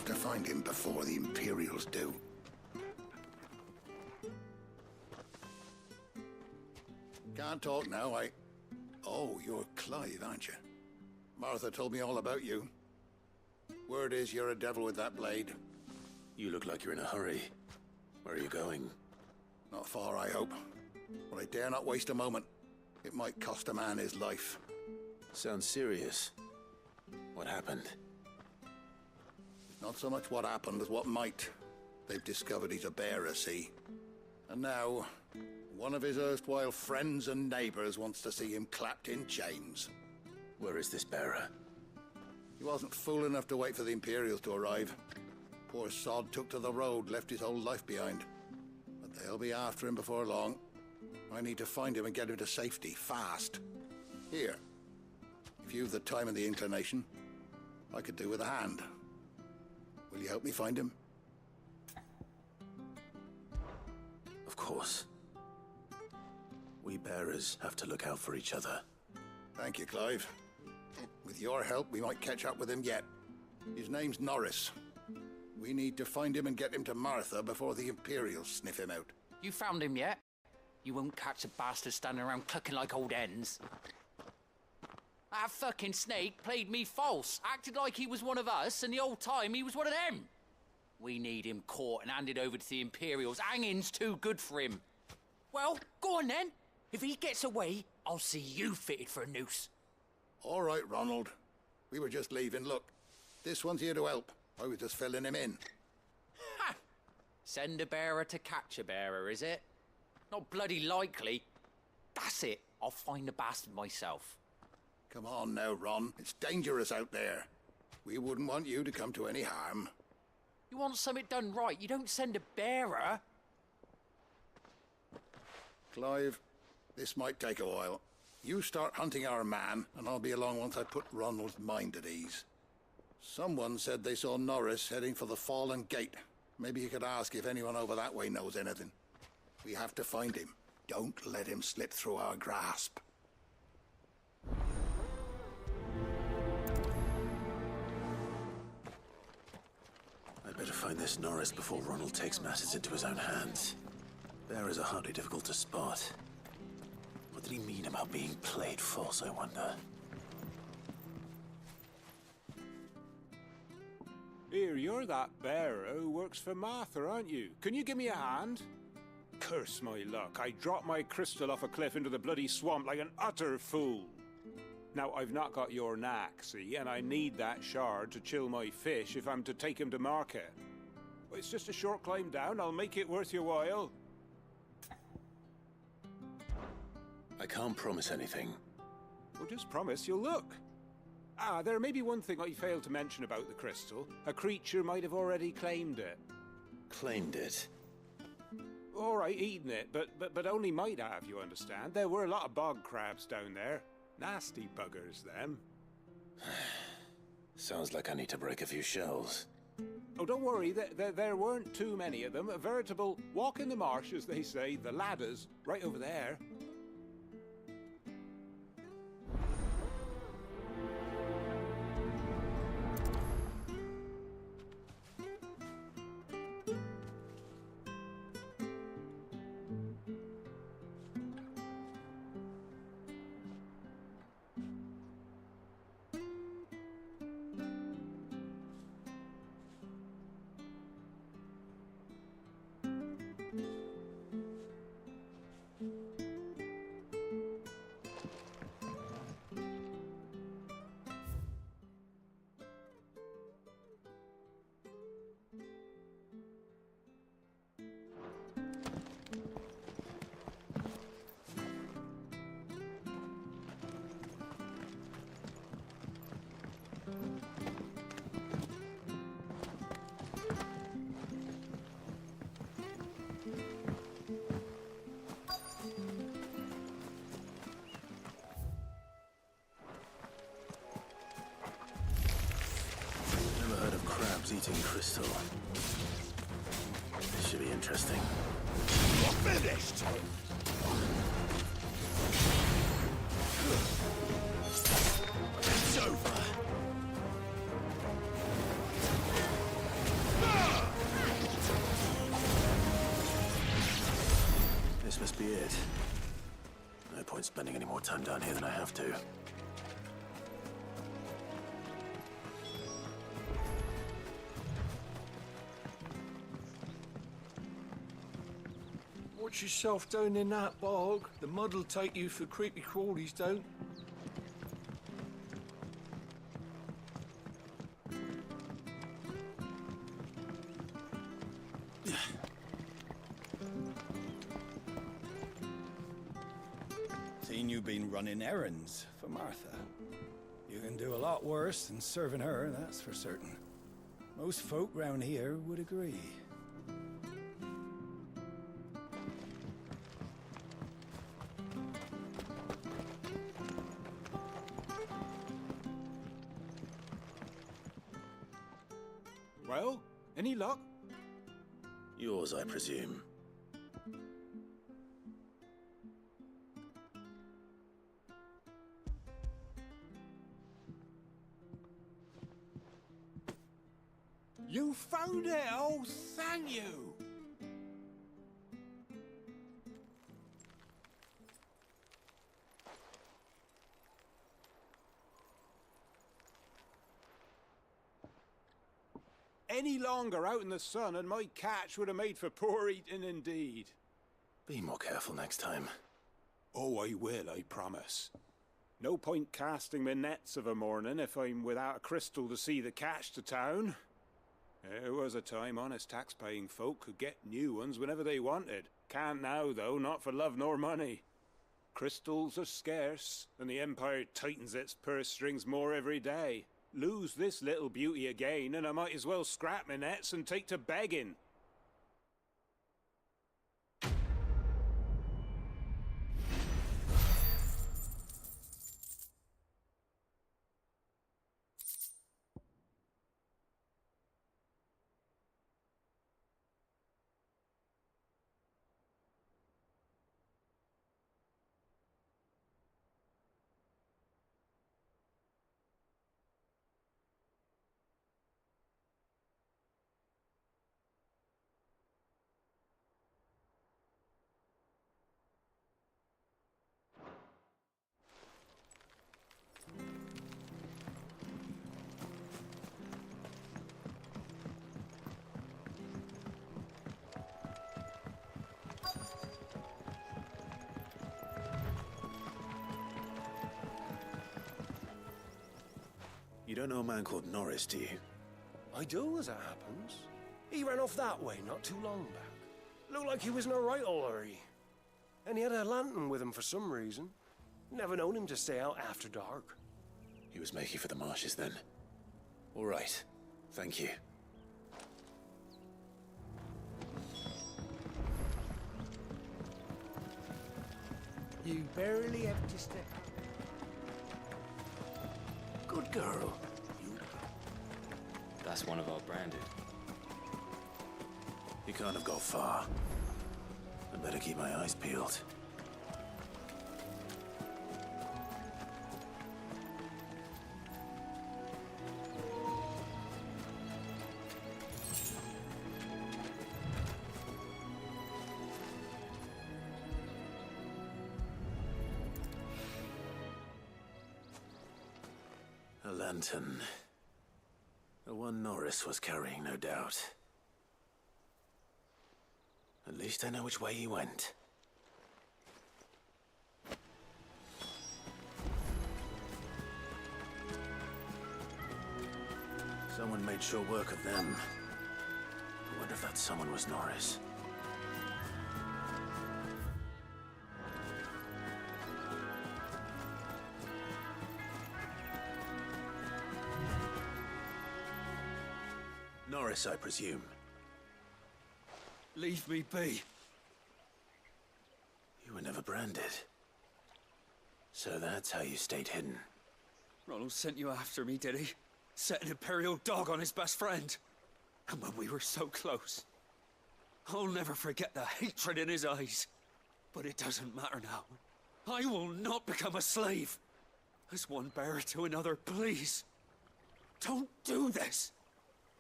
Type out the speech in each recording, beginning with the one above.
have to find him before the Imperials do. Can't talk now, Oh, you're Clive, aren't you? Martha told me all about you. Word is you're a devil with that blade. You look like you're in a hurry. Where are you going? Not far, I hope. But I dare not waste a moment. It might cost a man his life. Sounds serious. What happened? Not so much what happened as what might. They've discovered he's a bearer, see? And now, one of his erstwhile friends and neighbors wants to see him clapped in chains. Where is this bearer? He wasn't fool enough to wait for the Imperials to arrive. Poor sod took to the road, left his whole life behind. But they'll be after him before long. I need to find him and get him to safety, fast. Here, if you've the time and the inclination, I could do with a hand. Will you help me find him? Of course. We bearers have to look out for each other. Thank you, Clive. With your help, we might catch up with him yet. His name's Norris. We need to find him and get him to Martha before the Imperials sniff him out. You found him yet? You won't catch a bastard standing around clucking like old hens. That fucking snake played me false, acted like he was one of us, and the whole time he was one of them. We need him caught and handed over to the Imperials. Hanging's too good for him. Well, go on then. If he gets away, I'll see you fitted for a noose. All right, Ronald. We were just leaving. Look, this one's here to help. I was just filling him in. Ha! Send a bearer to catch a bearer, is it? Not bloody likely. That's it. I'll find the bastard myself. Come on now, Ron. It's dangerous out there. We wouldn't want you to come to any harm. You want something done right, you don't send a bearer. Clive, this might take a while. You start hunting our man, and I'll be along once I put Ronald's mind at ease. Someone said they saw Norris heading for the Fallen Gate. Maybe you could ask if anyone over that way knows anything. We have to find him. Don't let him slip through our grasp. I'd better find this Norris before Ronald takes matters into his own hands. Bearers are hardly difficult to spot. What did he mean about being played false, I wonder? Here, you're that bearer who works for Martha, aren't you? Can you give me a hand? Curse my luck, I dropped my crystal off a cliff into the bloody swamp like an utter fool. Now, I've not got your knack, see, and I need that shard to chill my fish if I'm to take him to market. It's just a short climb down, I'll make it worth your while. I can't promise anything. Well, just promise you'll look. Ah, there may be one thing I failed to mention about the crystal. A creature might have already claimed it. Claimed it? All right, eaten it, but only might have, you understand. There were a lot of bog crabs down there. Nasty buggers, them. Sounds like I need to break a few shells. Oh, don't worry, there weren't too many of them. A veritable walk in the marsh, as they say, the ladders, right over there. Eating crystal. This should be interesting. You're finished! It's over! must be it. No point spending any more time down here than I have to. Watch yourself down in that bog. The mud'll take you for creepy crawlies, don't? Seen you been running errands for Martha. You can do a lot worse than serving her, that's for certain. Most folk round here would agree. Well, any luck? Yours, I presume. You found it! Oh, thank you! Any longer out in the sun and my catch would have made for poor eating indeed. Be more careful next time. Oh, I will, I promise. No point casting my nets of a morning if I'm without a crystal to see the catch to town. There was a time honest tax-paying folk could get new ones whenever they wanted. Can't now, though, not for love nor money. Crystals are scarce, and the Empire tightens its purse strings more every day. Lose this little beauty again, and I might as well scrap my nets and take to begging. You don't know a man called Norris, do you? I do, as it happens. He ran off that way not too long back. Looked like he was in a right old hurry. And he had a lantern with him for some reason. Never known him to stay out after dark. He was making for the marshes then. All right. Thank you. You barely have to step. Good girl. That's one of our branded. He can't have got far. I better keep my eyes peeled. A lantern. The one Norris was carrying, no doubt. At least I know which way he went. Someone made sure work of them. I wonder if that someone was Norris. Norris, I presume. Leave me be. You were never branded. So that's how you stayed hidden. Ronald sent you after me, did he? Set an Imperial dog on his best friend. And when we were so close. I'll never forget the hatred in his eyes. But it doesn't matter now. I will not become a slave. As one bearer to another, please. Don't do this.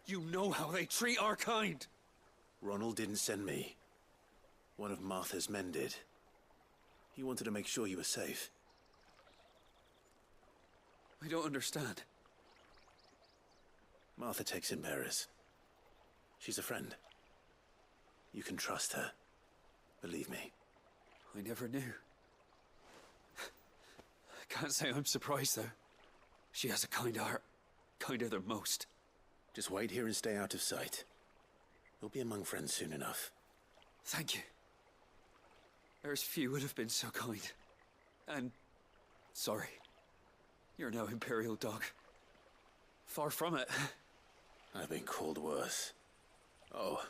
You know how they treat our kind. Ronald didn't send me. One of Martha's men did. He wanted to make sure you were safe. I don't understand. Martha takes in bearers. She's a friend. You can trust her. Believe me. I never knew. I can't say I'm surprised, though. She has a kind heart. Kinder than most. Just wait here and stay out of sight. You'll be among friends soon enough. Thank you. There's few would have been so kind. And sorry. You're no Imperial dog. Far from it. I've been called worse. Oh,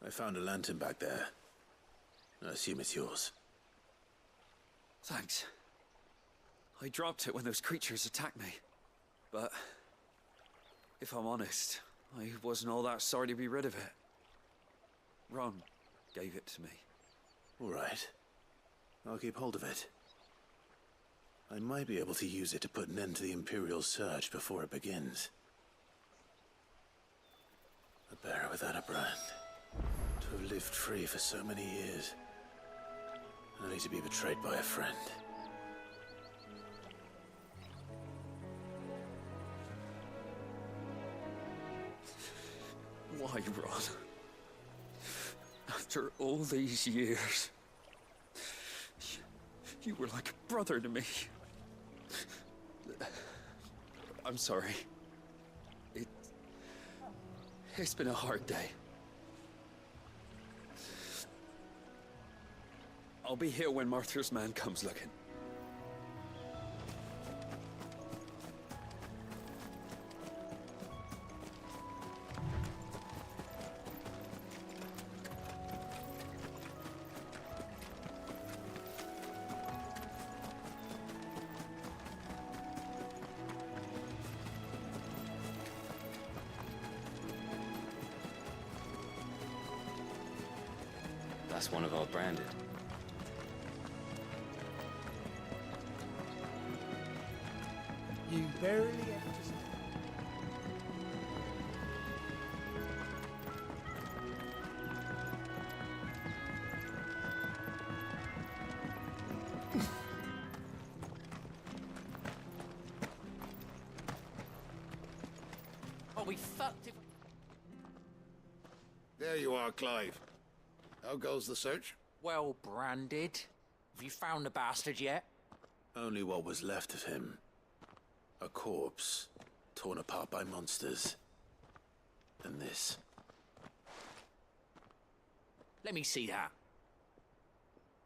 I found a lantern back there. I assume it's yours. Thanks. I dropped it when those creatures attacked me. But if I'm honest, I wasn't all that sorry to be rid of it. Ron gave it to me. All right. I'll keep hold of it. I might be able to use it to put an end to the Imperial surge before it begins. A bearer without a brand. To have lived free for so many years. Only to be betrayed by a friend. Why, Ron? After all these years, you were like a brother to me. I'm sorry. It's been a hard day. I'll be here when Martha's man comes looking. That's one of our branded. You barely have to... Oh, we fucked it. There you are, Clive. How goes the search? Well branded. Have you found the bastard yet? Only what was left of him. A corpse, torn apart by monsters. And this. Let me see that.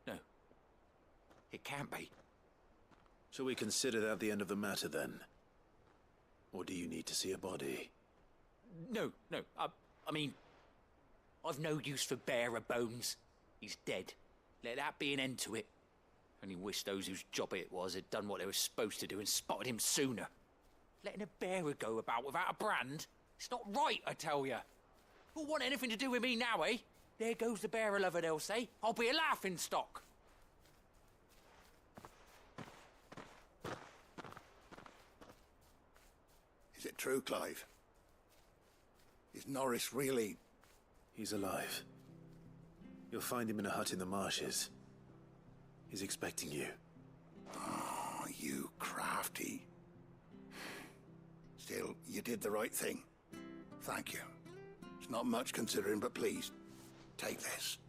No. It can't be. Shall we consider that the end of the matter, then? Or do you need to see a body? No. I mean, I've no use for bearer bones. He's dead. Let that be an end to it. Only wish those whose job it was had done what they were supposed to do and spotted him sooner. Letting a bearer go about without a brand? It's not right, I tell you. Who'll want anything to do with me now, eh? There goes the bearer lover, they'll say. I'll be a laughing stock. Is it true, Clive? Is Norris really... He's alive. You'll find him in a hut in the marshes. He's expecting you. Oh, you crafty. Still, you did the right thing. Thank you. It's not much considering, but please, take this.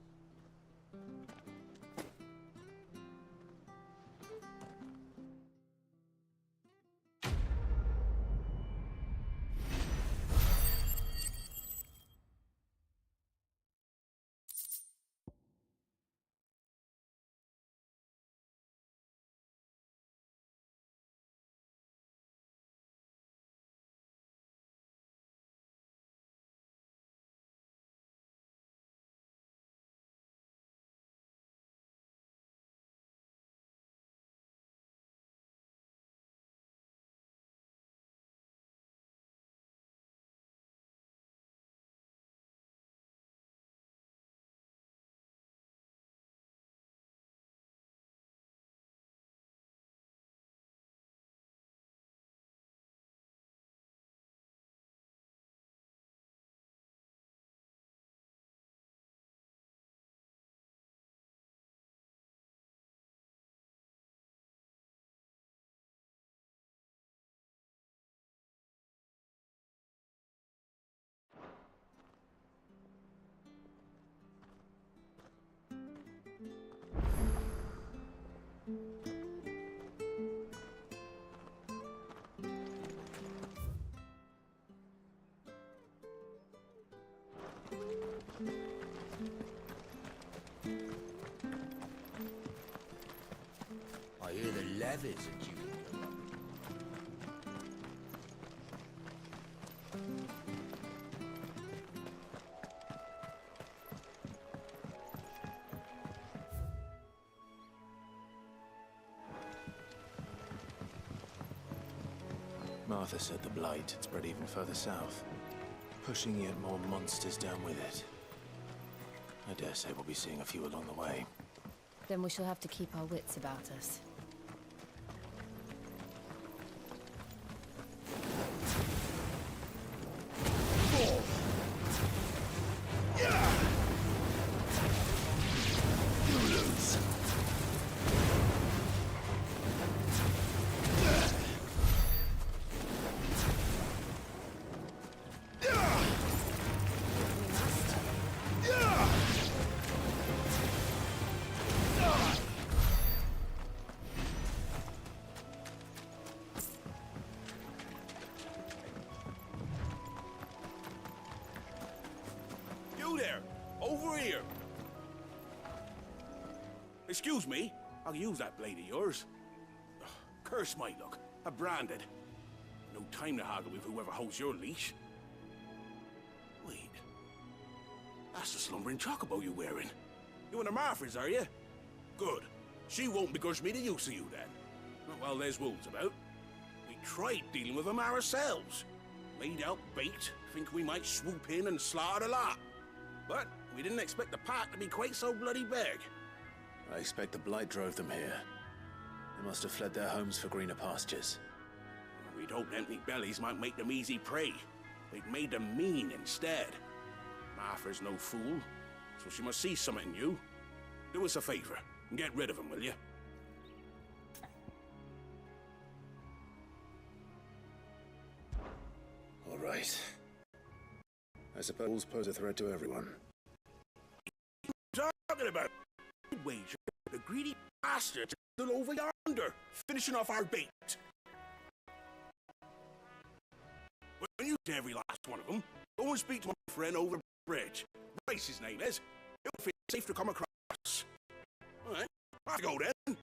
I hear the levies are due. Martha said the blight had spread even further south, pushing yet more monsters down with it. I dare say we'll be seeing a few along the way. Then we shall have to keep our wits about us. You there! Over here! Excuse me, I'll use that blade of yours. Ugh, curse my luck, I'm branded. No time to haggle with whoever holds your leash. Wait, that's the slumbering chocobo you're wearing. You and the Marthas, are you? Good. She won't begrudge me the use of you then. Not while there's wolves about. We tried dealing with them ourselves. Laid out bait, think we might swoop in and slaughter the lot. But we didn't expect the pack to be quite so bloody big. I expect the blight drove them here. They must have fled their homes for greener pastures. We'd hoped empty bellies might make them easy prey. They've made them mean instead. Martha's no fool, so she must see something in you. Do us a favor and get rid of them, will you? All right. I suppose pose a threat to everyone. Talking about wager, the greedy bastards are still over yonder, finishing off our bait. When you see every last one of them, go and speak to my friend over the bridge. Bryce, his name is. He'll feel safe to come across. All right, I have to go then.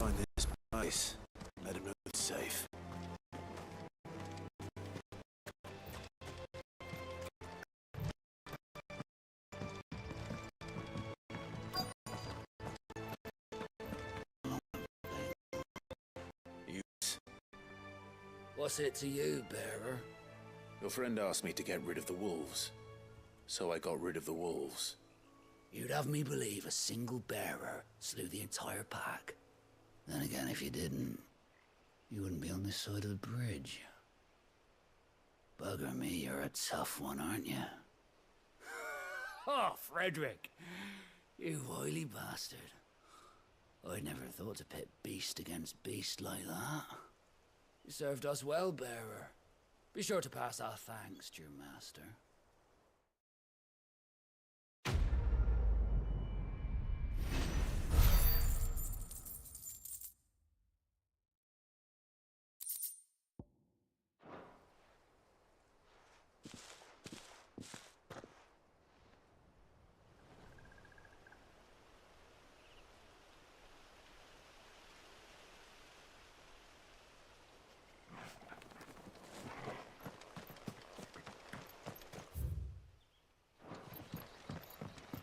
Find this place. Let him know it's safe. What's it to you, bearer? Your friend asked me to get rid of the wolves, so I got rid of the wolves. You'd have me believe a single bearer slew the entire pack. Then again, if you didn't, you wouldn't be on this side of the bridge. Bugger me, you're a tough one, aren't you? Oh, Frederick! You wily bastard. I'd never thought to pit beast against beast like that. You served us well, bearer. Be sure to pass our thanks to your master.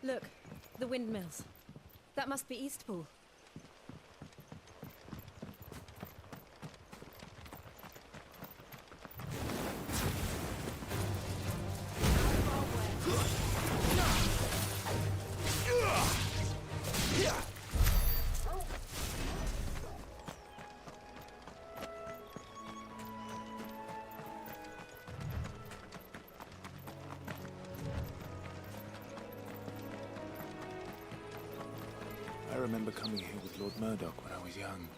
Look, the windmills. That must be Eastpool. me here with Lord Murdoch when I was young.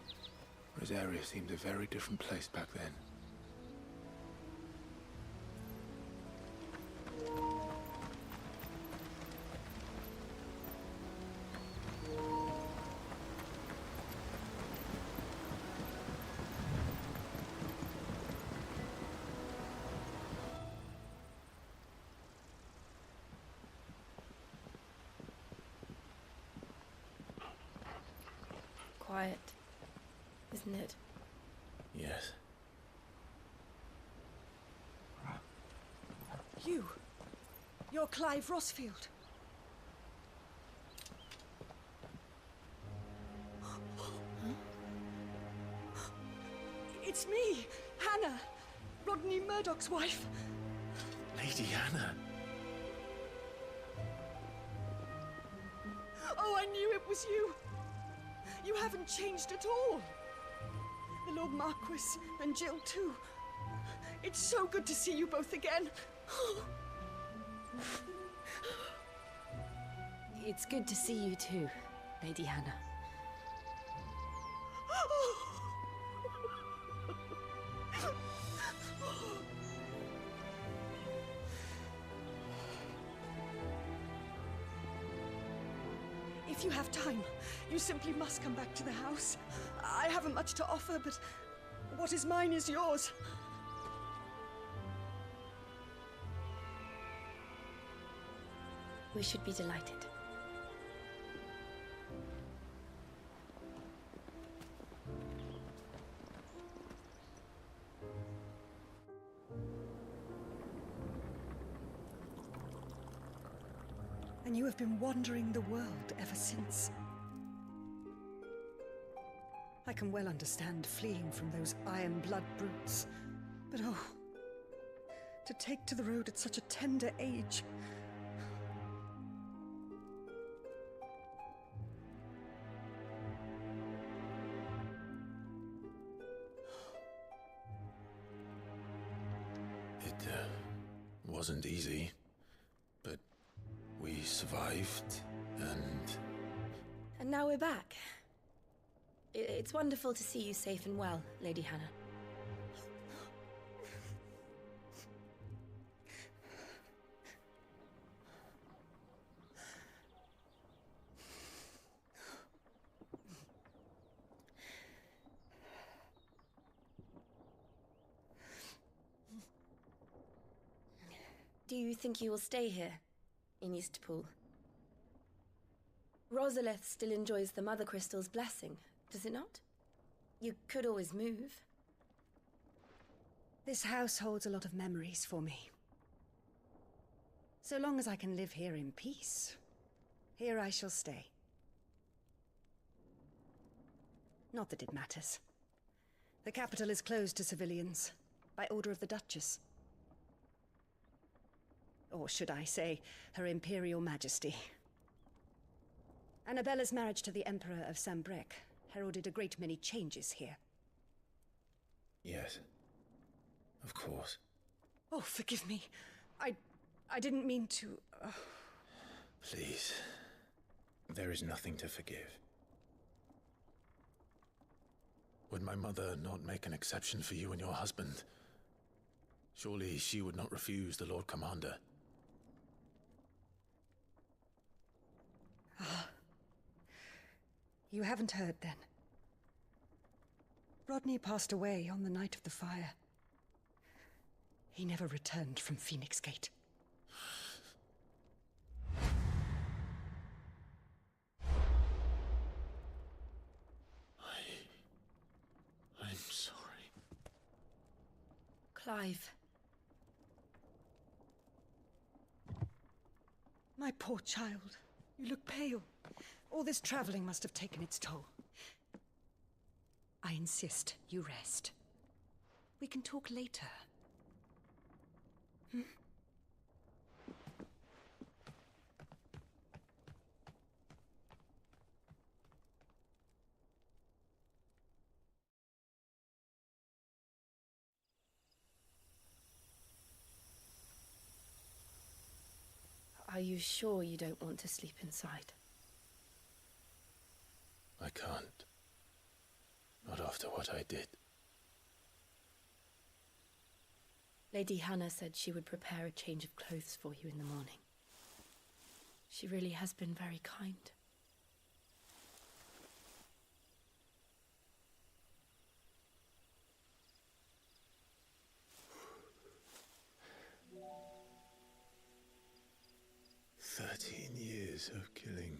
Rosaria seemed a very different place back then. Quiet, isn't it? Yes. You're Clive Rossfield. It's me, Hannah, Rodney Murdoch's wife. Lady Hannah. Oh, I knew it was you. You haven't changed at all. The Lord Marquis and Jill too. It's so good to see you both again. It's good to see you too, Lady Hannah. If you have time, you simply must come back to the house. I haven't much to offer, but what is mine is yours. We should be delighted. And you have been wandering the world ever since. I can well understand fleeing from those iron blood brutes. But oh, to take to the road at such a tender age. It wasn't easy, but we survived, and... And now we're back. It's wonderful to see you safe and well, Lady Hannah. Do you think you will stay here, in Eastpool? Rosalith still enjoys the Mother Crystal's blessing, does it not? You could always move. This house holds a lot of memories for me. So long as I can live here in peace, here I shall stay. Not that it matters. The capital is closed to civilians, by order of the Duchess. Or should I say, Her Imperial Majesty. Annabella's marriage to the Emperor of Sambrec heralded a great many changes here. Yes. Of course. Oh, forgive me. I didn't mean to... Please. There is nothing to forgive. Would my mother not make an exception for you and your husband? Surely she would not refuse the Lord Commander. You haven't heard, then. Rodney passed away on the night of the fire. He never returned from Phoenix Gate. I'm sorry. Clive. My poor child. You look pale. All this traveling must have taken its toll. I insist you rest. We can talk later. Hmm? Are you sure you don't want to sleep inside? I can't. Not after what I did. Lady Hannah said she would prepare a change of clothes for you in the morning. She really has been very kind. Years of killing.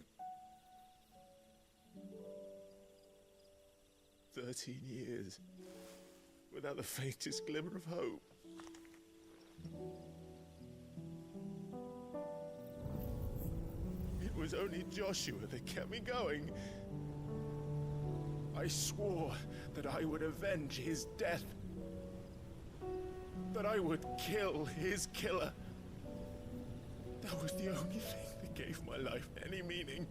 13 years without the faintest glimmer of hope. It was only Joshua that kept me going. I swore that I would avenge his death. That I would kill his killer. That was the only thing that gave my life any meaning.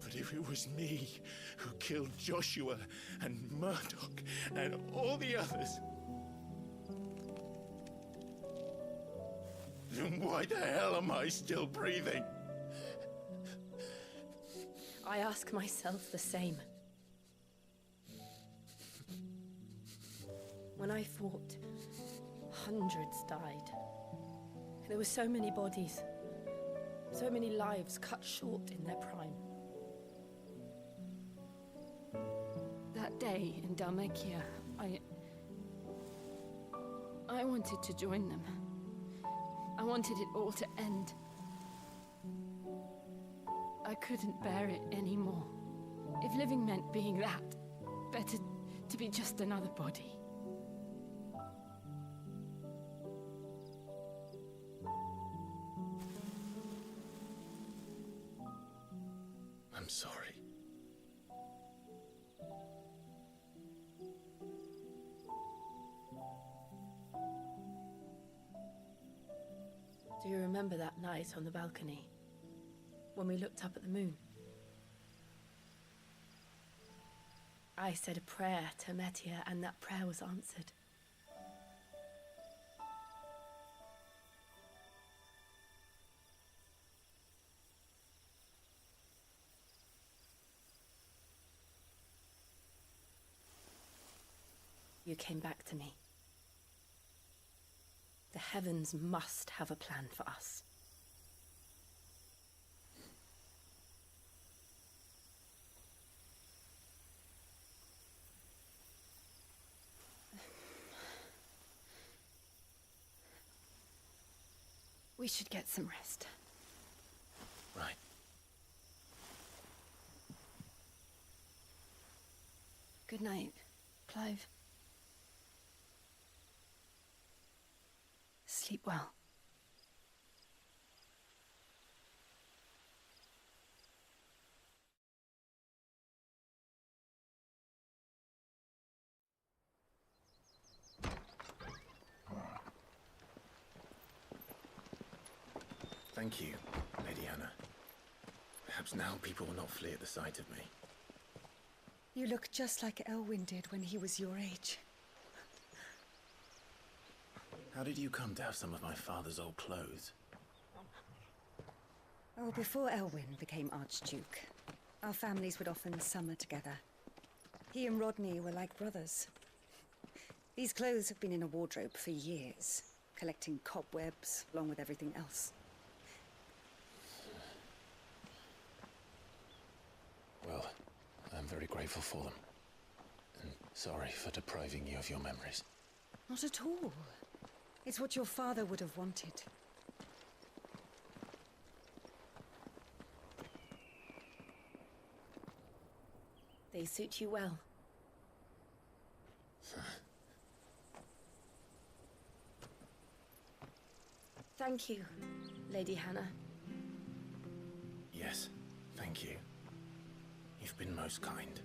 But if it was me who killed Joshua and Murdoch and all the others, then why the hell am I still breathing? I ask myself the same. When I fought, hundreds died. There were so many bodies, so many lives cut short in their prime. That day in Dhalmekia, I wanted to join them. I wanted it all to end. I couldn't bear it anymore. If living meant being that, better to be just another body. I'm sorry. Do you remember that night on the balcony, when we looked up at the moon? I said a prayer to Metia, and that prayer was answered. You came back to me. The heavens must have a plan for us. We should get some rest. Right. Good night, Clive. Sleep well. Thank you, Lady Hannah. Perhaps now people will not flee at the sight of me. You look just like Elwyn did when he was your age. How did you come to have some of my father's old clothes? Oh, before Elwyn became Archduke, our families would often summer together. He and Rodney were like brothers. These clothes have been in a wardrobe for years, collecting cobwebs along with everything else. Well, I'm very grateful for them. And sorry for depriving you of your memories. Not at all. It's what your father would have wanted. They suit you well. Thank you, Lady Hannah. Yes, thank you. You've been most kind.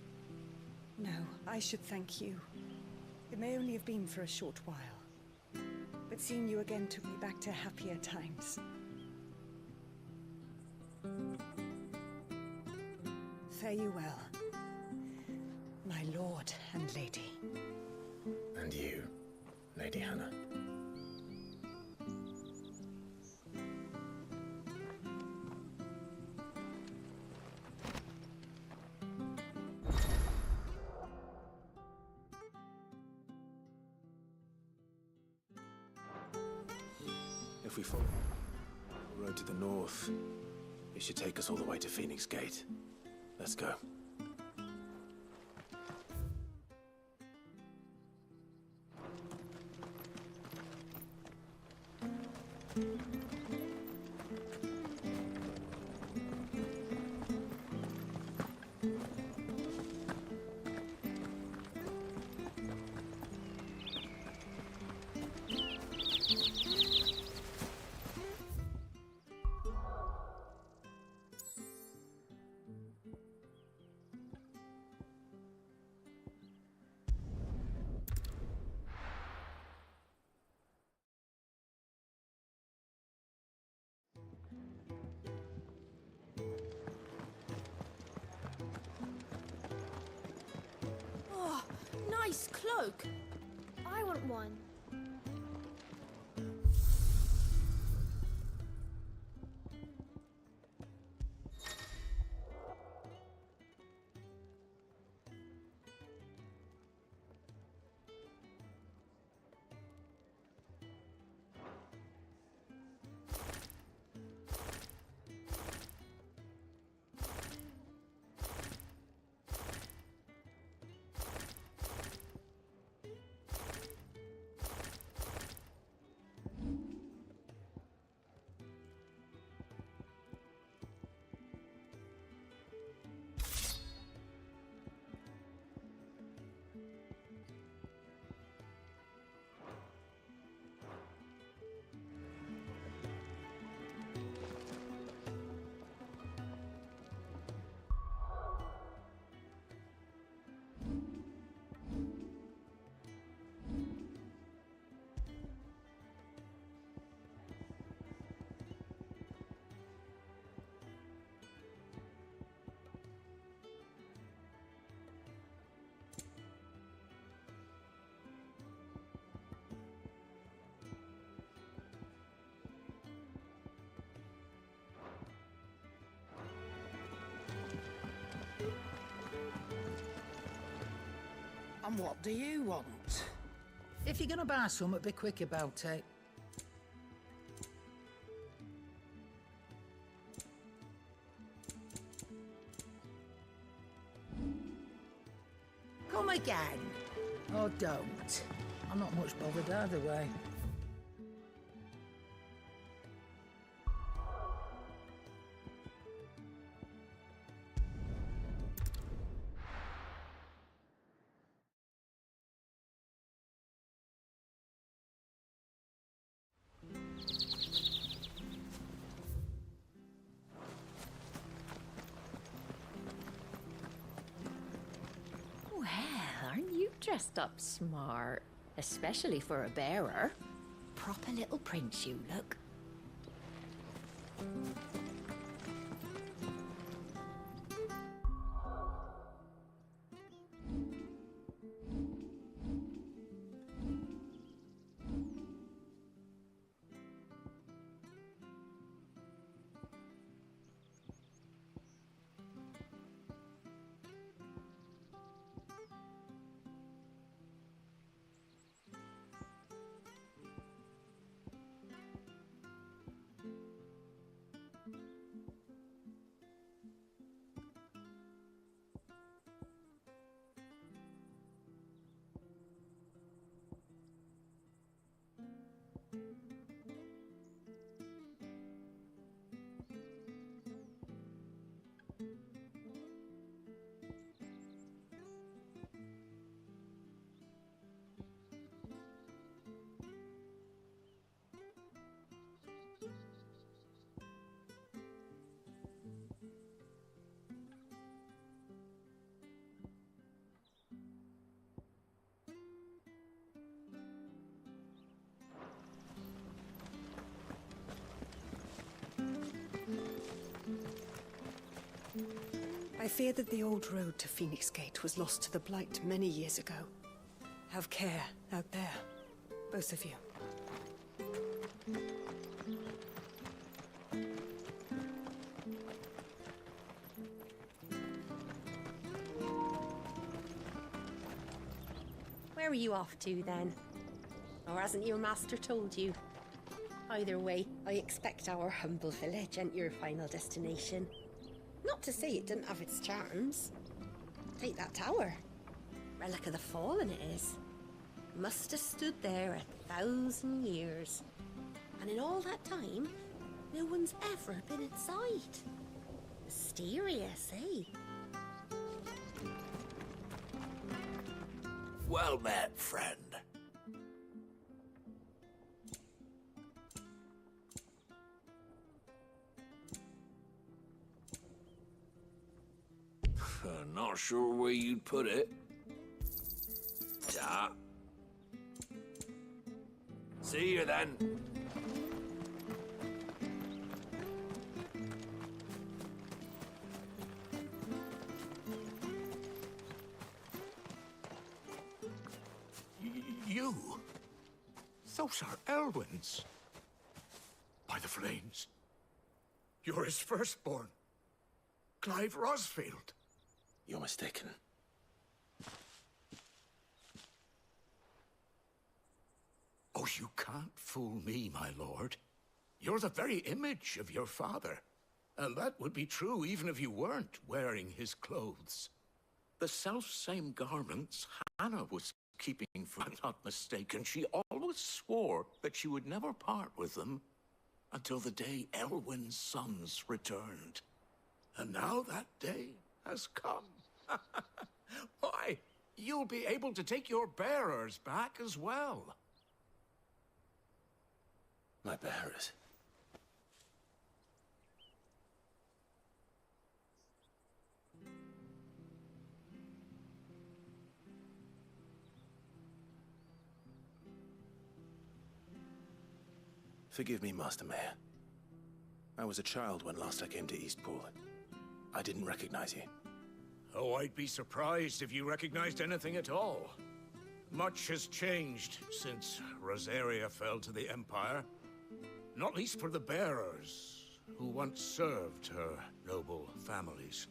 No, I should thank you. It may only have been for a short while, but seeing you again took me back to happier times. Fare you well, my lord and lady. And you, Lady Hannah. we follow the road to the north, it should take us all the way to Phoenix Gate. Let's go. Oh, nice cloak. I want one. And what do you want? If you're gonna buy something, be quick about it. Come again. Or don't. I'm not much bothered either way. Aren't you dressed up smart? Especially for a bearer. Proper little prince you look. I fear that the old road to Phoenix Gate was lost to the Blight many years ago. Have care out there, both of you. Where are you off to then? Or hasn't your master told you? Either way, I expect our humble village ain't your final destination. Not to say it didn't have its charms. Take that tower. Relic of the Fallen it is. Must have stood there 1,000 years. And in all that time, no one's ever been inside. Mysterious, eh? Well met, friend. Not sure where you'd put it. Yeah. See you then. You? Those are Elwyn's. By the flames. You're his firstborn. Clive Rosfield. You're mistaken. Oh, you can't fool me, my lord. You're the very image of your father. And that would be true even if you weren't wearing his clothes. The self-same garments Hannah was keeping, if I'm not mistaken. She always swore that she would never part with them until the day Elwyn's sons returned. And now that day has come. Why, you'll be able to take your bearers back as well. My bearers? Forgive me, Master Mayor. I was a child when last I came to Eastpool. I didn't recognize you. Oh, I'd be surprised if you recognized anything at all. Much has changed since Rosaria fell to the Empire. Not least for the bearers, who once served her noble families.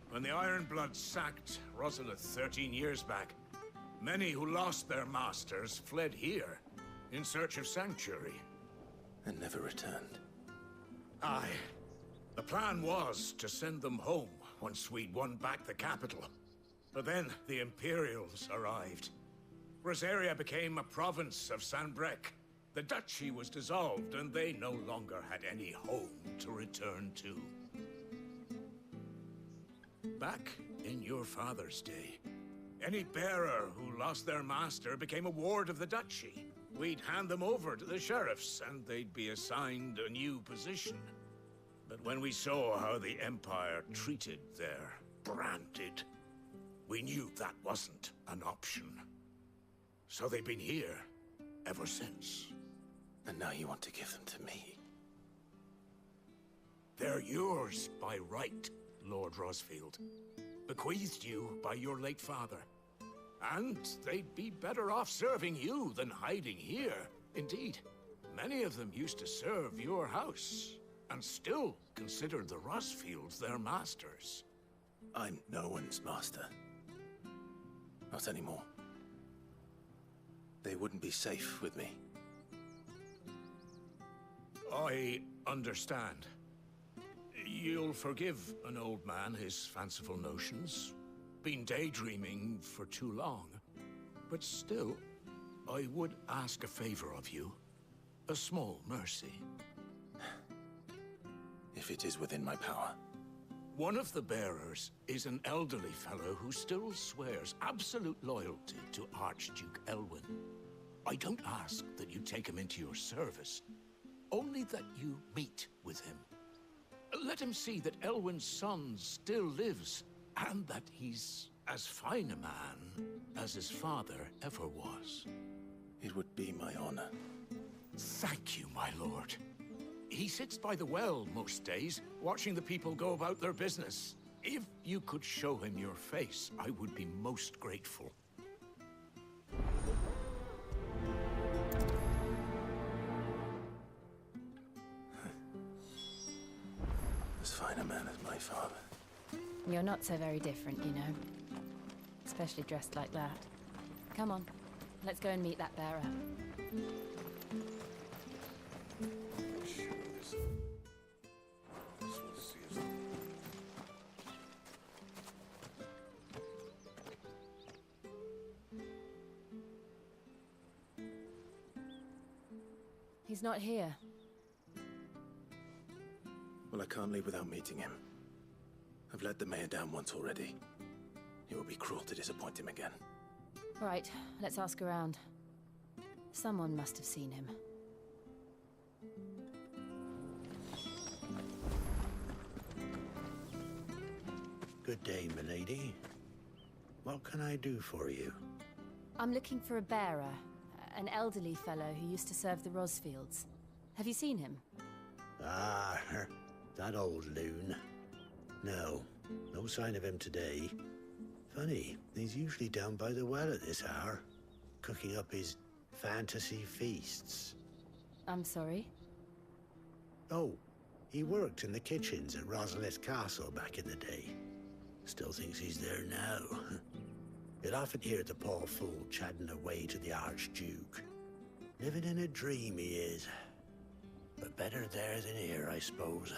When the Ironbloods sacked Rosalith 13 years back, many who lost their masters fled here in search of sanctuary. And never returned. Aye. The plan was to send them home once we'd won back the capital. But then the Imperials arrived. Rosaria became a province of Sanbreque. The duchy was dissolved, and they no longer had any home to return to. Back in your father's day, any bearer who lost their master became a ward of the duchy. We'd hand them over to the sheriffs, and they'd be assigned a new position. But when we saw how the Empire treated their branded, we knew that wasn't an option. So they've been here ever since. And now you want to give them to me? They're yours by right, Lord Rosfield. Bequeathed you by your late father. And they'd be better off serving you than hiding here. Indeed, many of them used to serve your house, and still consider the Rosfields their masters. I'm no one's master. Not anymore. They wouldn't be safe with me. I understand. You'll forgive an old man his fanciful notions. Been daydreaming for too long. But still, I would ask a favor of you. A small mercy. If it is within my power. One of the bearers is an elderly fellow who still swears absolute loyalty to Archduke Elwyn. I don't ask that you take him into your service, only that you meet with him. Let him see that Elwyn's son still lives, and that he's as fine a man as his father ever was. It would be my honor. Thank you, my lord. He sits by the well most days, watching the people go about their business. If you could show him your face, I would be most grateful. As fine a man as my father. You're not so very different, you know. Especially dressed like that. Come on. Let's go and meet that bearer. He's not here. Well, I can't leave without meeting him. I've let the mayor down once already. It would be cruel to disappoint him again. Right, let's ask around. Someone must have seen him. Good day, milady. What can I do for you? I'm looking for a bearer, an elderly fellow who used to serve the Rosfields. Have you seen him? Ah, that old loon. No sign of him today. Funny, he's usually down by the well at this hour, cooking up his fantasy feasts. I'm sorry? Oh, he worked in the kitchens at Rosalith Castle back in the day. Still thinks he's there now. You'll often hear the poor fool chatting away to the Archduke. Living in a dream he is. But better there than here, I suppose.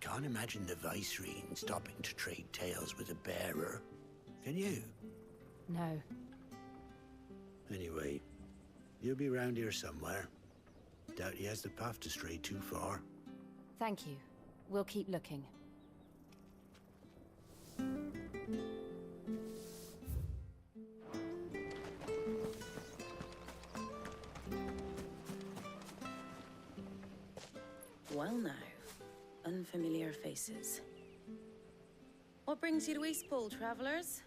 Can't imagine the Viceroy stopping to trade tales with a bearer. Can you? No. Anyway, you'll be round here somewhere. Doubt he has the path to stray too far. Thank you. We'll keep looking. Well now, unfamiliar faces. What brings you to Eastpool, travellers?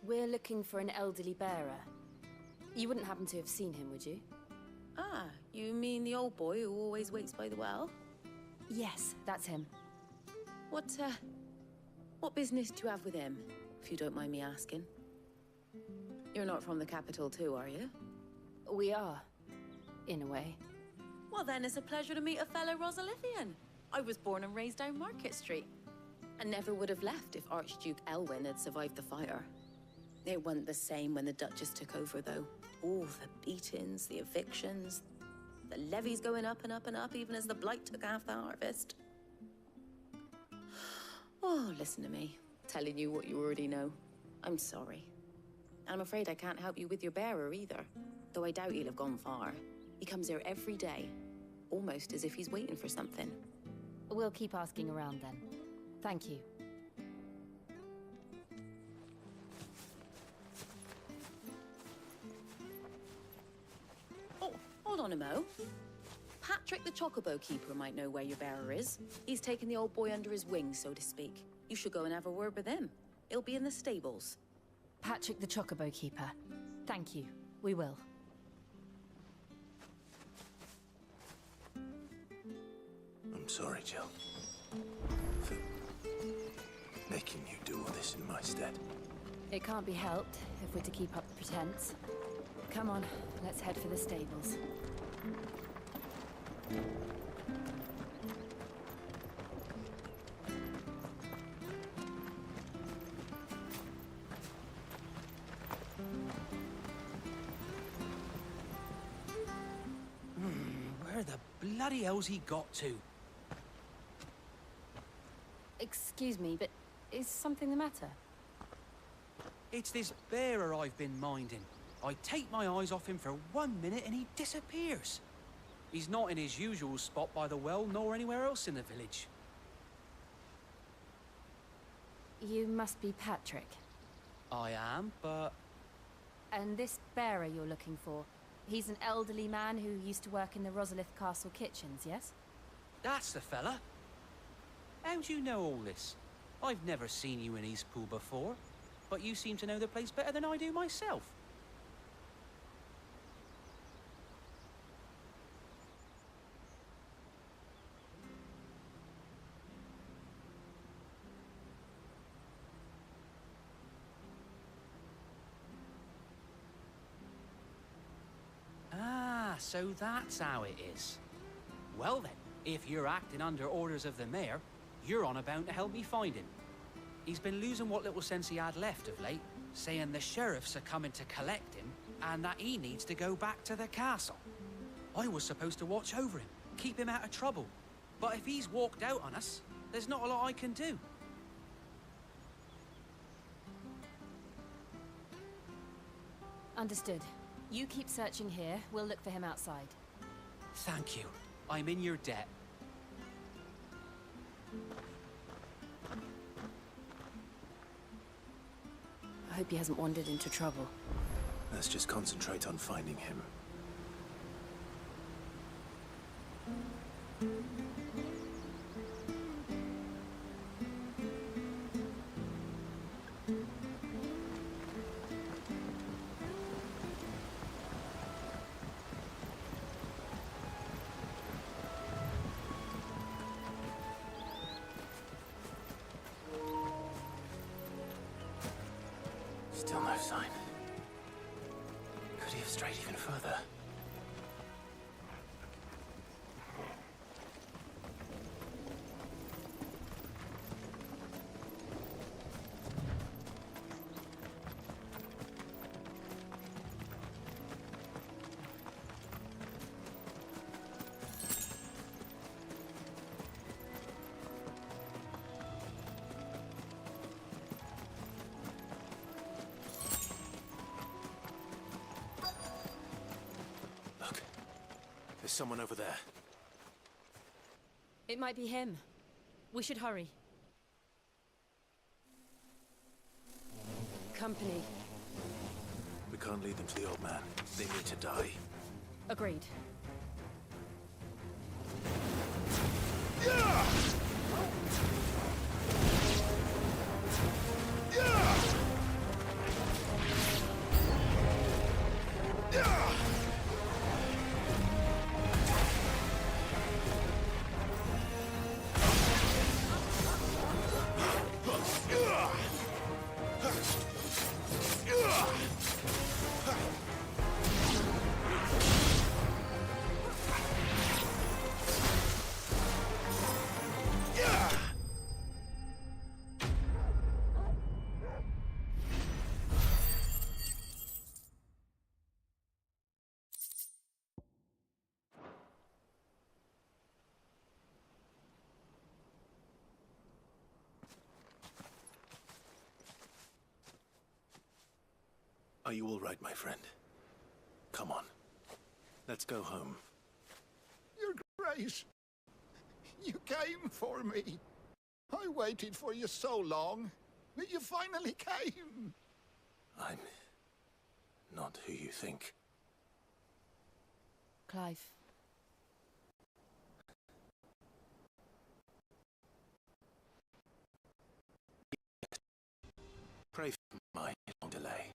We're looking for an elderly bearer. You wouldn't happen to have seen him, would you? Ah, you mean the old boy who always waits by the well? Yes, that's him. What business do you have with him, if you don't mind me asking? You're not from the capital too, are you? We are, in a way. Well then, it's a pleasure to meet a fellow Rosalithian. I was born and raised down Market Street. And never would have left if Archduke Elwyn had survived the fire. It wasn't the same when the Duchess took over, though. All the beatings, the evictions, the levies going up and up and up, even as the blight took half the harvest. Oh, listen to me, telling you what you already know. I'm sorry. I'm afraid I can't help you with your bearer either, though I doubt he'll have gone far. He comes here every day, almost as if he's waiting for something. We'll keep asking around then. Thank you. Oh, hold on a mo. Patrick the Chocobo Keeper might know where your bearer is. He's taken the old boy under his wing, so to speak. You should go and have a word with him. He'll be in the stables. Patrick the Chocobo Keeper. Thank you. We will. I'm sorry, Jill. For making you do all this in my stead. It can't be helped if we're to keep up the pretense. Come on, let's head for the stables. Where the bloody hell's he got to? Excuse me, but is something the matter? It's this bearer I've been minding. I take my eyes off him for 1 minute and he disappears. He's not in his usual spot by the well, nor anywhere else in the village. You must be Patrick. I am, but... And this bearer you're looking for, he's an elderly man who used to work in the Rosalith Castle kitchens, yes? That's the fella. How'd you know all this? I've never seen you in Eastpool before, but you seem to know the place better than I do myself. Ah, so that's how it is. Well then, if you're acting under orders of the mayor, you're on about to help me find him. He's been losing what little sense he had left of late, saying the sheriffs are coming to collect him and that he needs to go back to the castle. I was supposed to watch over him, keep him out of trouble. But if he's walked out on us, there's not a lot I can do. Understood. You keep searching here. We'll look for him outside. Thank you. I'm in your debt. I hope he hasn't wandered into trouble. Let's just concentrate on finding him. Still no sign. Could he have strayed even further? There's someone over there. It might be him. We should hurry. Company. We can't lead them to the old man. They need to die. Agreed. Are you all right, my friend? Come on. Let's go home. Your Grace, you came for me. I waited for you so long, but you finally came. I'm not who you think. Clive. Pray for my long delay.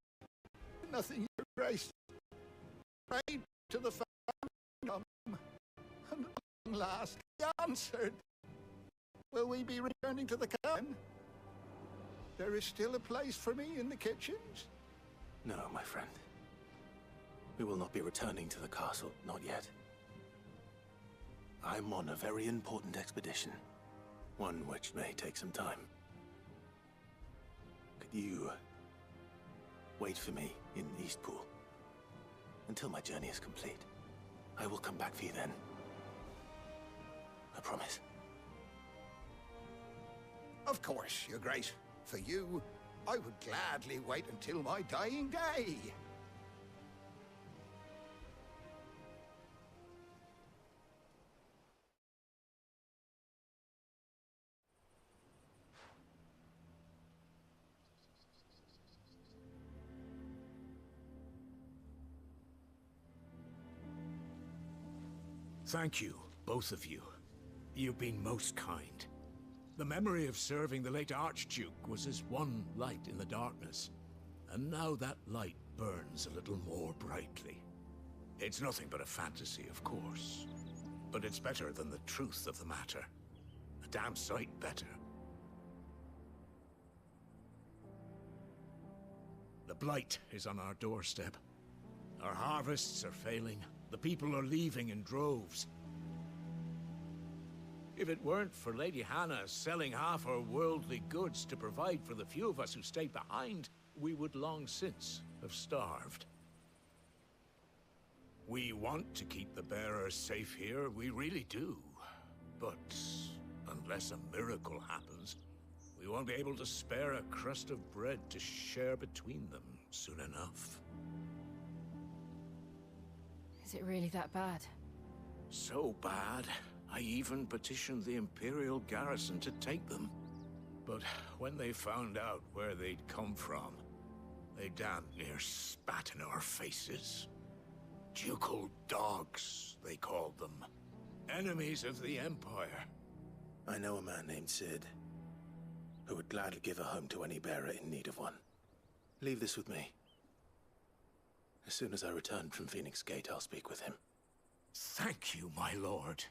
Nothing, Your Grace. Prayed to the Phantom, and at last he answered. Will we be returning to the cabin? There is still a place for me in the kitchens. No, my friend. We will not be returning to the castle, not yet. I'm on a very important expedition. One which may take some time. Could you wait for me in Eastpool until my journey is complete? I will come back for you then. I promise. Of course, Your Grace. For you, I would gladly wait until my dying day. Thank you, both of you. You've been most kind. The memory of serving the late Archduke was as one light in the darkness, and now that light burns a little more brightly. It's nothing but a fantasy, of course, but it's better than the truth of the matter. A damn sight better. The blight is on our doorstep. Our harvests are failing. The people are leaving in droves. If it weren't for Lady Hannah selling half her worldly goods to provide for the few of us who stayed behind, we would long since have starved. We want to keep the bearers safe here, we really do. But unless a miracle happens, we won't be able to spare a crust of bread to share between them soon enough. Is it really that bad? So bad, I even petitioned the Imperial garrison to take them. But when they found out where they'd come from, they damn near spat in our faces. Ducal dogs, they called them. Enemies of the Empire. I know a man named Cid, who would gladly give a home to any bearer in need of one. Leave this with me. As soon as I return from Phoenix Gate, I'll speak with him. Thank you, my lord.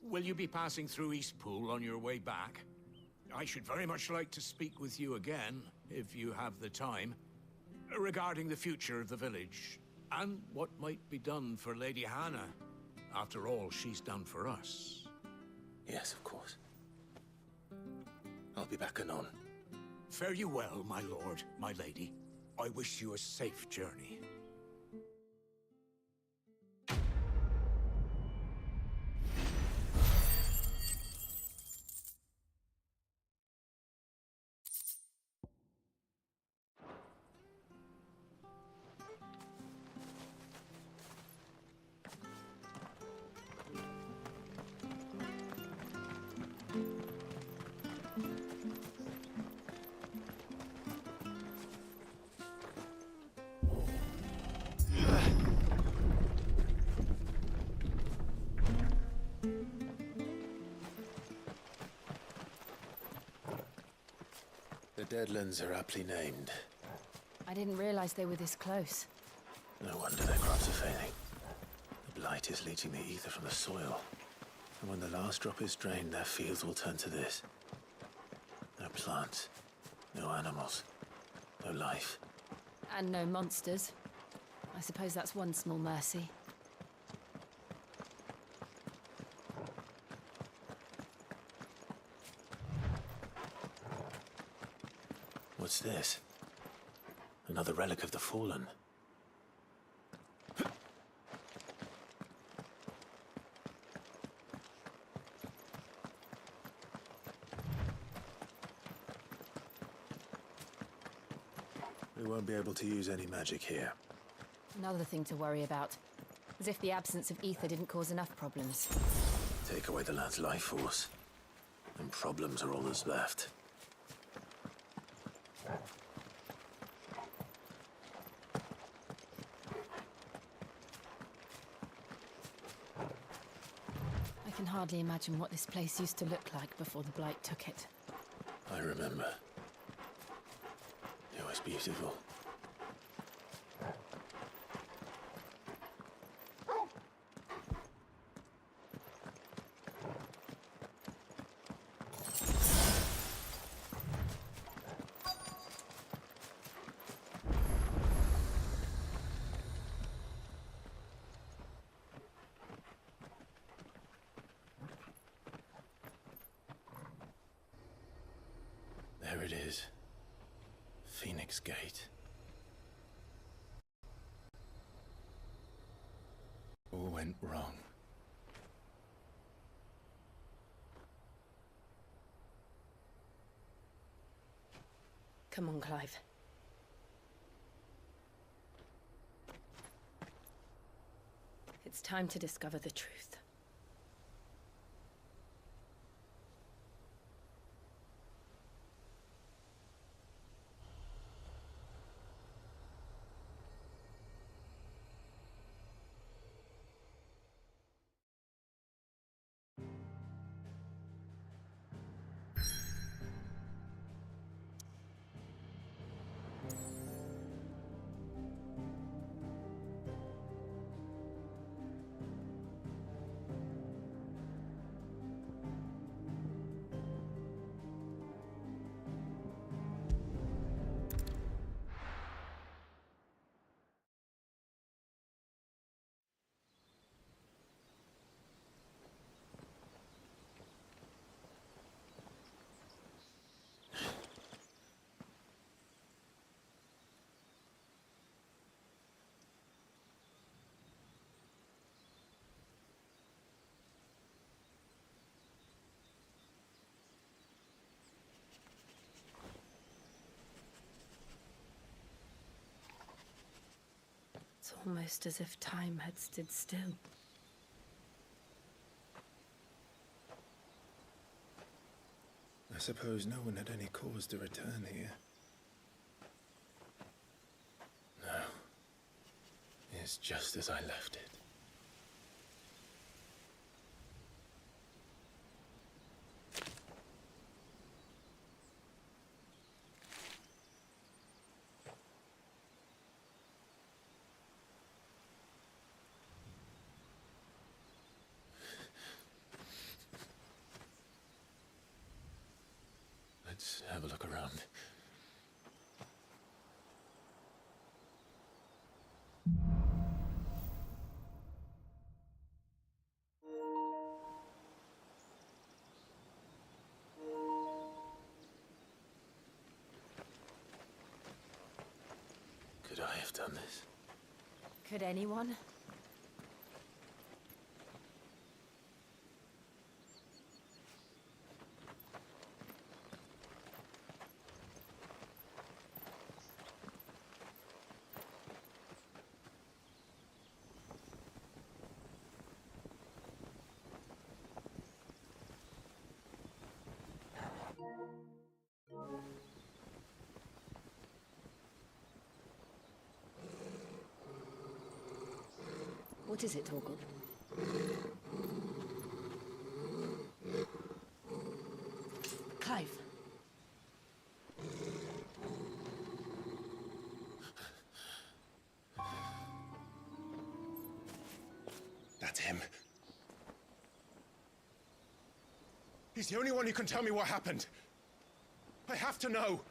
Will you be passing through Eastpool on your way back? I should very much like to speak with you again, if you have the time, regarding the future of the village, and what might be done for Lady Hannah, after all she's done for us. Yes, of course. I'll be back anon. Fare you well, my lord, my lady. I wish you a safe journey. The Deadlands are aptly named. I didn't realize they were this close. No wonder their crops are failing. The blight is leaching the ether from the soil. And when the last drop is drained, their fields will turn to this. No plants, no animals, no life. And no monsters. I suppose that's one small mercy. What's this? Another relic of the Fallen. We won't be able to use any magic here. Another thing to worry about. As if the absence of ether didn't cause enough problems. Take away the lad's life force, and problems are all that's left. I can hardly imagine what this place used to look like before the Blight took it. I remember. It was beautiful. There it is. Phoenix Gate. All went wrong. Come on, Clive. It's time to discover the truth. It's almost as if time had stood still. I suppose no one had any cause to return here. No. It's just as I left it. Let's have a look around. Could I have done this? Could anyone? What is it, Torgal? Clive. That's him. He's the only one who can tell me what happened. I have to know.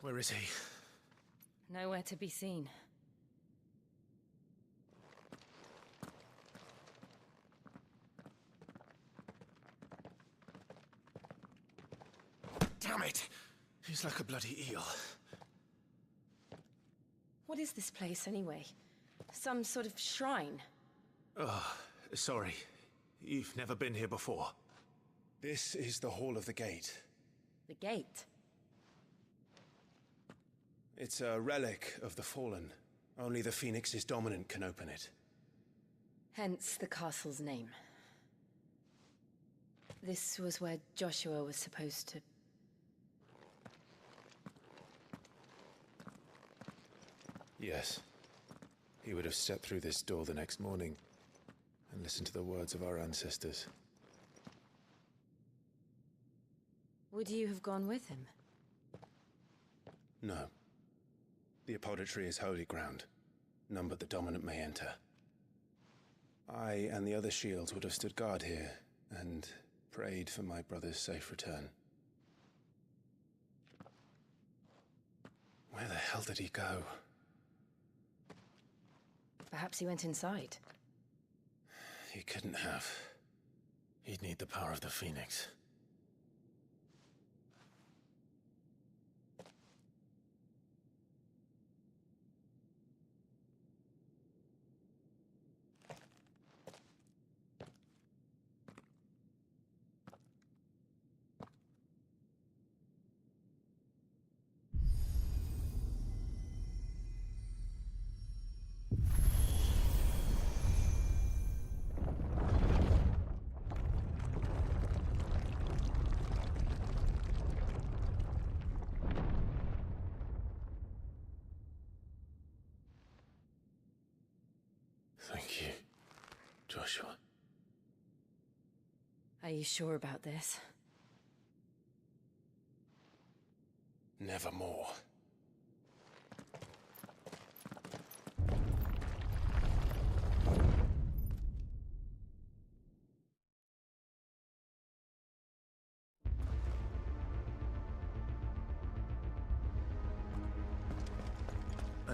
Where is he? Nowhere to be seen. Damn it! He's like a bloody eel. What is this place, anyway? Some sort of shrine? Oh, sorry. You've never been here before. This is the Hall of the Gate. The gate? It's a relic of the Fallen. Only the Phoenix's dominant can open it. Hence the castle's name. This was where Joshua was supposed to... Yes. He would have stepped through this door the next morning and listened to the words of our ancestors. Would you have gone with him? No. The Apodatory is holy ground. None but the dominant may enter. I and the other shields would have stood guard here and prayed for my brother's safe return. Where the hell did he go? Perhaps he went inside. He couldn't have. He'd need the power of the Phoenix. Thank you, Joshua. Are you sure about this? Nevermore.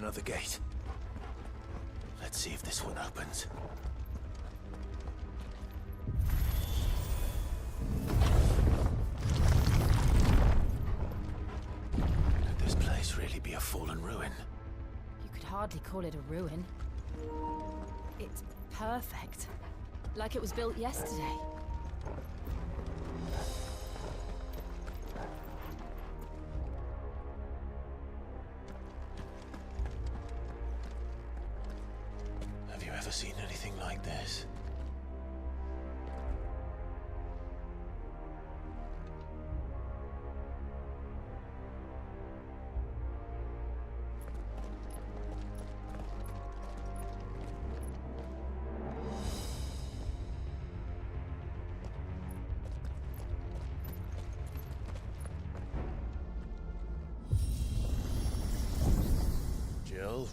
another gate. Let's see if this one opens. Could this place really be a fallen ruin? You could hardly call it a ruin. It's perfect. Like it was built yesterday. Have you ever seen anything like this? Jill?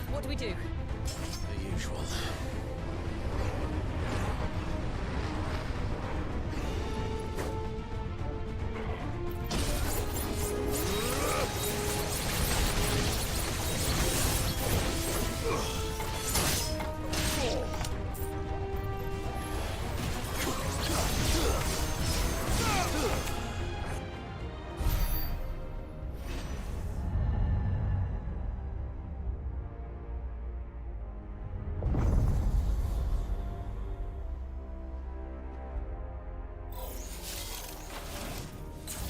What do we do? The usual.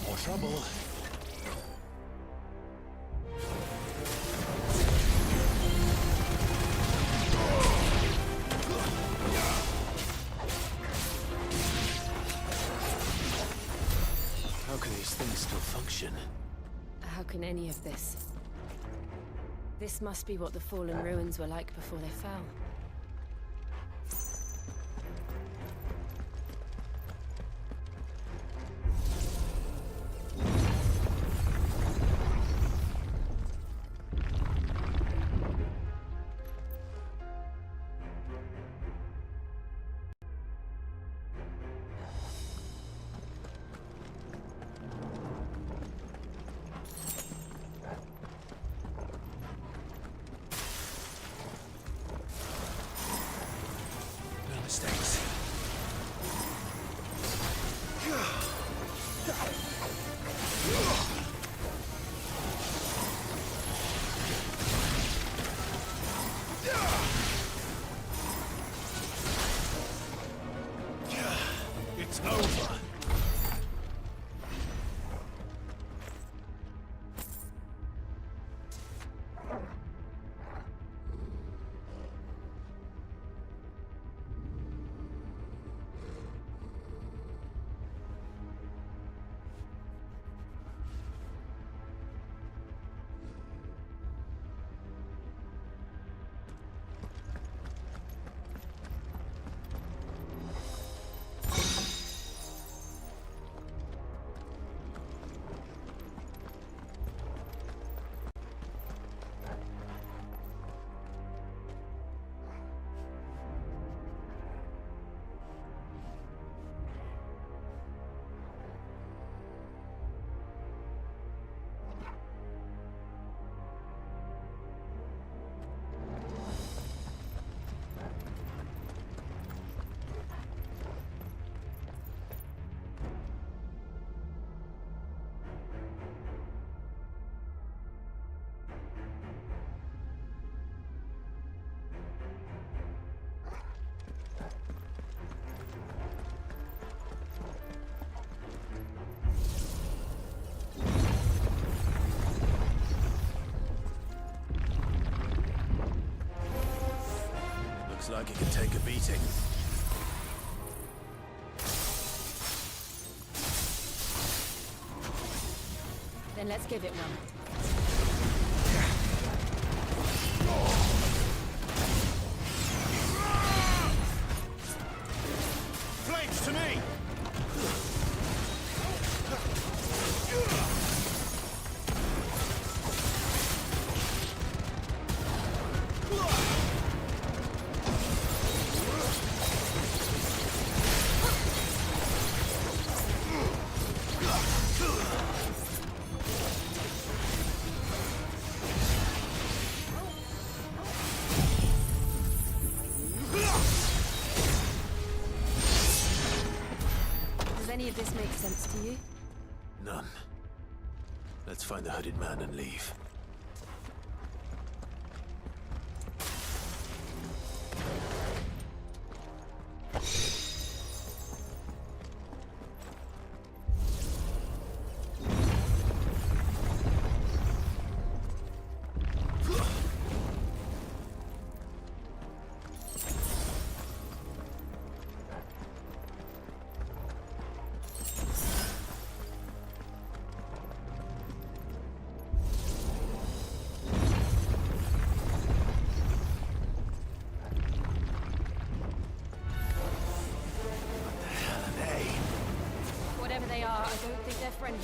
More trouble. How can these things still function? How can any of this? This must be what the fallen ruins were like before they fell. No mistakes. It's over. Looks like it can take a beating. Then let's give it one. Flames to me! any of this make sense to you? None. Let's find the hooded man and leave. Whatever they are, I don't think they're friendly.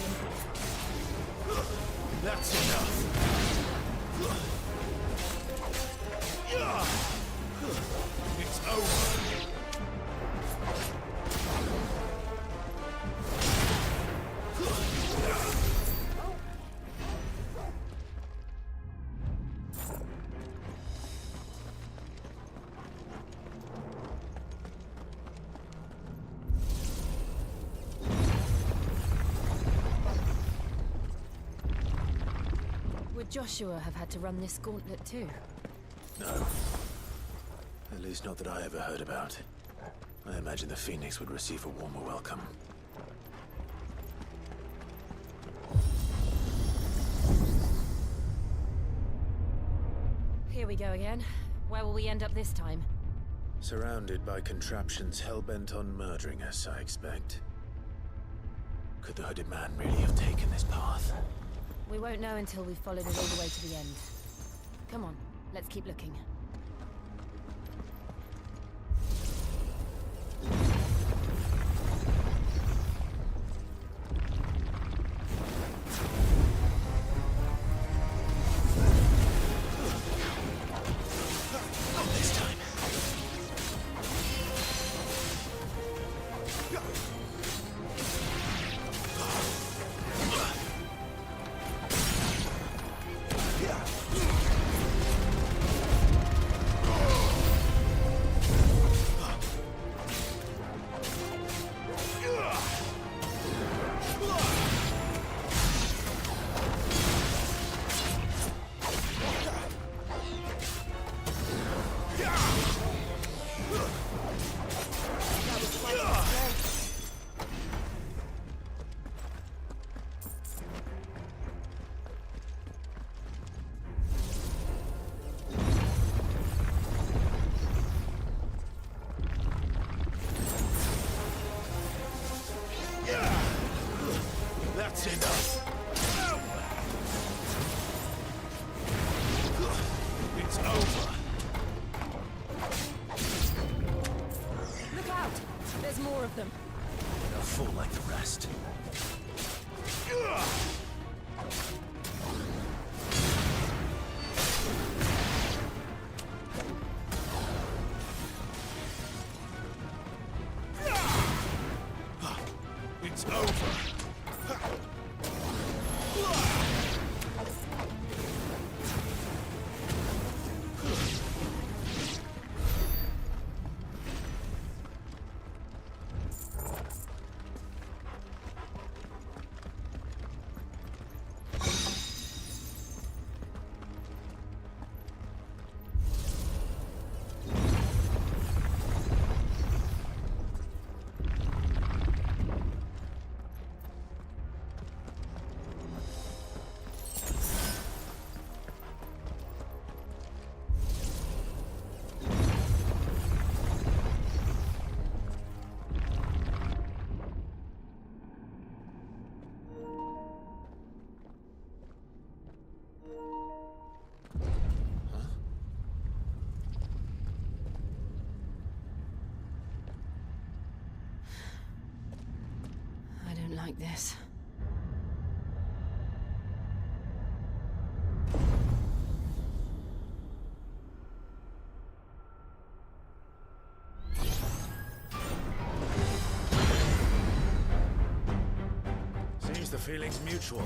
That's enough. It's over. Would Joshua have had to run this gauntlet too? No. At least not that I ever heard about. I imagine the Phoenix would receive a warmer welcome. Here we go again. Where will we end up this time? Surrounded by contraptions hell-bent on murdering us, I expect. Could the hooded man really have taken this path? We won't know until we've followed it all the way to the end. Come on, let's keep looking. That's enough. It's over. Look out! There's more of them. They'll fall like the rest. It's over. I don't like this. Seems the feeling's mutual.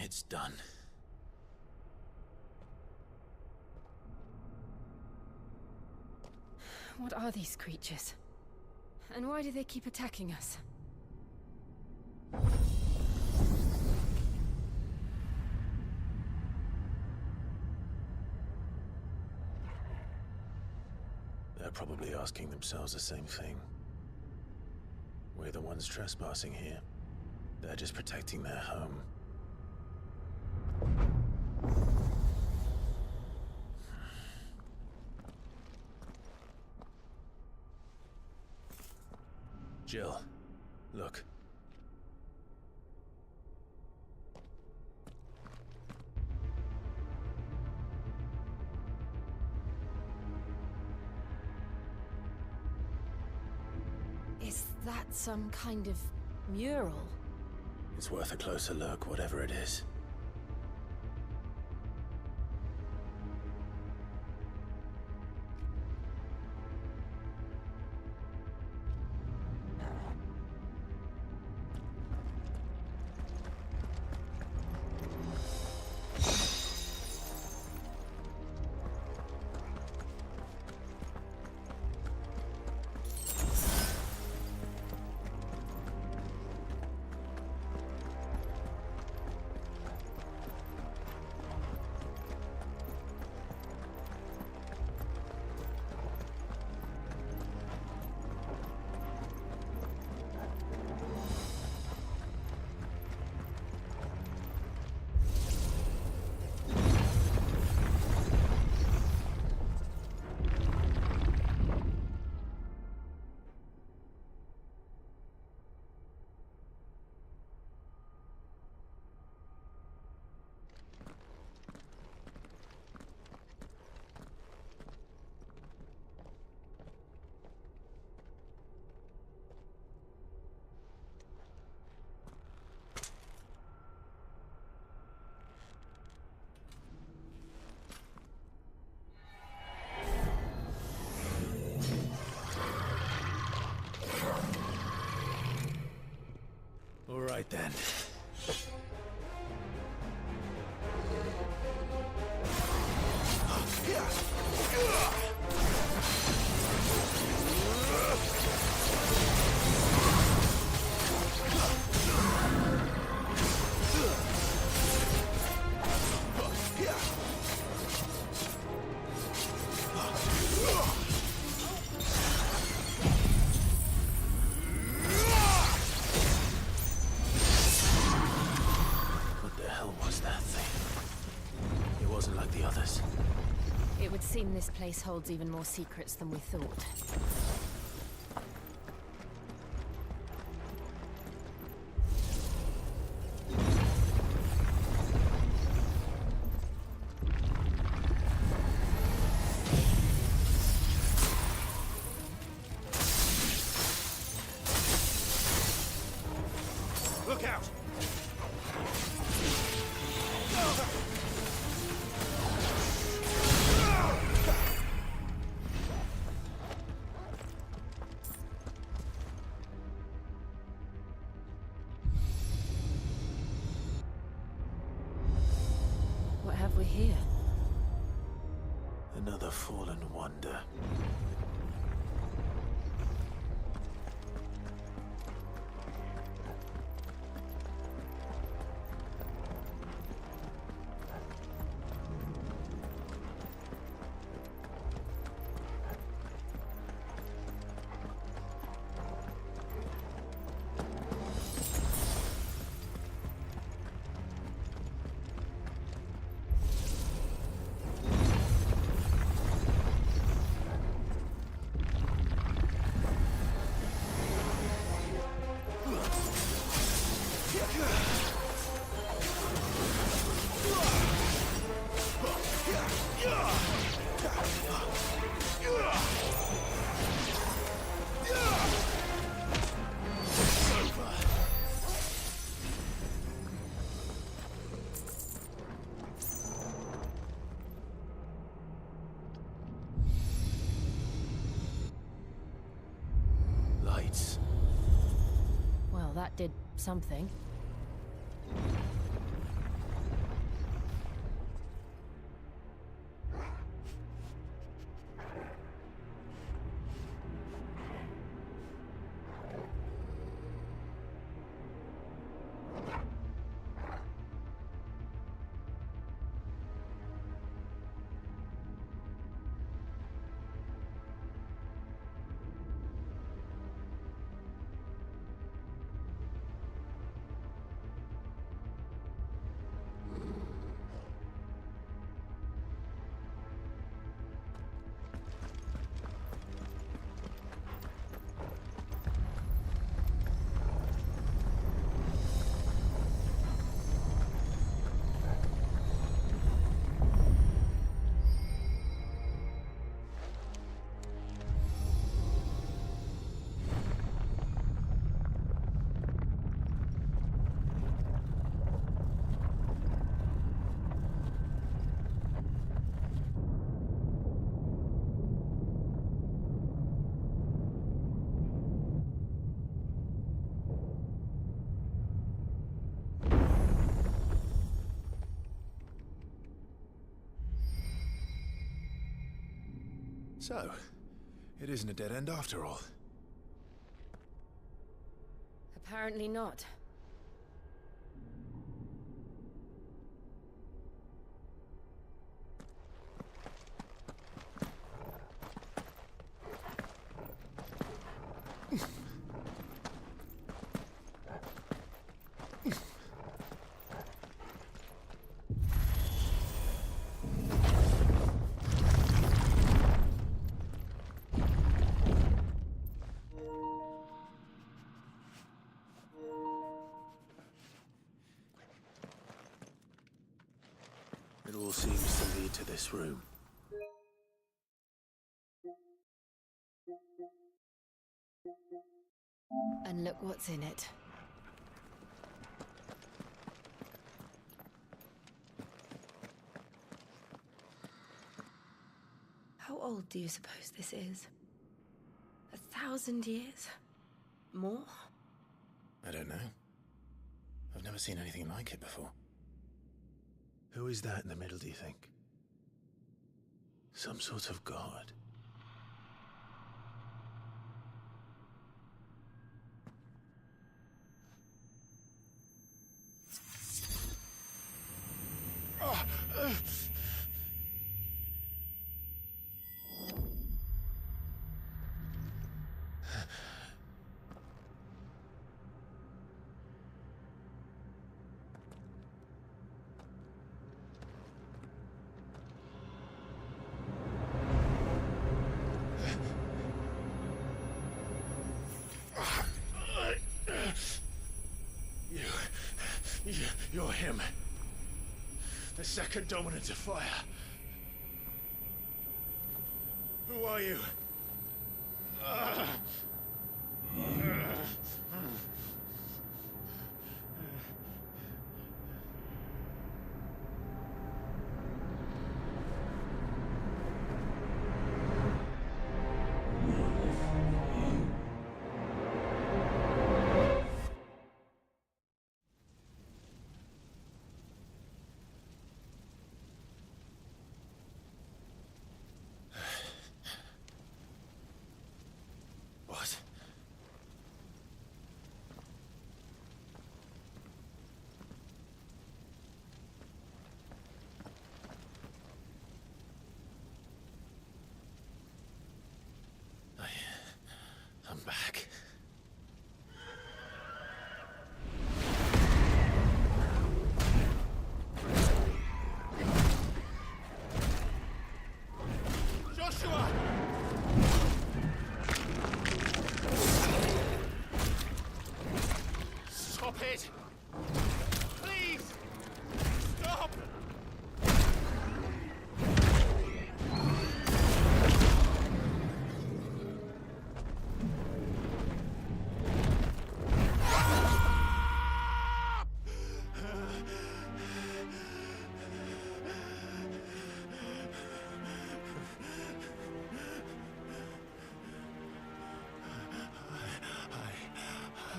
It's done. What are these creatures? And why do they keep attacking us? They're probably asking themselves the same thing. We're the ones trespassing here. They're just protecting their home. Jill, look. Is that some kind of mural? It's worth a closer look, whatever it is. All right then. It would seem this place holds even more secrets than we thought. Look out! What have we here? Another fallen wonder. Lights. Well, that did something. So, it isn't a dead end after all. Apparently not. It all seems to lead to this room. And look what's in it. How old do you suppose this is? 1,000 years? More? I don't know. I've never seen anything like it before. Who is that in the middle, do you think? Some sort of god? You're him. The second dominant of fire. Who are you? What? I'm back. Joshua! Stop it! Please! Stop!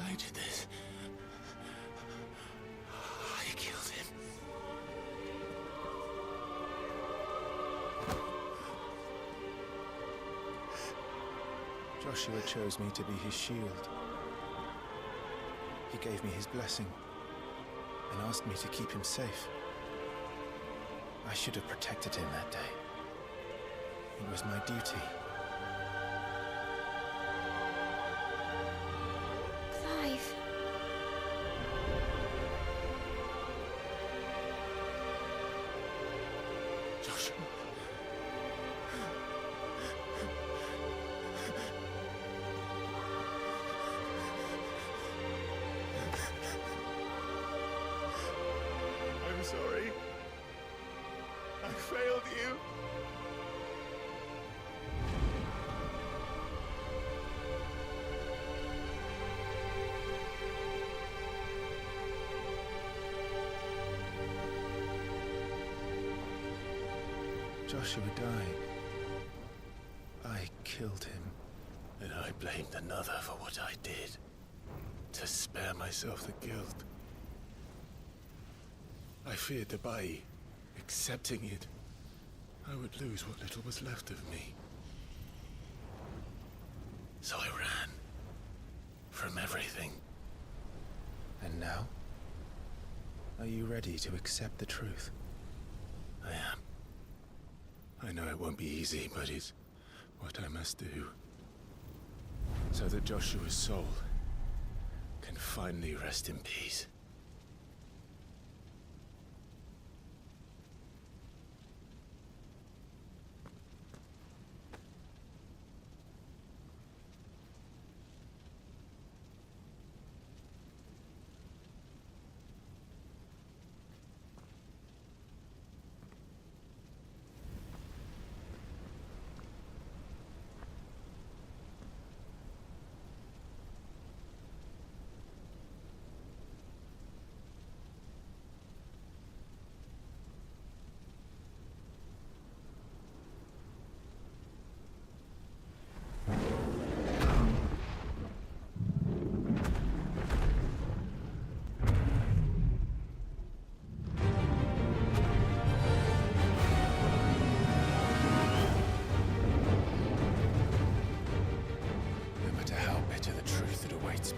I did this. I killed him. Joshua chose me to be his shield. He gave me his blessing and asked me to keep him safe. I should have protected him that day. It was my duty. Clive. Joshua. I'm sorry. I failed you. Joshua died. I killed him. And I blamed another for what I did. To spare myself the guilt. I feared that by accepting it, I would lose what little was left of me. So I ran. From everything. And now? Are you ready to accept the truth? I am. I know it won't be easy, but it's what I must do. So that Joshua's soul can finally rest in peace.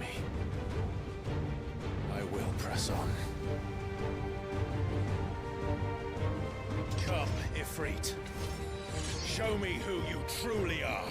Me. I will press on. Come, Ifrit. Show me who you truly are.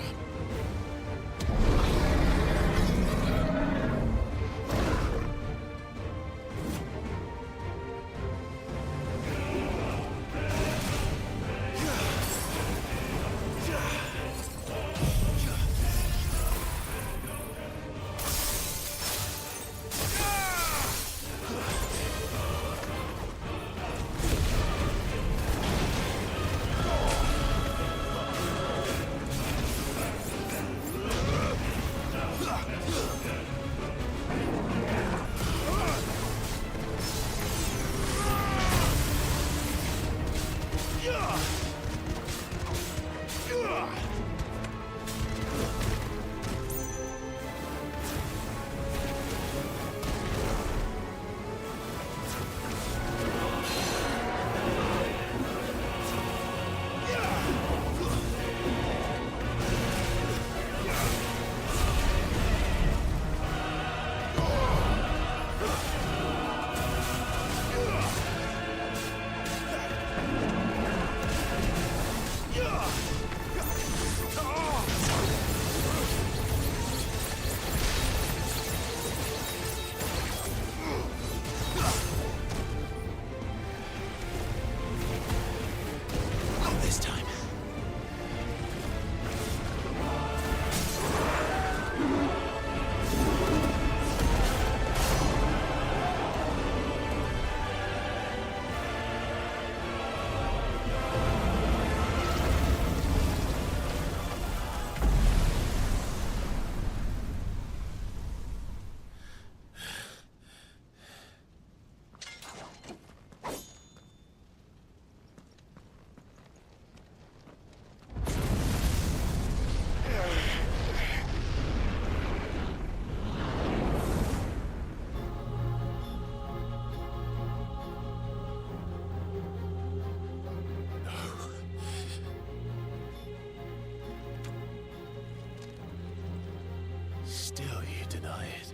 Still you deny it.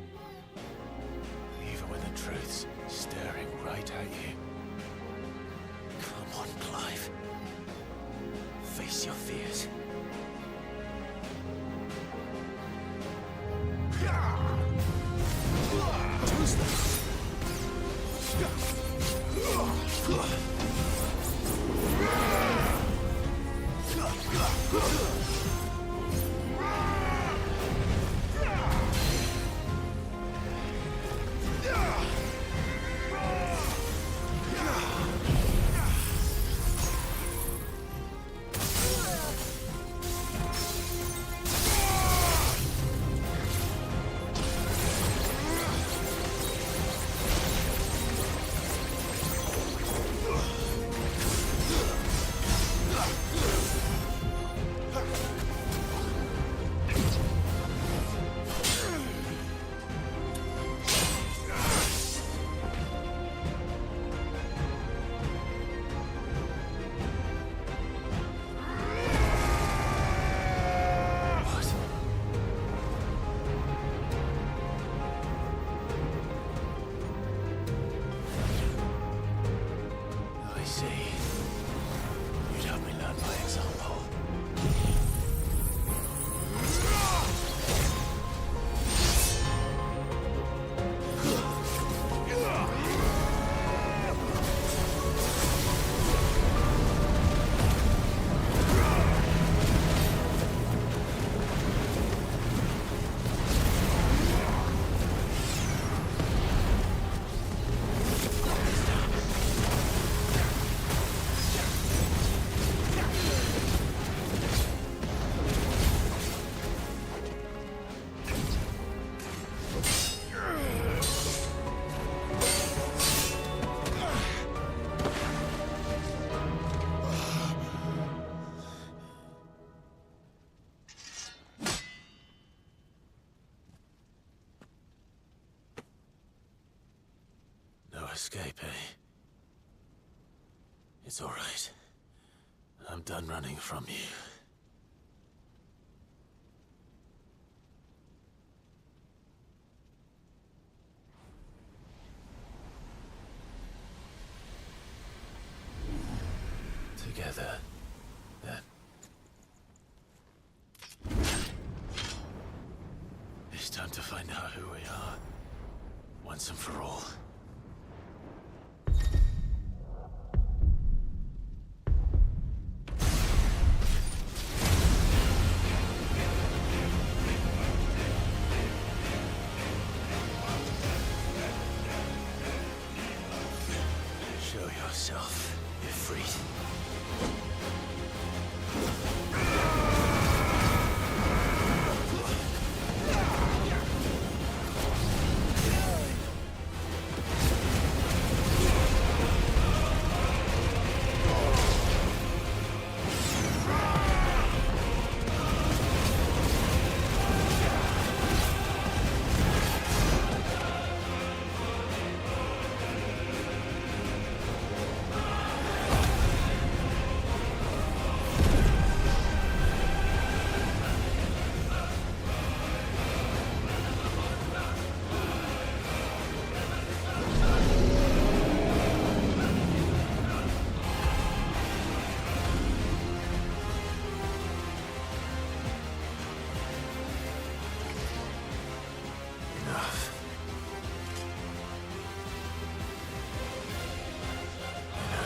Even when the truth's staring right at you. Come on, Clive. Face your fears. see. You'd have me learn by example. Escape, eh? It's all right. I'm done running from you. Together, then. It's time to find out who we are, once and for all. Yourself, Ifrit.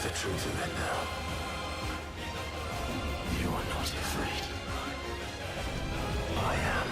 The truth of it now. You are not afraid. I am.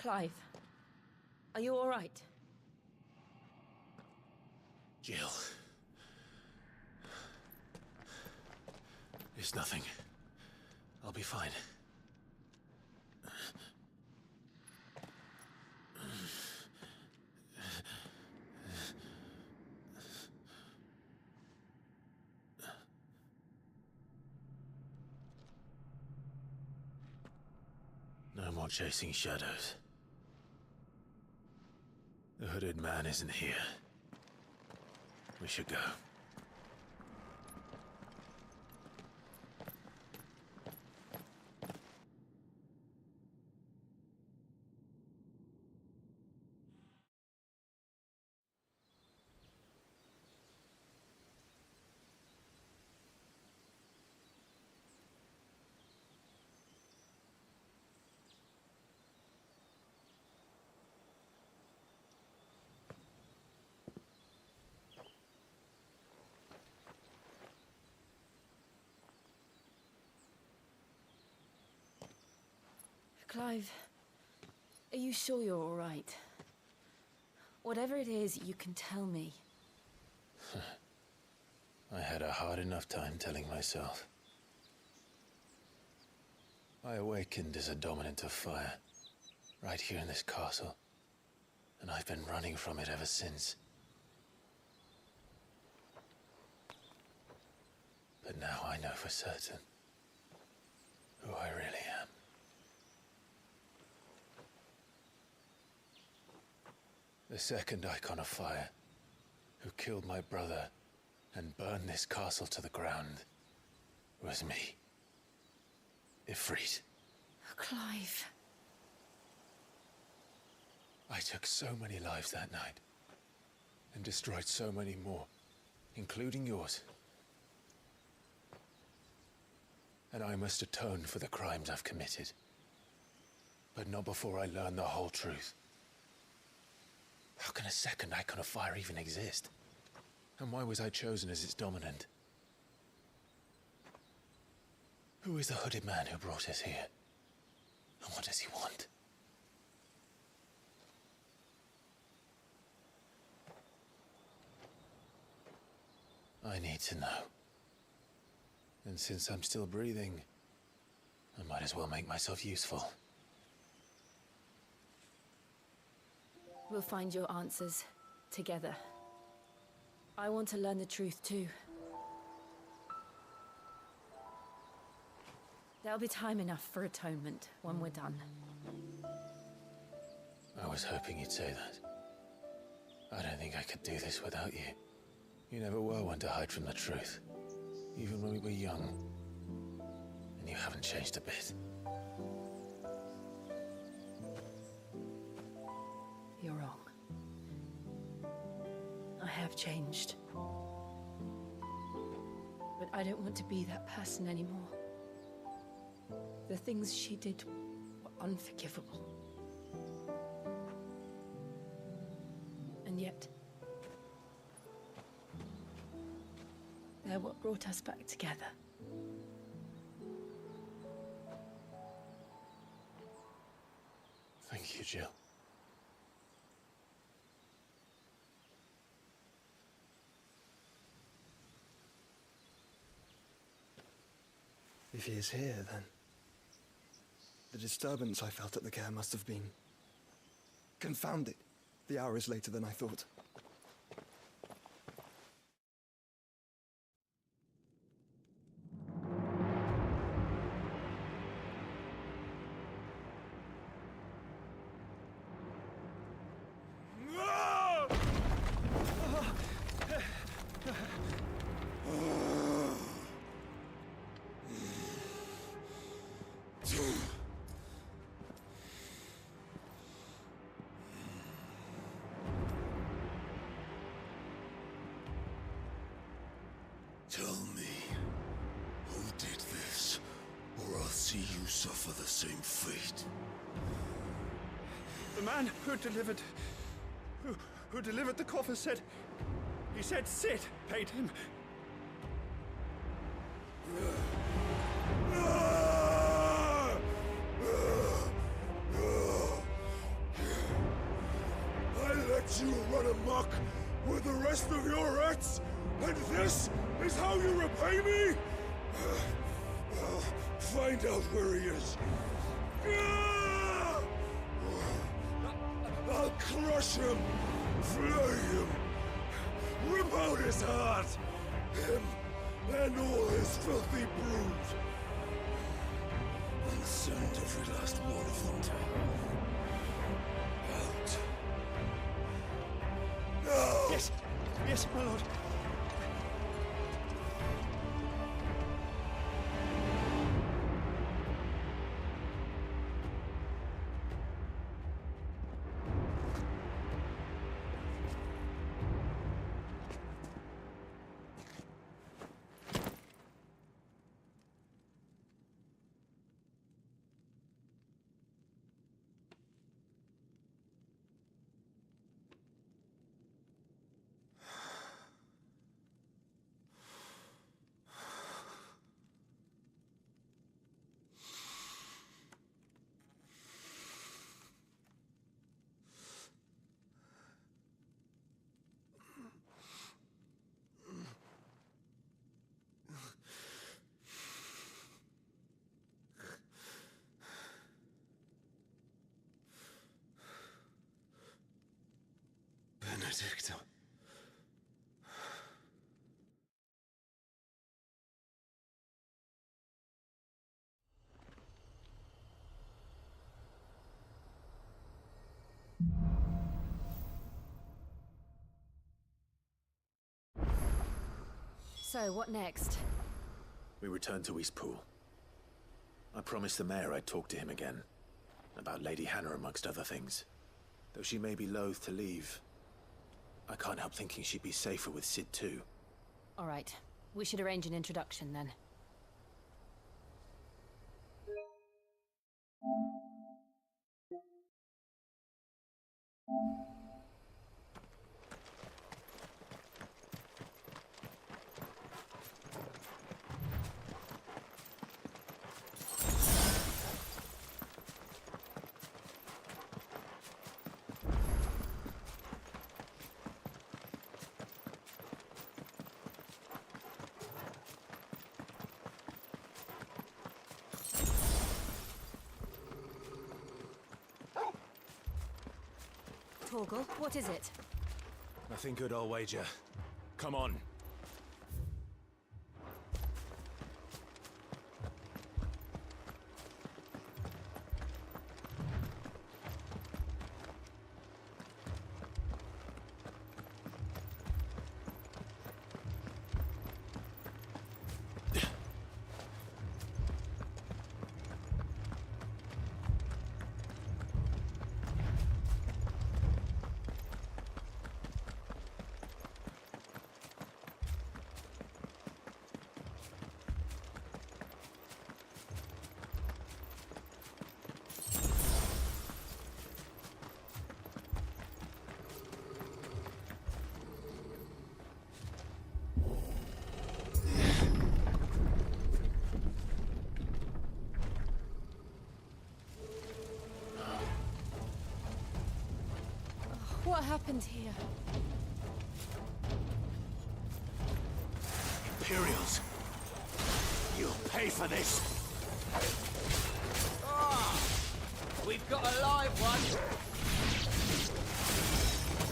Clive, are you all right? Jill. It's nothing. I'll be fine. No more chasing shadows. The hooded man isn't here. We should go. Clive, are you sure you're all right? Whatever it is, you can tell me. I had a hard enough time telling myself. I awakened as a dominant of fire, right here in this castle, and I've been running from it ever since. But now I know for certain who I really am. The second Icon of Fire, who killed my brother and burned this castle to the ground, was me. Ifrit. Clive. I took so many lives that night, and destroyed so many more, including yours. And I must atone for the crimes I've committed. But not before I learn the whole truth. How can a second Icon of Fire even exist? And why was I chosen as its dominant? Who is the hooded man who brought us here? And what does he want? I need to know. And since I'm still breathing, I might as well make myself useful. We'll find your answers together. I want to learn the truth too. There'll be time enough for atonement when we're done. I was hoping you'd say that. I don't think I could do this without you. You never were one to hide from the truth, even when we were young. And you haven't changed a bit. You're wrong. I have changed. But I don't want to be that person anymore. The things she did were unforgivable. And yet, they're what brought us back together. Thank you, Jill. If he is here, then the disturbance I felt at the care must have been... Confound it! The hour is later than I thought. Tell me, who did this, or I'll see you suffer the same fate. The man who delivered... Who delivered the coffer said... He said Sid paid him. let you run amok with the rest of your rats? And this is how you repay me? Well, find out where he is. I'll crush him, flay him, rip out his heart, him and all his filthy brood, and send every last one of them to hell. Out. No! Yes, yes, my lord. Benedicta. So, what next? We return to Eastpool. I promised the mayor I'd talk to him again. About Lady Hannah, amongst other things. Though she may be loath to leave, I can't help thinking she'd be safer with Cid too. All right. We should arrange an introduction then. Torgal, what is it? Nothing good, I'll wager. Come on. What happened here? Imperials. You'll pay for this. We've got a live one.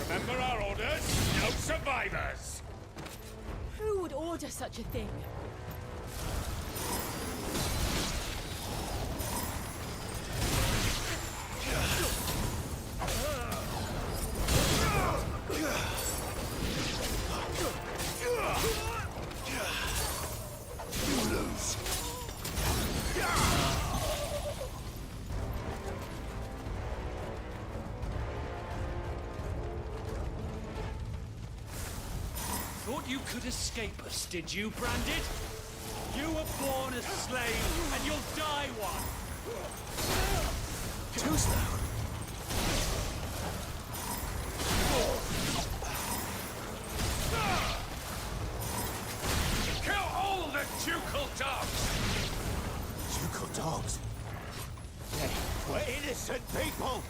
Remember our orders? No survivors. Who would order such a thing? Thought you could escape us, did you, Branded? You were born a slave, and you'll die one! Who's that? Kill all the ducal dogs! Ducal dogs? We're innocent people!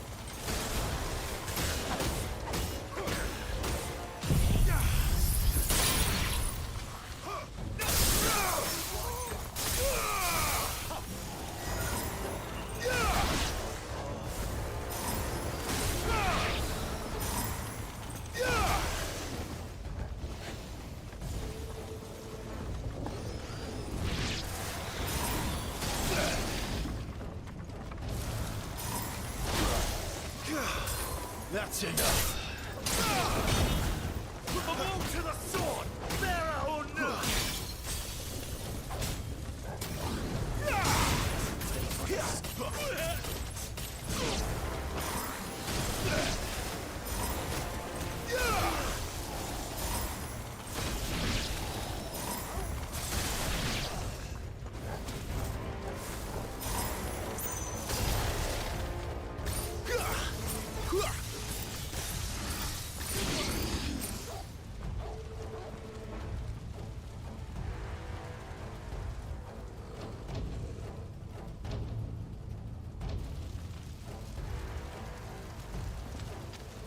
That's enough. Put them all to the sword! Bearer or no!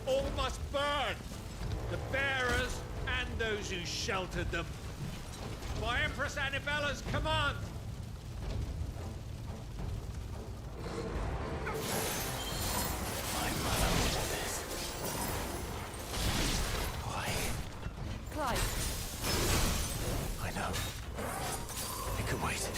All must burn! The bearers and those who sheltered them. By Empress Annibella's command! My mother ordered this. Why? Clive. I know. It could wait.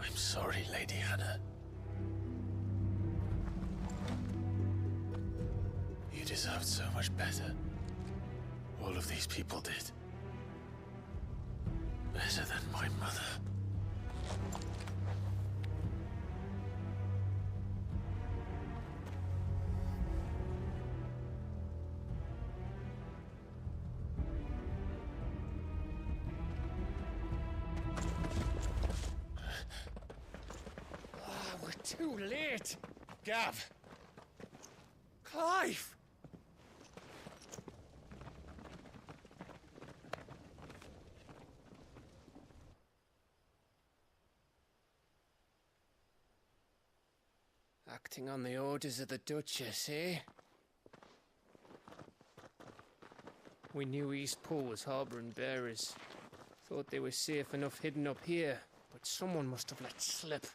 I'm sorry, Lady Hannah. You deserved so much better. All of these people did. Better than my mother. Too late! Gav! Clive! Acting on the orders of the Duchess, eh? We knew East Pool was harbouring bearers. Thought they were safe enough hidden up here, but someone must have let slip.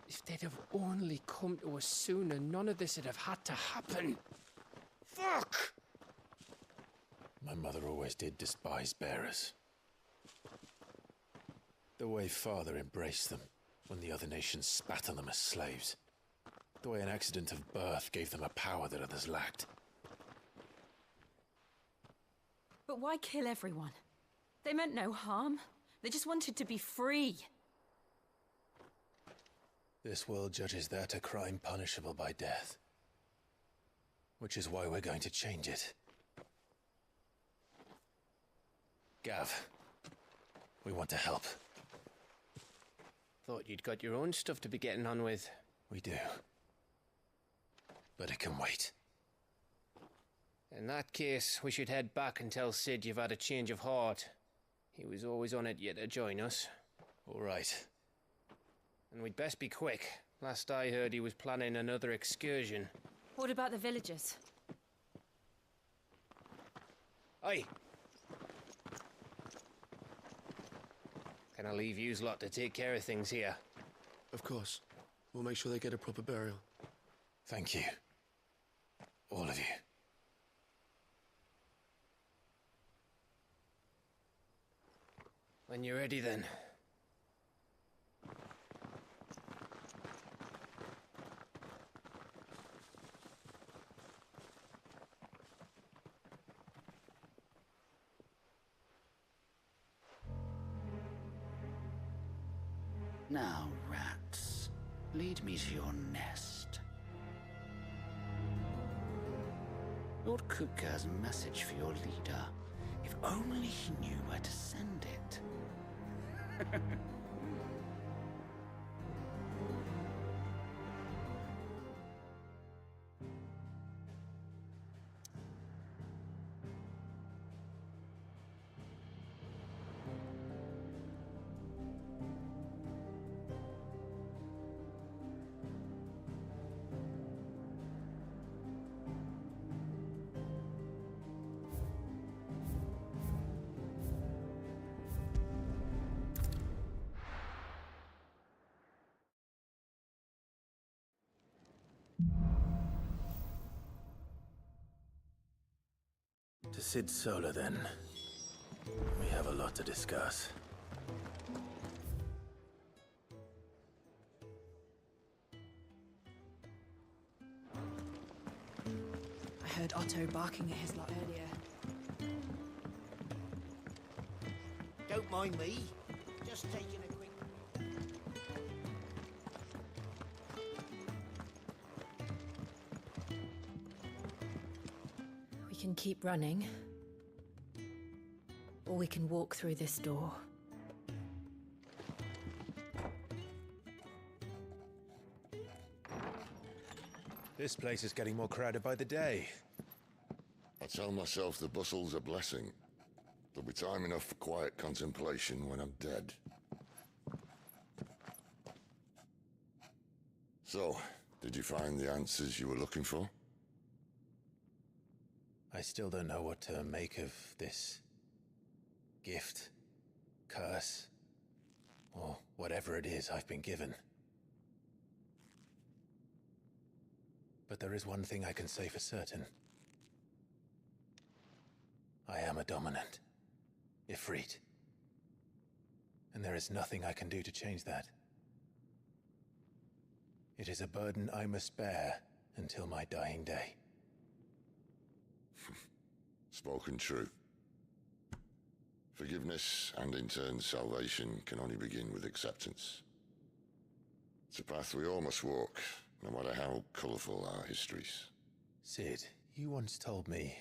If they'd have only come to us sooner, none of this would have had to happen. Fuck! My mother always did despise bearers. The way Father embraced them when the other nations spat on them as slaves. The way an accident of birth gave them a power that others lacked. But why kill everyone? They meant no harm. They just wanted to be free. This world judges that a crime punishable by death. Which is why we're going to change it. Gav, we want to help. Thought you'd got your own stuff to be getting on with. We do. But it can wait. In that case, we should head back and tell Sid you've had a change of heart. He was always on it yet to join us. All right. And we'd best be quick. Last I heard, he was planning another excursion. What about the villagers? Aye. Can I leave yous lot to take care of things here? Of course. We'll make sure they get a proper burial. Thank you. All of you. When you're ready, then. Now, rats, lead me to your nest. Lord Kupka has a message for your leader. If only he knew where to send it. To Sid Solar, then. We have a lot to discuss. I heard Otto barking at his lot earlier. Don't mind me. Just taking a quick... We can keep running, or we can walk through this door. This place is getting more crowded by the day. I tell myself the bustle's a blessing. There'll be time enough for quiet contemplation when I'm dead. So, did you find the answers you were looking for? I still don't know what to make of this gift, curse, or whatever it is I've been given. But there is one thing I can say for certain. I am a dominant, Ifrit. And there is nothing I can do to change that. It is a burden I must bear until my dying day. Spoken true. Forgiveness and in turn salvation can only begin with acceptance. It's a path we all must walk, no matter how colourful our histories. Sid, you once told me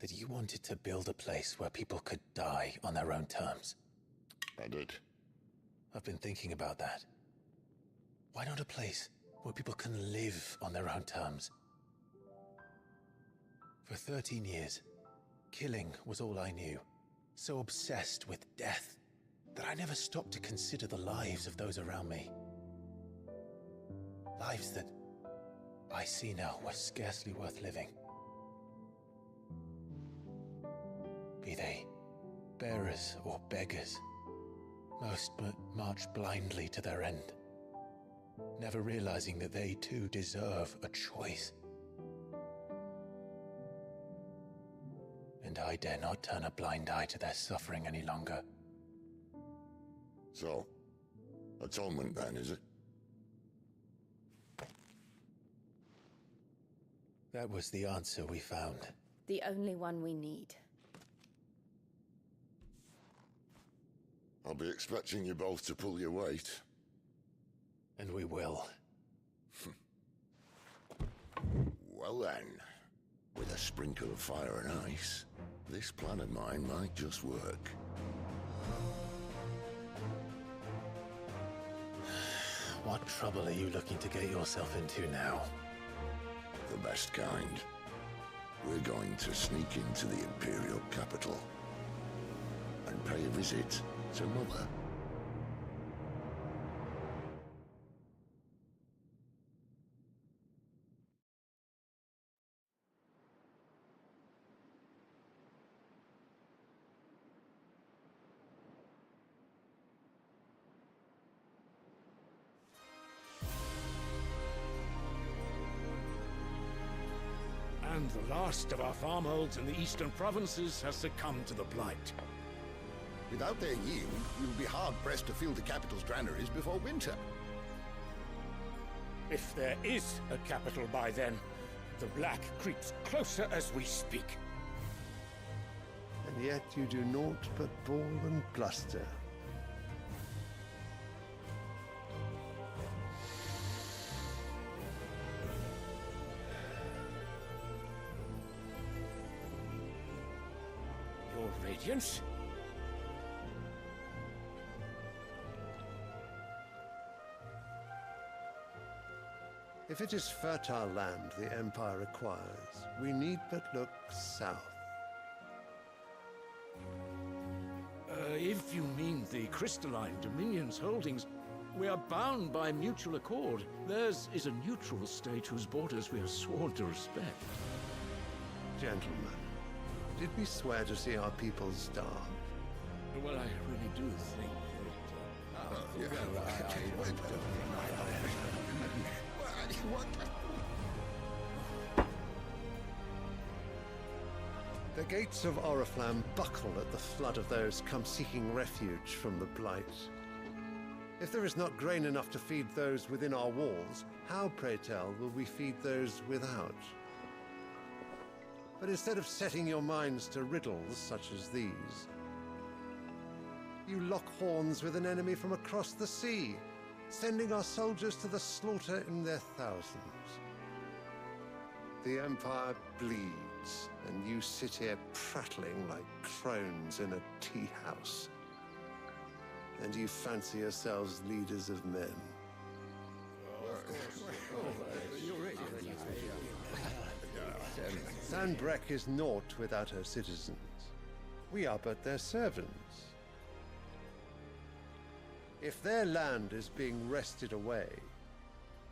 that you wanted to build a place where people could die on their own terms. I did. I've been thinking about that. Why not a place where people can live on their own terms? For 13 years, killing was all I knew. So obsessed with death that I never stopped to consider the lives of those around me. Lives that I see now were scarcely worth living. Be they bearers or beggars, most march blindly to their end, never realizing that they too deserve a choice. And I dare not turn a blind eye to their suffering any longer. So, atonement then, is it? That was the answer we found. The only one we need. I'll be expecting you both to pull your weight. And we will. Well then, with a sprinkle of fire and ice, this plan of mine might just work. What trouble are you looking to get yourself into now? The best kind. We're going to sneak into the Imperial capital and pay a visit to Mother. And the last of our farmholds in the eastern provinces has succumbed to the blight. Without their yield, we will be hard-pressed to fill the capital's granaries before winter. If there is a capital by then, the Black creeps closer as we speak. And yet you do naught but bawl and bluster. Radiance? If it is fertile land the Empire requires, we need but look south. If you mean the crystalline Dominion's holdings, we are bound by mutual accord. Theirs is a neutral state whose borders we are sworn to respect. Gentlemen, did we swear to see our people starve? Well, I really do think The gates of Oriflamme buckle at the flood of those come seeking refuge from the Blight. If there is not grain enough to feed those within our walls, how, pray tell, will we feed those without? But instead of setting your minds to riddles such as these, you lock horns with an enemy from across the sea, sending our soldiers to the slaughter in their thousands. The Empire bleeds, and you sit here prattling like crones in a tea house. And you fancy yourselves leaders of men. Sanbreque is naught without her citizens. We are but their servants. If their land is being wrested away,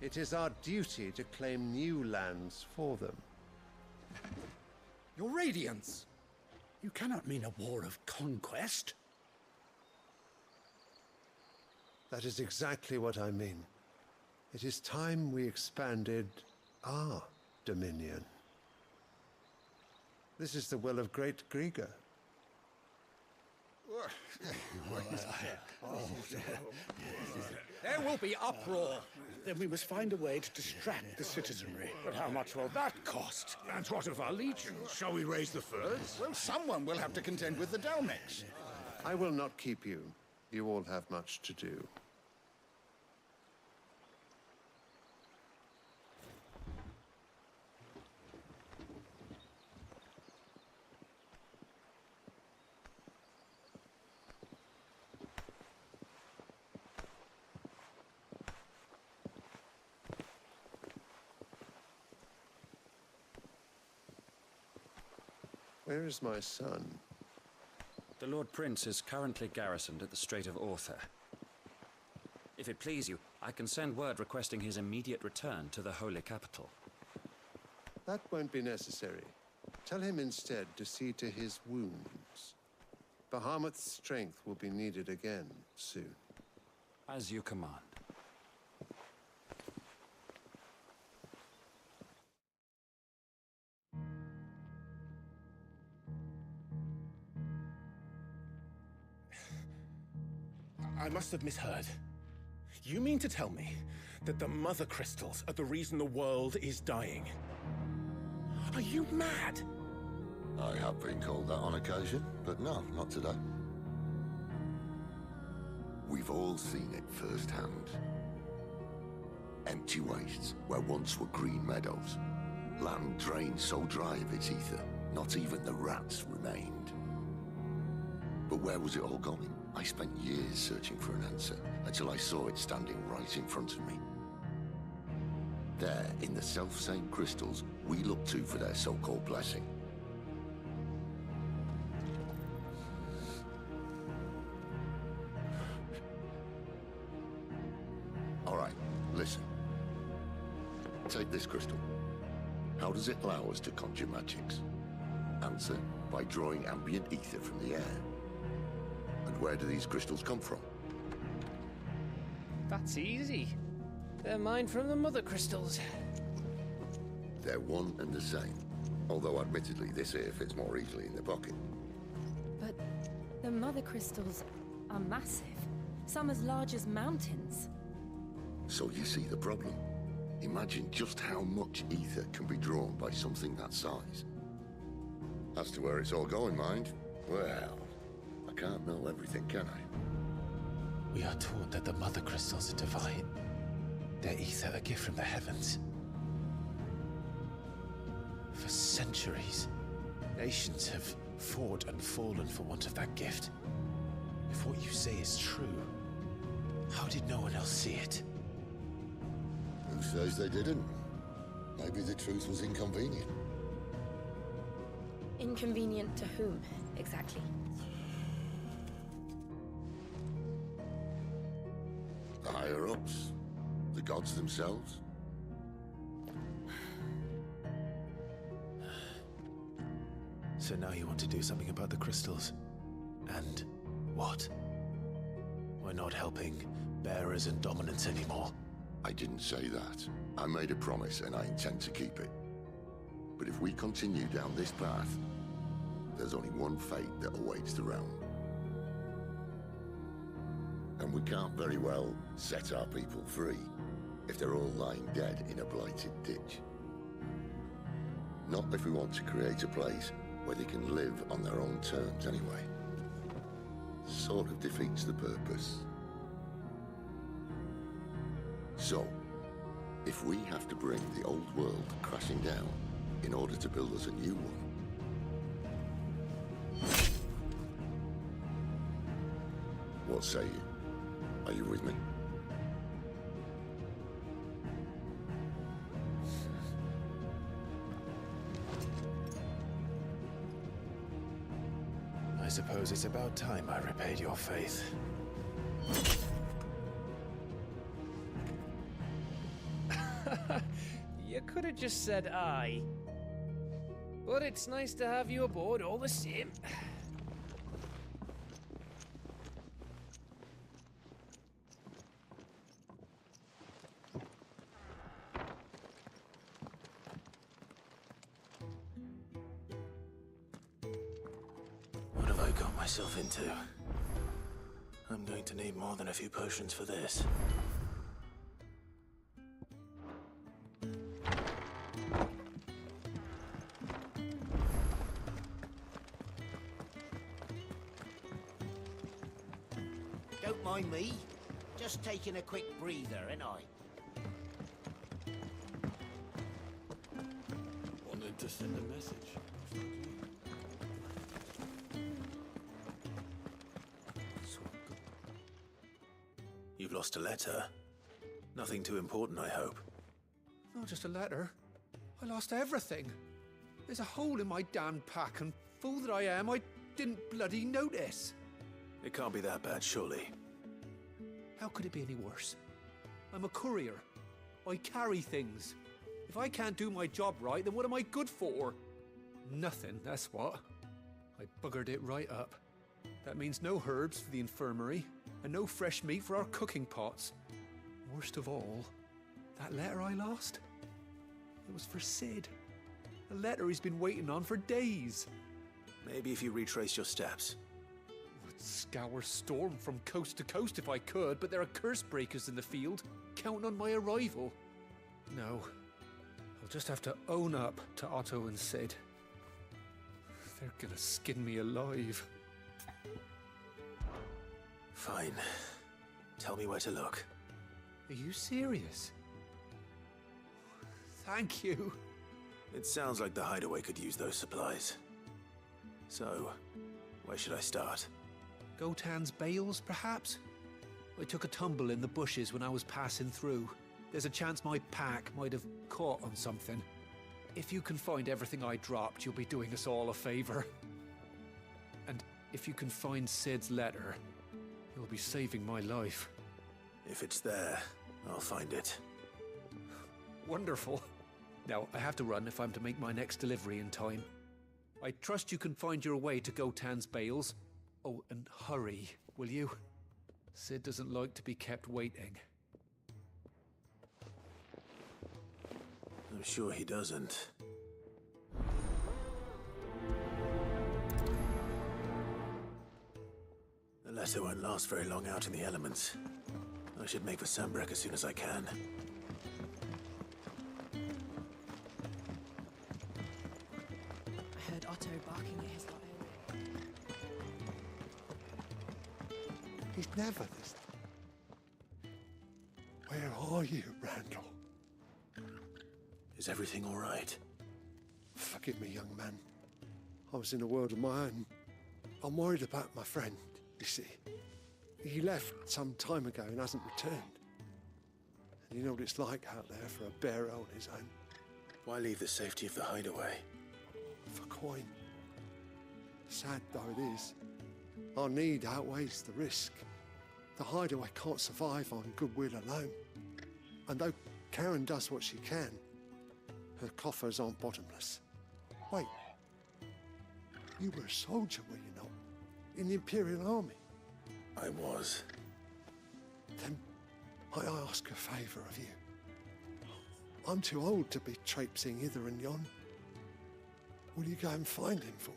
it is our duty to claim new lands for them. Your Radiance! You cannot mean a war of conquest. That is exactly what I mean. It is time we expanded our dominion. This is the will of great Grieger. There will be uproar. Then we must find a way to distract the citizenry. But how much will that cost? And what of our legions? Shall we raise the furs? Well, someone will have to contend with the Dalmex. I will not keep you. You all have much to do. Where is my son? The Lord Prince is currently garrisoned at the Strait of Orther. If it please you, I can send word requesting his immediate return to the Holy Capital. That won't be necessary. Tell him instead to see to his wounds. Bahamut's strength will be needed again soon. As you command. I must have misheard. You mean to tell me that the Mother Crystals are the reason the world is dying? Are you mad? I have been called that on occasion, but no, not today. We've all seen it firsthand. Empty wastes where once were green meadows. Land drained so dry of its ether, not even the rats remained. But where was it all going? I spent years searching for an answer, until I saw it standing right in front of me. There, in the self-same crystals we look to for their so-called blessing. All right, listen. Take this crystal. How does it allow us to conjure magics? Answer, by drawing ambient ether from the air. And where do these crystals come from? That's easy. They're mined from the Mother Crystals. They're one and the same. Although admittedly this here fits more easily in the pocket. But the Mother Crystals are massive. Some as large as mountains. So you see the problem. Imagine just how much ether can be drawn by something that size. As to where it's all going, mind, well, I can't know everything, can I? We are taught that the Mother Crystals are divine. Their ether a gift from the heavens. For centuries, nations have fought and fallen for want of that gift. If what you say is true, how did no one else see it? Who says they didn't? Maybe the truth was inconvenient. Inconvenient to whom, exactly? The higher-ups? The gods themselves? So now you want to do something about the crystals? And what? We're not helping bearers and dominants anymore. I didn't say that. I made a promise and I intend to keep it. But if we continue down this path, there's only one fate that awaits the realm. And we can't very well set our people free if they're all lying dead in a blighted ditch. Not if we want to create a place where they can live on their own terms anyway. Sort of defeats the purpose. So, if we have to bring the old world crashing down in order to build us a new one, what say you? Are you with me? I suppose it's about time I repaid your faith. You could have just said aye. But it's nice to have you aboard all the same. What have I got myself into? I'm going to need more than a few potions for this. Don't mind me. Just taking a quick breather, ain't I? Wanted to send a message. You've lost a letter. Nothing too important, I hope. Not just a letter. I lost everything. There's a hole in my damned pack, and fool that I am, I didn't bloody notice. It can't be that bad, surely. How could it be any worse? I'm a courier. I carry things. If I can't do my job right, then what am I good for? Nothing, that's what. I buggered it right up. That means no herbs for the infirmary, and no fresh meat for our cooking pots. Worst of all, that letter I lost? It was for Sid. A letter he's been waiting on for days. Maybe if you retrace your steps. I'd scour Storm from coast to coast if I could, but there are curse breakers in the field, counting on my arrival. No, I'll just have to own up to Otto and Sid. They're gonna skin me alive. Fine. Tell me where to look. Are you serious? Thank you. It sounds like the hideaway could use those supplies. So, where should I start? Gotan's bales, perhaps? I took a tumble in the bushes when I was passing through. There's a chance my pack might have caught on something. If you can find everything I dropped, you'll be doing us all a favor. And if you can find Sid's letter, you'll be saving my life. If it's there, I'll find it. Wonderful. Now, I have to run if I'm to make my next delivery in time. I trust you can find your way to Gotan's bales. Oh, and hurry, will you? Sid doesn't like to be kept waiting. I'm sure he doesn't. The letter won't last very long out in the elements. I should make for Sanbreque as soon as I can. I heard Otto barking at his lot earlier. He's never this. Where are you, Randall? Is everything all right? Forgive me, young man. I was in a world of my own. I'm worried about my friend, you see. He left some time ago and hasn't returned. And you know what it's like out there for a bearer on his own. Why leave the safety of the hideaway? For coin. Sad though it is, our need outweighs the risk. The hideaway can't survive on goodwill alone. And though Karen does what she can, her coffers aren't bottomless. Wait, you were a soldier, were you not? In the Imperial Army? I was. Then might I ask a favour of you? I'm too old to be traipsing hither and yon. Will you go and find him for me?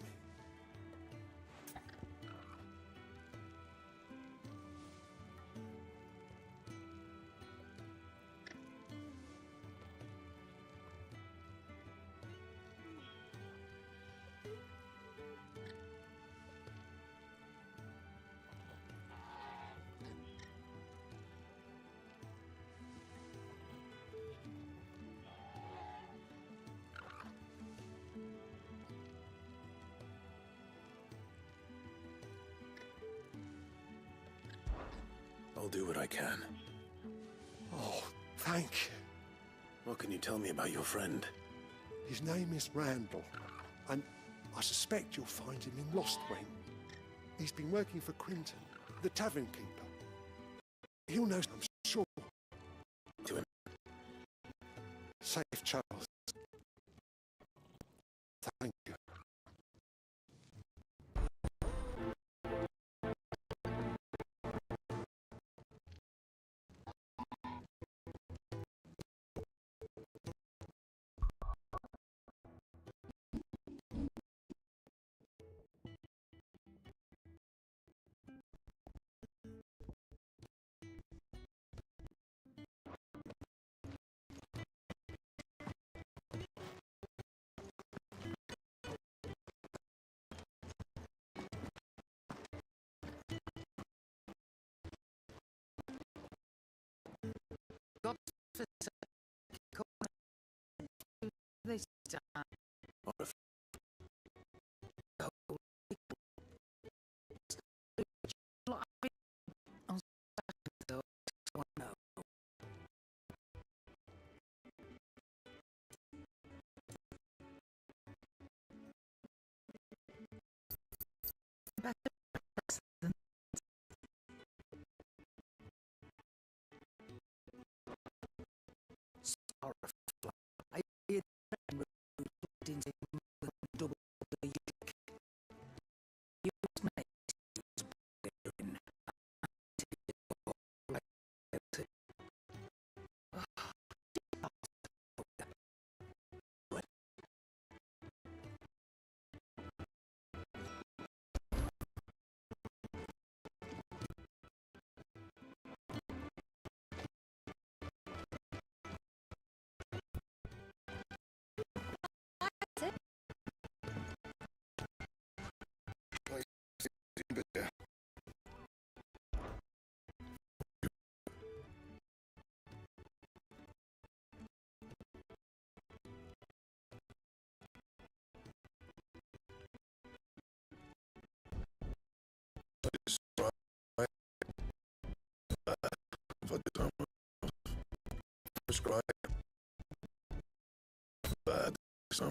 I'll do what I can. Oh, thank you. What can you tell me about your friend? His name is Randall, and I suspect you'll find him in Lostwing. He's been working for Quinton, the tavern keeper. He'll know, I'm sure. To him. Safe, Charles. Thank you. Prescribe bad some.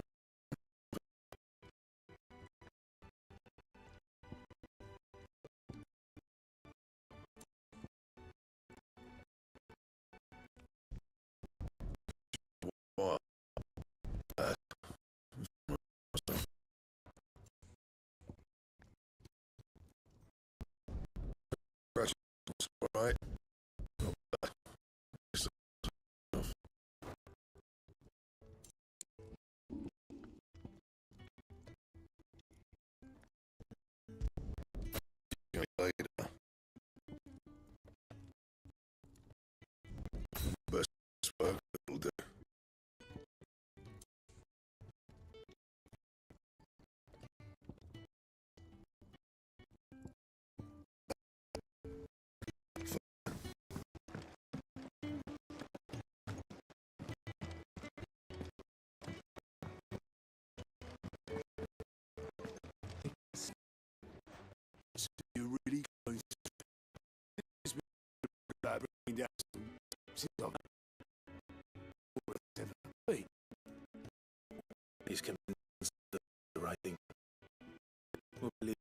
What? Right. Later. Best work will do. find out some He's convinced of the right thing. We'll believe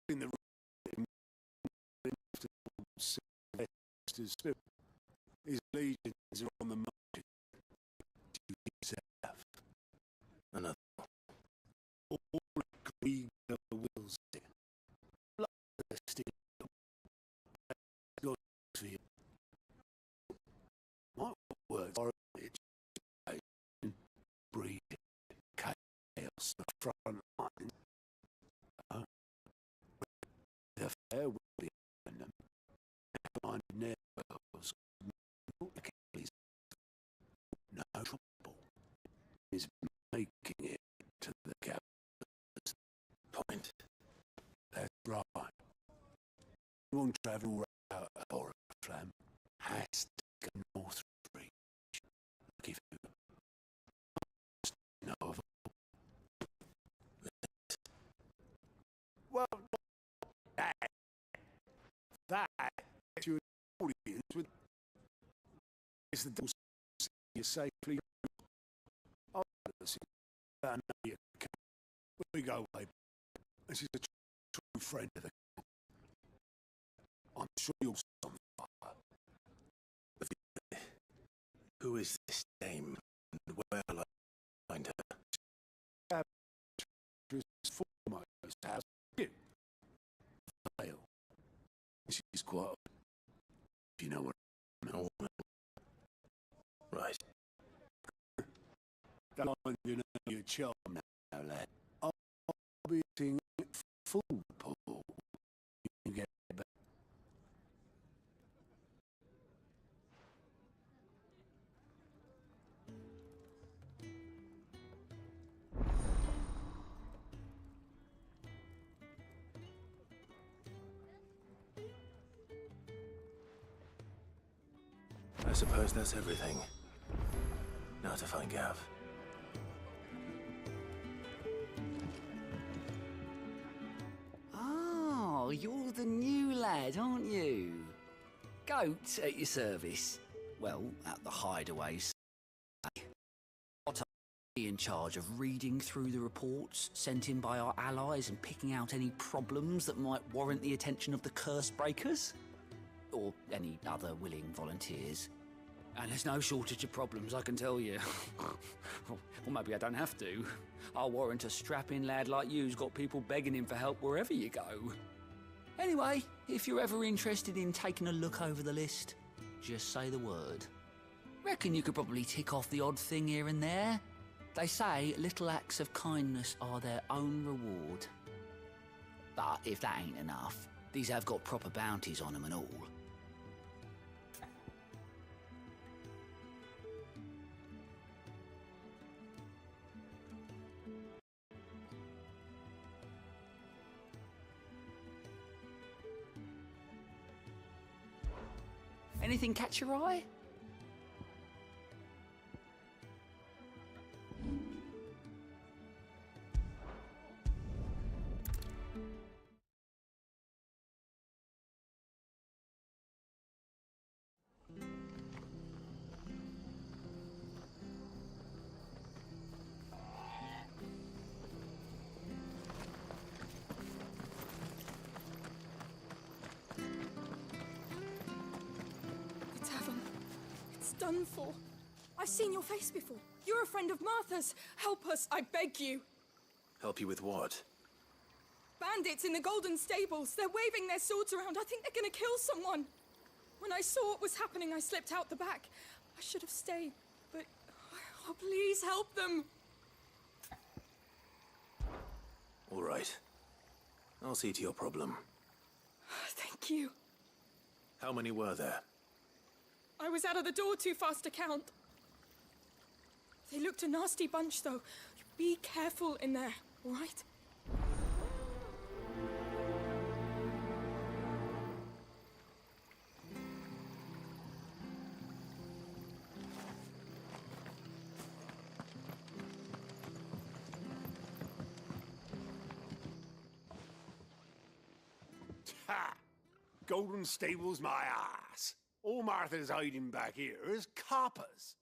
in the spirit. His legions are on the march. another. All agree the wills. Bloodthirsty. God for you. My words are breed chaos the front line. The fair will be in them. Blind nails. No trouble. Is making it to the capital's point. That's right. You won't travel out or a flam. Has to go north reach. Give you know of well, that you're audience with is the devil you safely. Oh, I know you can. We go away. And she's a true friend of the. I'm sure you'll some fire. Who is this dame, and where will I find her? Foremost house. Vale. She's quite. You know what? Oh, right. Don't you know your charm now, lad. I'll be singing full Paul. You get back. I suppose that's everything. Now to find Gav. Oh, you're the new lad, aren't you? Goat at your service. Well, at the hideaways. Otto in charge of reading through the reports sent in by our allies and picking out any problems that might warrant the attention of the curse breakers. Or any other willing volunteers. And there's no shortage of problems, I can tell you. Or maybe I don't have to. I'll warrant a strapping lad like you's got people begging him for help wherever you go. Anyway, if you're ever interested in taking a look over the list, just say the word. Reckon you could probably tick off the odd thing here and there. They say little acts of kindness are their own reward. But if that ain't enough, these have got proper bounties on them and all. Anything catch your eye? Done for. I've seen your face before. You're a friend of Martha's. Help us, I beg you. Help you with what? Bandits in the Golden Stables. They're waving their swords around. I think they're gonna kill someone. When I saw what was happening, I slipped out the back. I should have stayed, but... Oh, please help them. All right. I'll see to your problem. Thank you. How many were there? I was out of the door too fast to count. They looked a nasty bunch, though. Be careful in there, all right? Ha! Golden Stable's my ass. All Martha's hiding back here is coppers.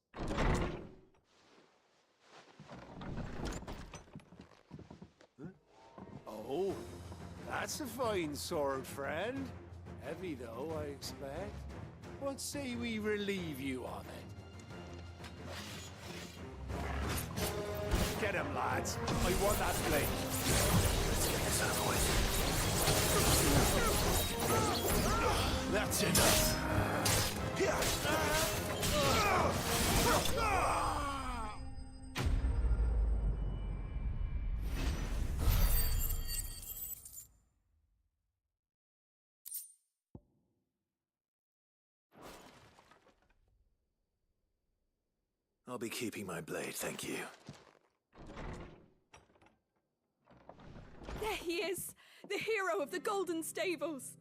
Huh? Oh, that's a fine sword, friend. Heavy, though, I expect. What say we relieve you of it? Get him, lads. I want that blade. Let's get this over with. That's enough. I'll be keeping my blade, thank you. There he is! The hero of the Golden Stables!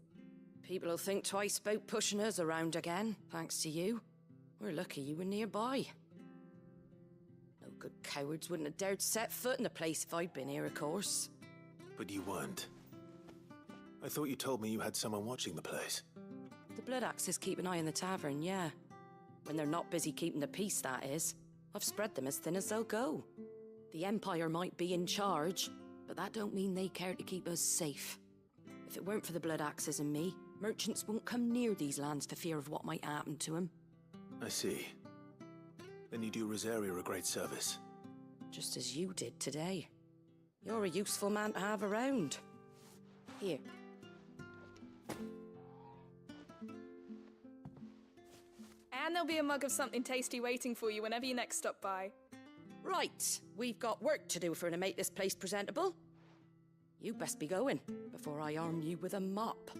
People will think twice about pushing us around again, thanks to you. We're lucky you were nearby. No good cowards wouldn't have dared set foot in the place if I'd been here, of course. But you weren't. I thought you told me you had someone watching the place. The Blood Axes keep an eye on the tavern, yeah. When they're not busy keeping the peace, that is. I've spread them as thin as they'll go. The Empire might be in charge, but that don't mean they care to keep us safe. If it weren't for the Blood Axes and me, merchants won't come near these lands for fear of what might happen to them. I see. Then you do Rosaria a great service. Just as you did today. You're a useful man to have around. Here. And there'll be a mug of something tasty waiting for you whenever you next stop by. Right, we've got work to do for to make this place presentable. You best be going, before I arm you with a mop.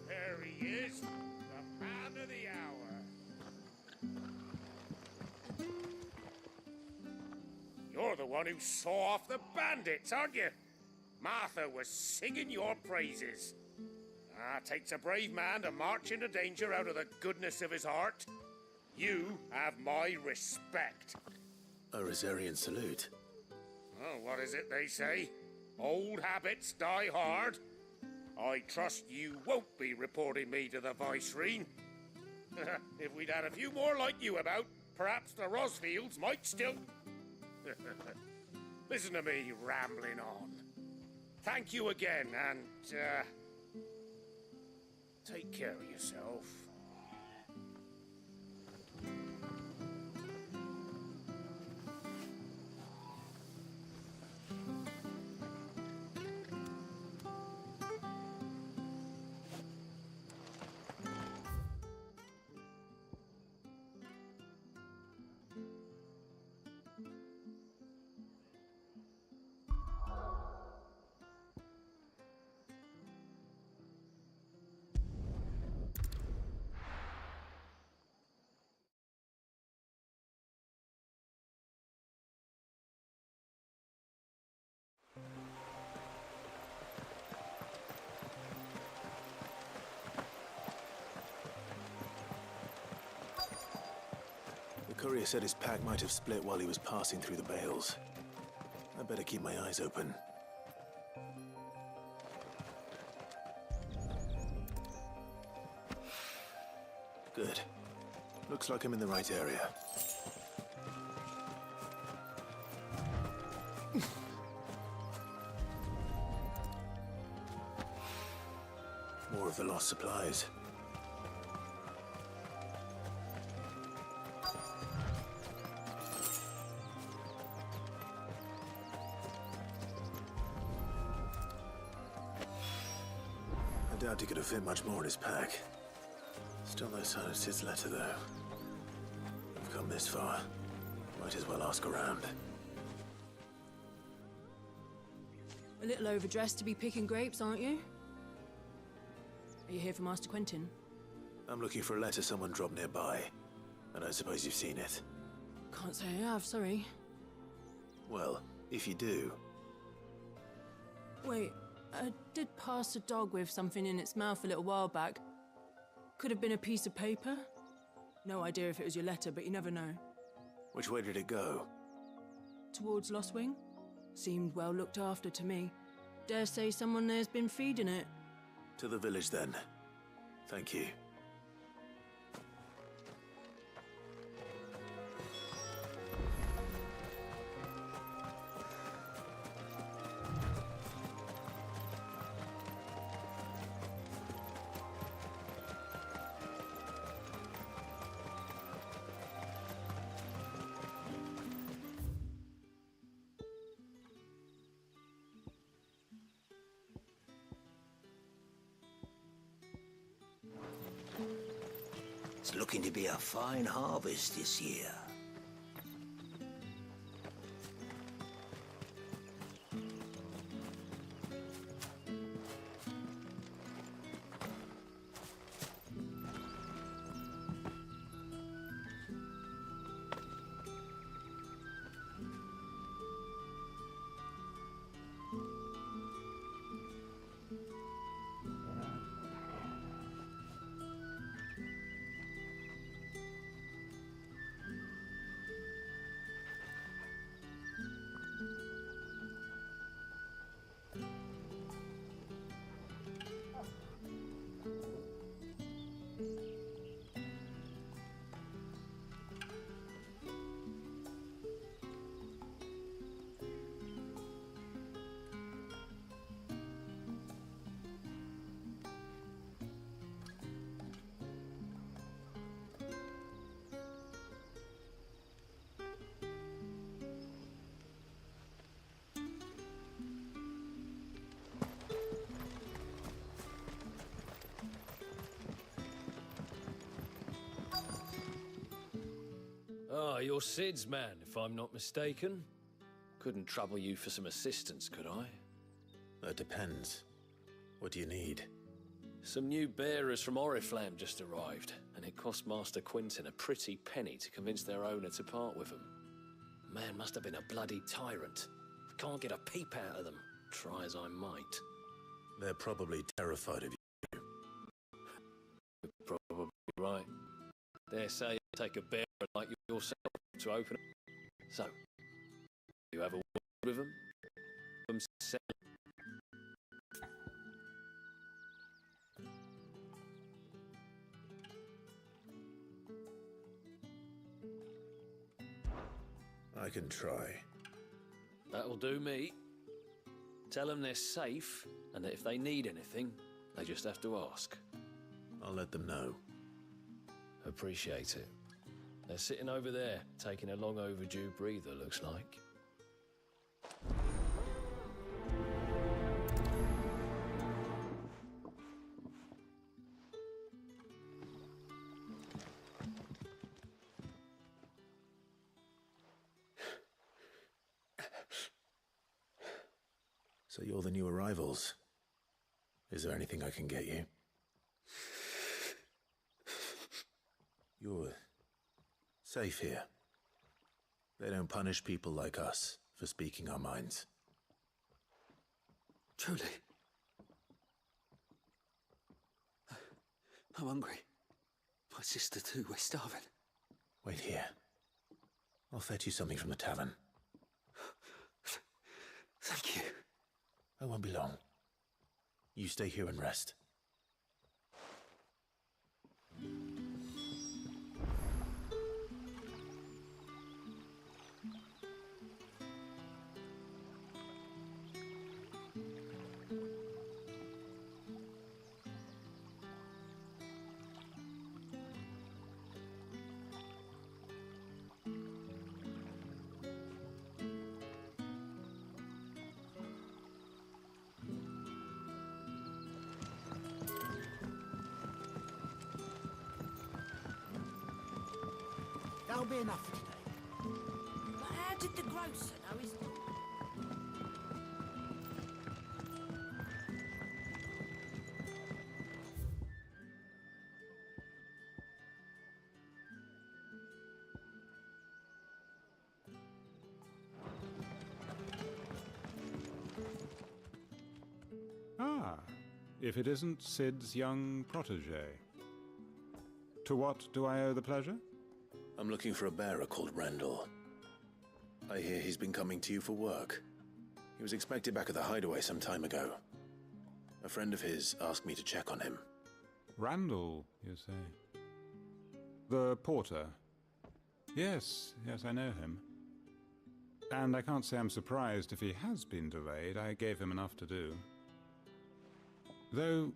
There he is, the man of the hour. You're the one who saw off the bandits, aren't you? Martha was singing your praises. Takes a brave man to march into danger out of the goodness of his heart. You have my respect. A Rosarian salute. Oh, what is it they say? Old habits die hard. I trust you won't be reporting me to the Vicereine. If we'd had a few more like you about, perhaps the Rosfields might still... Listen to me rambling on. Thank you again, and, take care of yourself. The courier said his pack might have split while he was passing through the bales. I better keep my eyes open. Good. Looks like I'm in the right area. More of the lost supplies. I doubt he could have fit much more in his pack. Still no sign of Sid's letter, though. We've come this far. Might as well ask around. A little overdressed to be picking grapes, aren't you? Are you here for Master Quentin? I'm looking for a letter someone dropped nearby. And I suppose you've seen it. Can't say I have, sorry. Well, if you do, Wait, I did pass a dog with something in its mouth a little while back. Could have been a piece of paper. No idea if it was your letter, but you never know. Which way did it go? Towards Lostwing? Seemed well looked after to me. Dare say someone there's been feeding it. To the village, then. Thank you. It's looking to be a fine harvest this year. Ah, you're Sid's man, if I'm not mistaken. Couldn't trouble you for some assistance, could I? That depends. What do you need? Some new bearers from Oriflamme just arrived, and it cost Master Quinton a pretty penny to convince their owner to part with them. Man must have been a bloody tyrant. Can't get a peep out of them, try as I might. They're probably terrified of you. You're probably right. Dare say it take a bearer like yourself to open it. So, you have a word with them? I can try. That'll do me. Tell them they're safe, and that if they need anything, they just have to ask. I'll let them know. Appreciate it. They're sitting over there, taking a long overdue breather, looks like. So you're the new arrivals. Is there anything I can get you? You're safe here. They don't punish people like us for speaking our minds. Truly. I'm hungry. My sister too, we're starving. Wait here. I'll fetch you something from the tavern. Thank you. I won't be long. You stay here and rest. That'll be enough for today. But how did the grocer know his... Ah, if it isn't Sid's young protege. To what do I owe the pleasure? I'm looking for a bearer called Randall. I hear he's been coming to you for work. He was expected back at the hideaway some time ago. A friend of his asked me to check on him. Randall, you say? The porter? Yes, I know him. And I can't say I'm surprised if he has been delayed. I gave him enough to do. Though,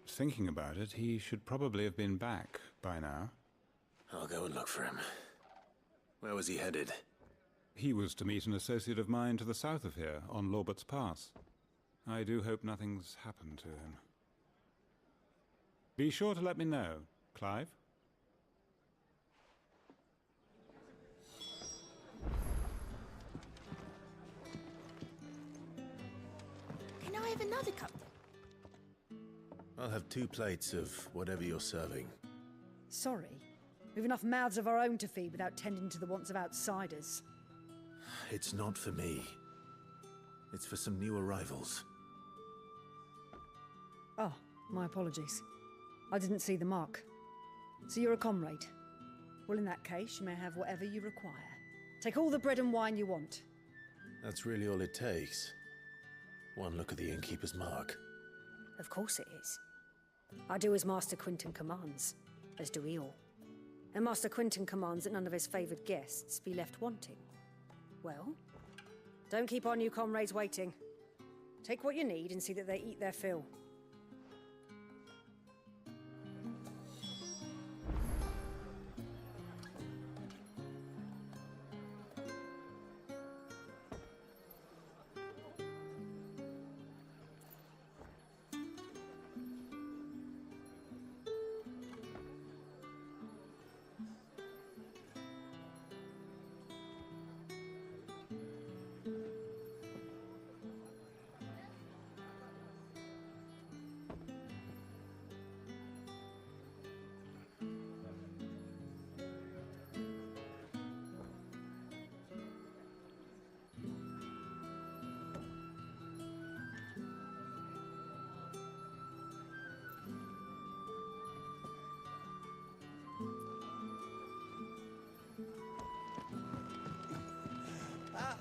thinking about it, he should probably have been back by now. I'll go and look for him. Where was he headed? He was to meet an associate of mine to the south of here, on Lorbert's Pass. I do hope nothing's happened to him. Be sure to let me know, Clive. Can I have another cup? I'll have 2 plates of whatever you're serving. Sorry. We've enough mouths of our own to feed without tending to the wants of outsiders. It's not for me. It's for some new arrivals. Oh, my apologies. I didn't see the mark. So you're a comrade. Well, in that case, you may have whatever you require. Take all the bread and wine you want. That's really all it takes. One look at the innkeeper's mark. Of course it is. I do as Master Quinton commands, as do we all. And Master Quinton commands that none of his favoured guests be left wanting. Well, don't keep our new comrades waiting. Take what you need and see that they eat their fill.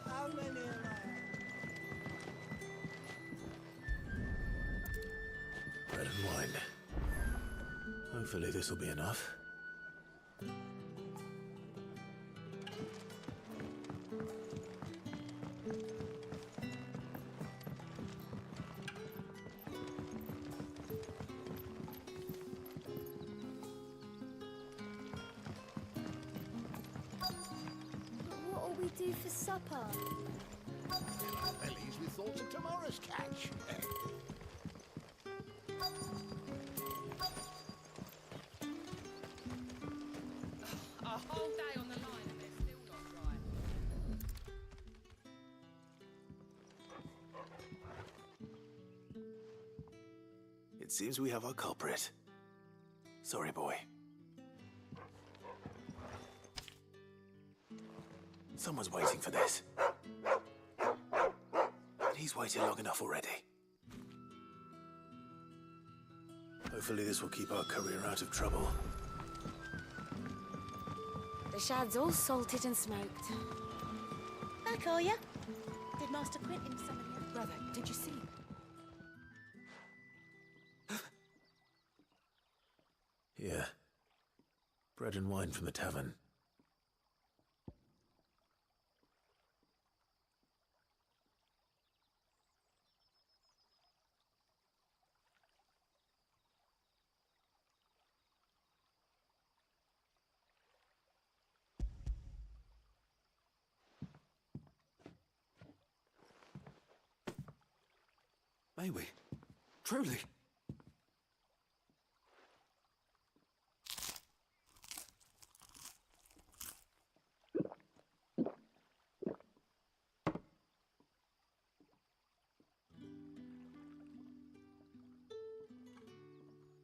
How many am Bread and wine. Hopefully this will be enough. What'll we do for supper? bellies with thoughts of tomorrow's catch? A whole day on the line and they're still not dry. It seems we have our culprit. Sorry, boy. Someone's waiting for this. He's waited long enough already. Hopefully this will keep our career out of trouble. The shad's all salted and smoked. I call ya. Did Master Quinton summon you? Brother, did you see him? Here. Bread and wine from the tavern. May we? Truly?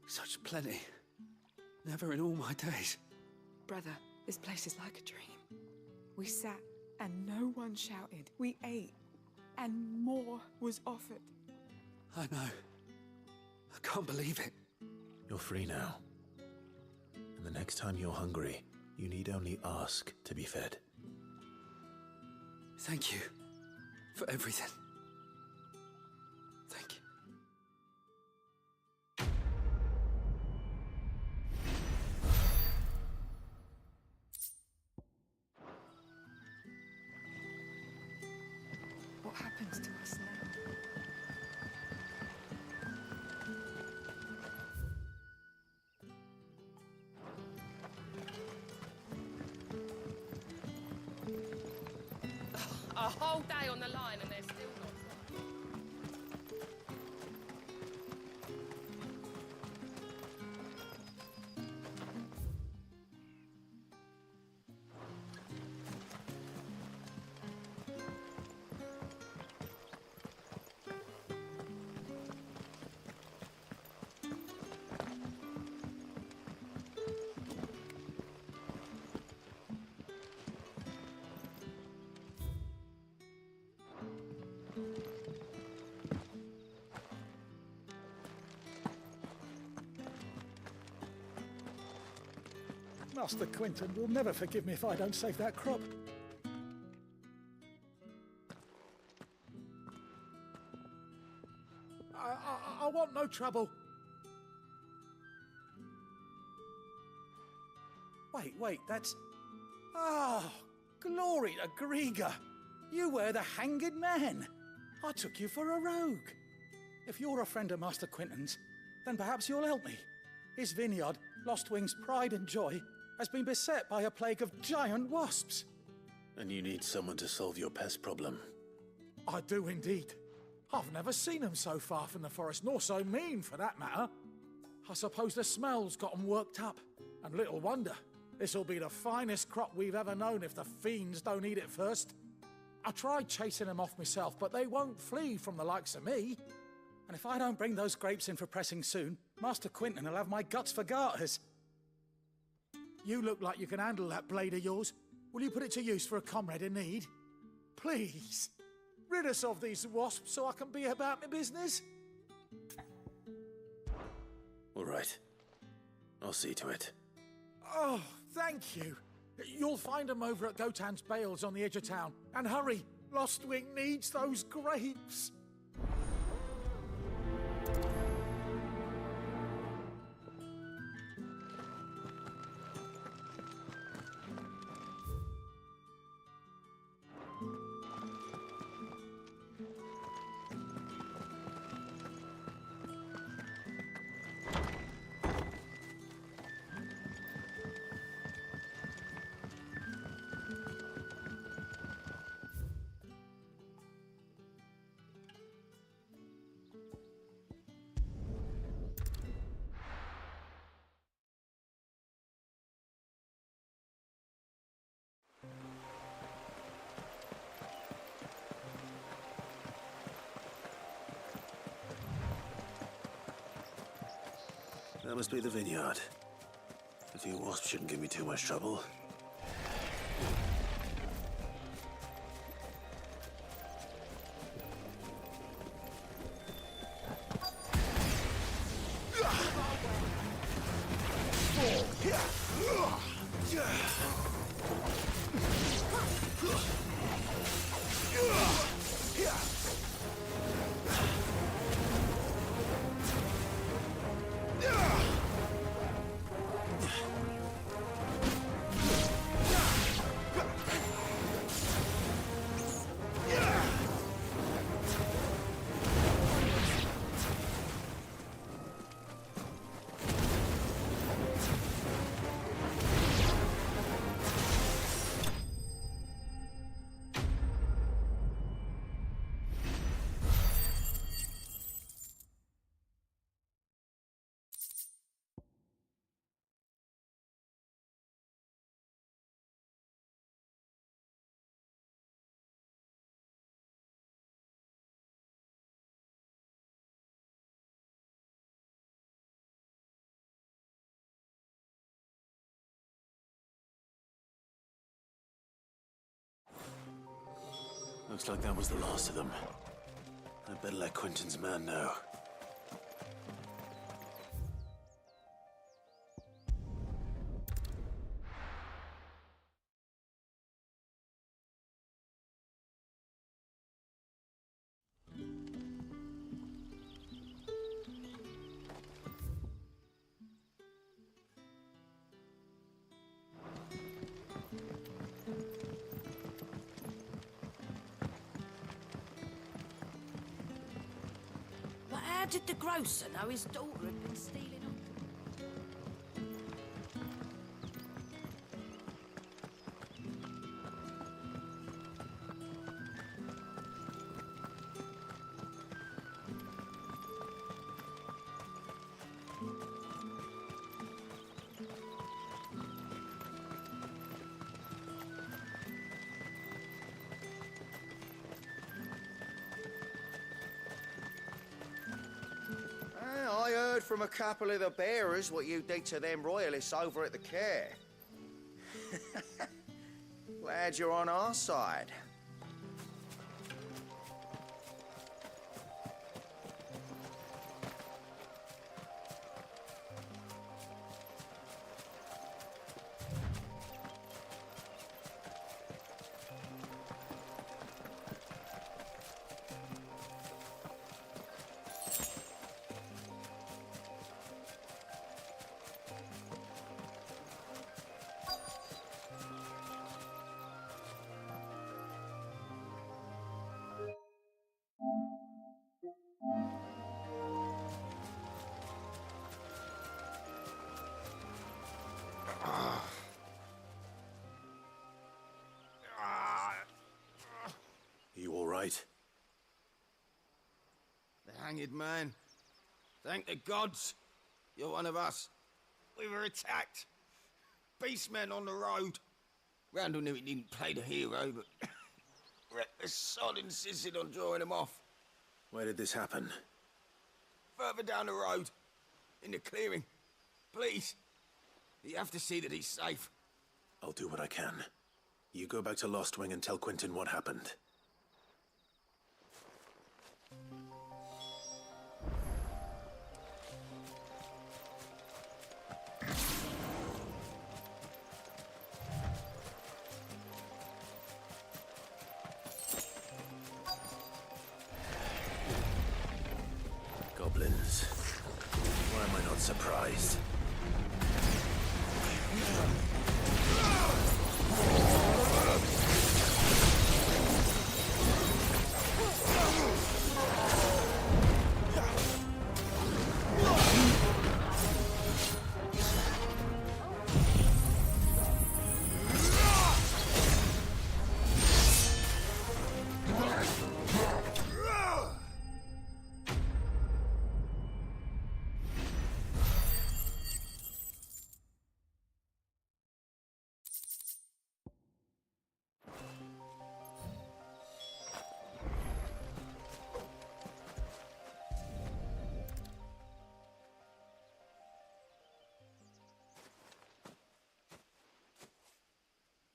Such plenty. Never in all my days. Brother, this place is like a dream. We sat and no one shouted. We ate and more was offered. I know. can't believe it. You're free now. And the next time you're hungry, you need only ask to be fed. Thank you for everything. Thank you. What happens to us now? A whole day on the line and they're still not dry. Master Quinton will never forgive me if I don't save that crop. I want no trouble. Wait, that's... Oh, glory to Grieger. You were the Hanged Man. I took you for a rogue. If you're a friend of Master Quinton's, then perhaps you'll help me. His vineyard, Lostwing's pride and joy, has been beset by a plague of giant wasps. And you need someone to solve your pest problem. I do indeed. I've never seen them so far from the forest, nor so mean for that matter. I suppose the smell's got them worked up. And little wonder. This'll be the finest crop we've ever known if the fiends don't eat it first. I tried chasing them off myself, but they won't flee from the likes of me. And if I don't bring those grapes in for pressing soon, Master Quinton will have my guts for garters. You look like you can handle that blade of yours. Will you put it to use for a comrade in need? Please, rid us of these wasps so I can be about my business. All right. I'll see to it. Oh, thank you. You'll find them over at Gotan's Bales on the edge of town. And hurry, Lostwing needs those grapes. That must be the vineyard. A few wasps shouldn't give me too much trouble. Looks like that was the last of them. I'd better let Quinton's man know. did the grocer know his daughter had been stealing on? I heard from a couple of the bearers what you did to them royalists over at the care. Glad you're on our side. You all right? The hanged man. Thank the gods. You're one of us. We were attacked. Beastmen on the road. Randall knew he didn't play the hero, but the sod insisted on drawing him off. Where did this happen? Further down the road. In the clearing. Please. You have to see that he's safe. I'll do what I can. You go back to Lost Wing and tell Quentin what happened. Goblins. Why am I not surprised?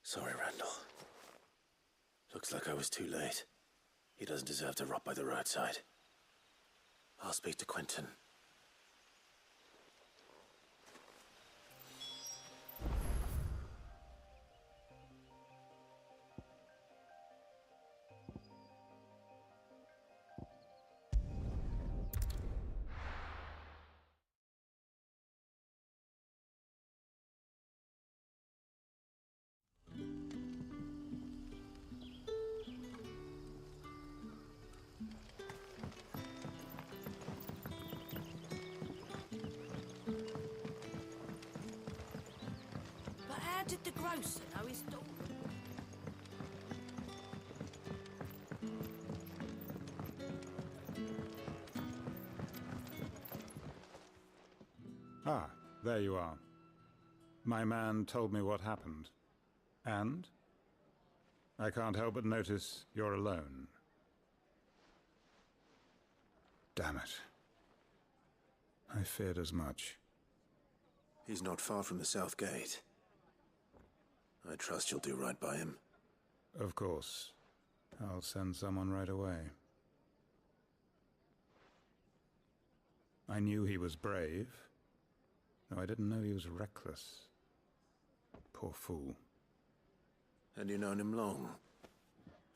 Sorry, Randall. Looks like I was too late. He doesn't deserve to rot by the roadside. I'll speak to Quentin. How did the grocer know his daughter? Ah, there you are. My man told me what happened. And? I can't help but notice you're alone. Damn it. I feared as much. He's not far from the South Gate. I trust you'll do right by him. Of course. I'll send someone right away. I knew he was brave, though I didn't know he was reckless. Poor fool. And you known him long?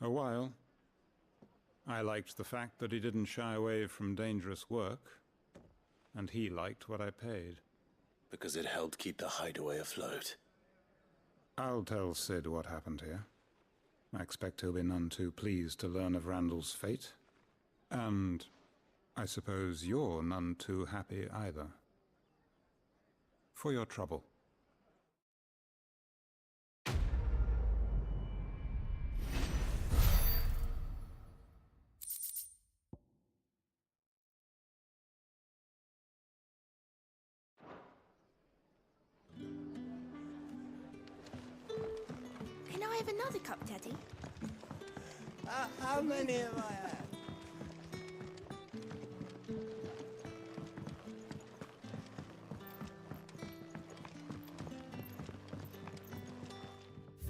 A while. I liked the fact that he didn't shy away from dangerous work, and he liked what I paid. Because it helped keep the hideaway afloat. I'll tell Sid what happened here. I expect he'll be none too pleased to learn of Randall's fate. And I suppose you're none too happy either. For your trouble. Can I have another cup, Daddy? How many have I had?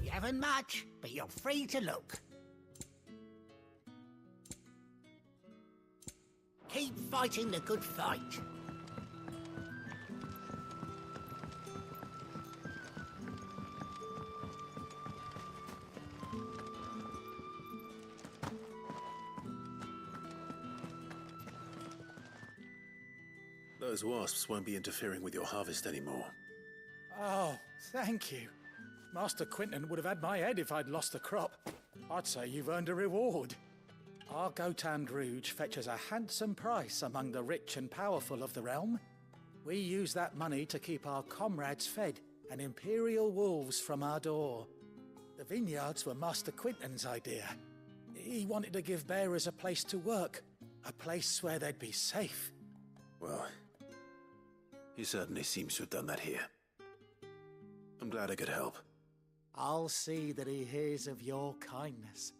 You haven't much, but you're free to look. Keep fighting the good fight. Those wasps won't be interfering with your harvest anymore. Oh, thank you. Master Quinton would have had my head if I'd lost the crop. I'd say you've earned a reward. Our Gotand Rouge fetches a handsome price among the rich and powerful of the realm. We use that money to keep our comrades fed and imperial wolves from our door. The vineyards were Master Quinton's idea. He wanted to give bearers a place to work, a place where they'd be safe. Well, he certainly seems to have done that here. I'm glad I could help. I'll see that he hears of your kindness.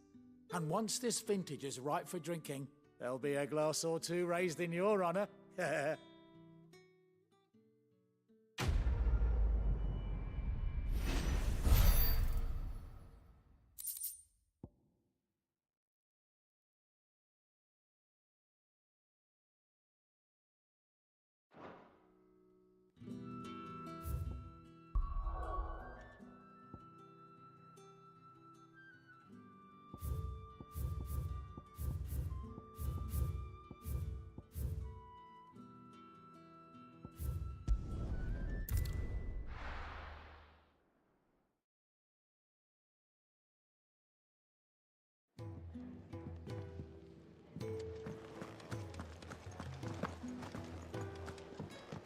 And once this vintage is ripe for drinking, there'll be a glass or two raised in your honor.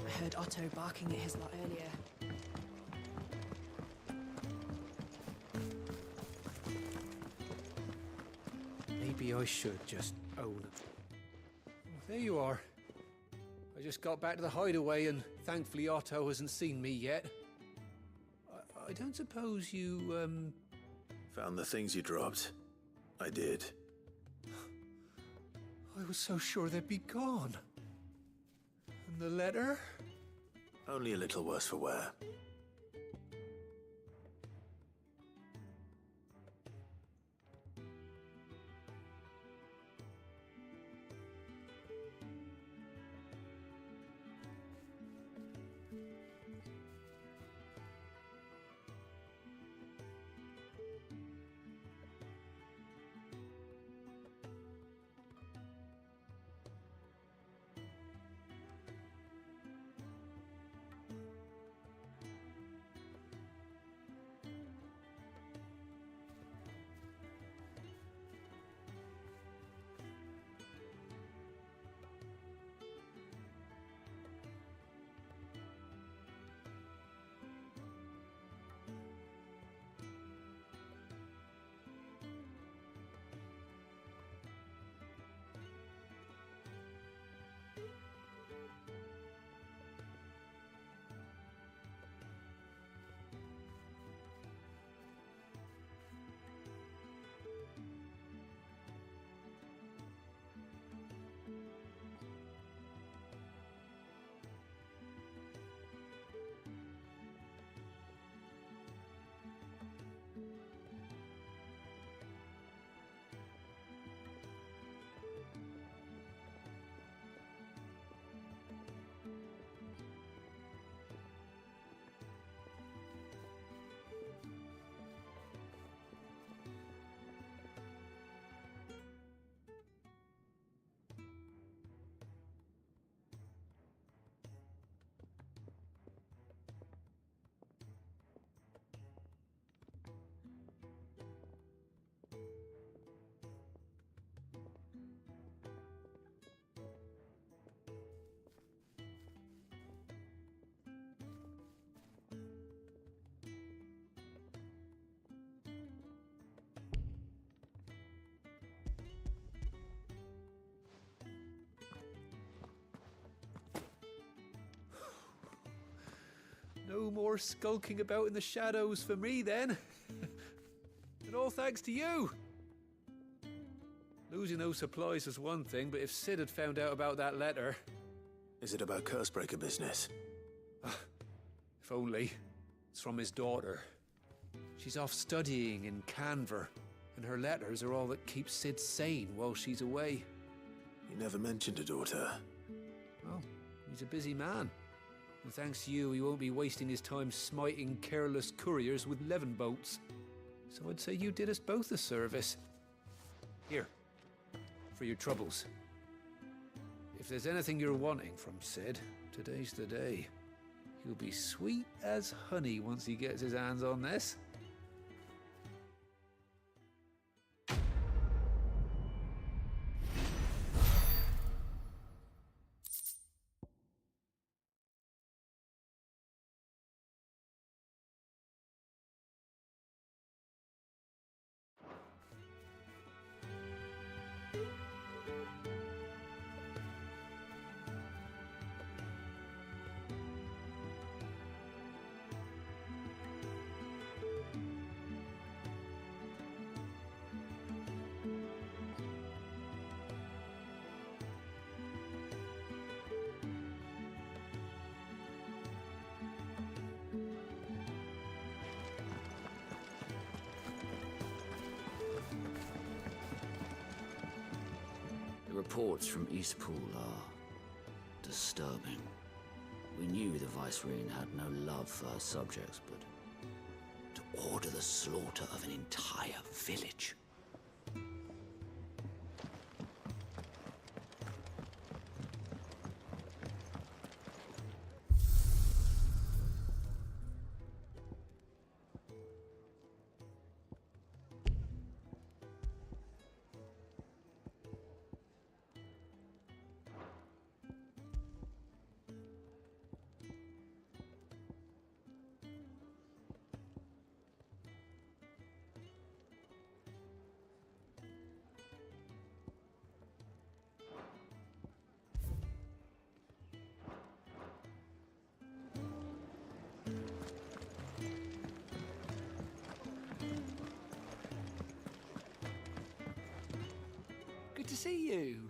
I heard Otto barking at his lot earlier. Maybe I should just own it. Oh, there you are. I just got back to the hideaway and thankfully Otto hasn't seen me yet. I don't suppose you, Found the things you dropped. I did. I was so sure they'd be gone. And the letter? Only a little worse for wear. No more skulking about in the shadows for me, then. And all thanks to you. Losing those supplies was one thing, but if Sid had found out about that letter... Is it about Cursebreaker business? If only. It's from his daughter. She's off studying in Canver, and her letters are all that keeps Sid sane while she's away. You never mentioned a daughter. Oh, he's a busy man. And thanks to you, he won't be wasting his time smiting careless couriers with levin bolts. So I'd say you did us both a service. Here, for your troubles. If there's anything you're wanting from Sid, today's the day. He'll be sweet as honey once he gets his hands on this. The reports from Eastpool are disturbing. We knew the Vicereine had no love for her subjects, but to order the slaughter of an entire village. Good to see you.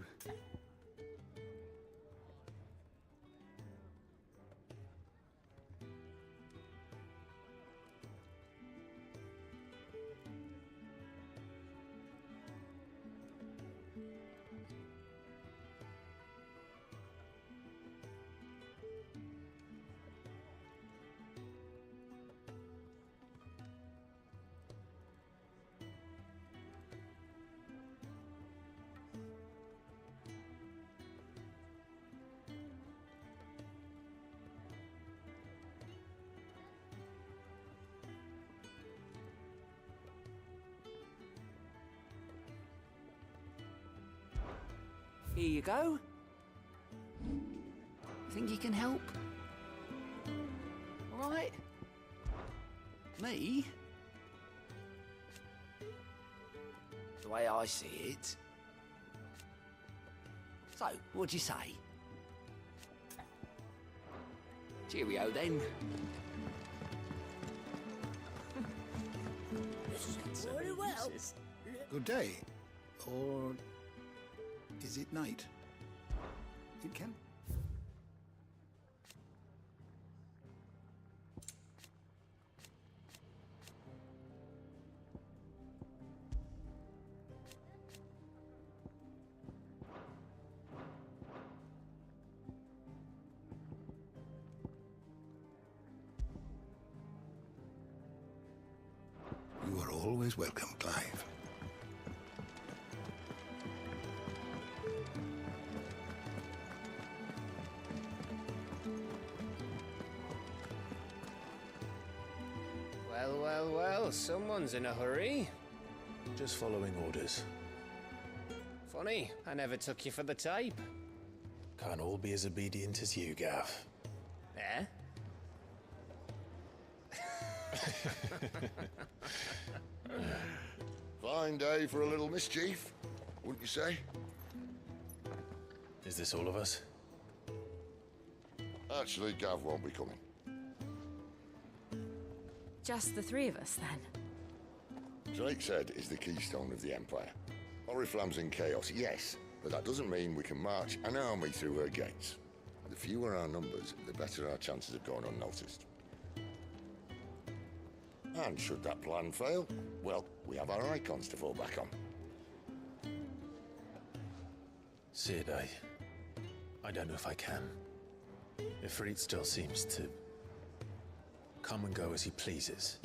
Here you go. Think you can help? All right? Me? The way I see it. So, what'd you say? Cheerio then. Very well. Good day. Or is it night? It can. You are always welcome, Clive. Well, well, well, someone's in a hurry. Just following orders. Funny, I never took you for the type. Can't all be as obedient as you, Gav. Eh? Fine day for a little mischief, wouldn't you say? Is this all of us? Actually, Gav won't be coming. Just the three of us, then? Drake's Head is the keystone of the Empire. Oriflamme's in chaos, yes, but that doesn't mean we can march an army through her gates. The fewer our numbers, the better our chances of going unnoticed. And should that plan fail, well, we have our icons to fall back on. Cid, I don't know if I can. Ifrit still seems to come and go as he pleases.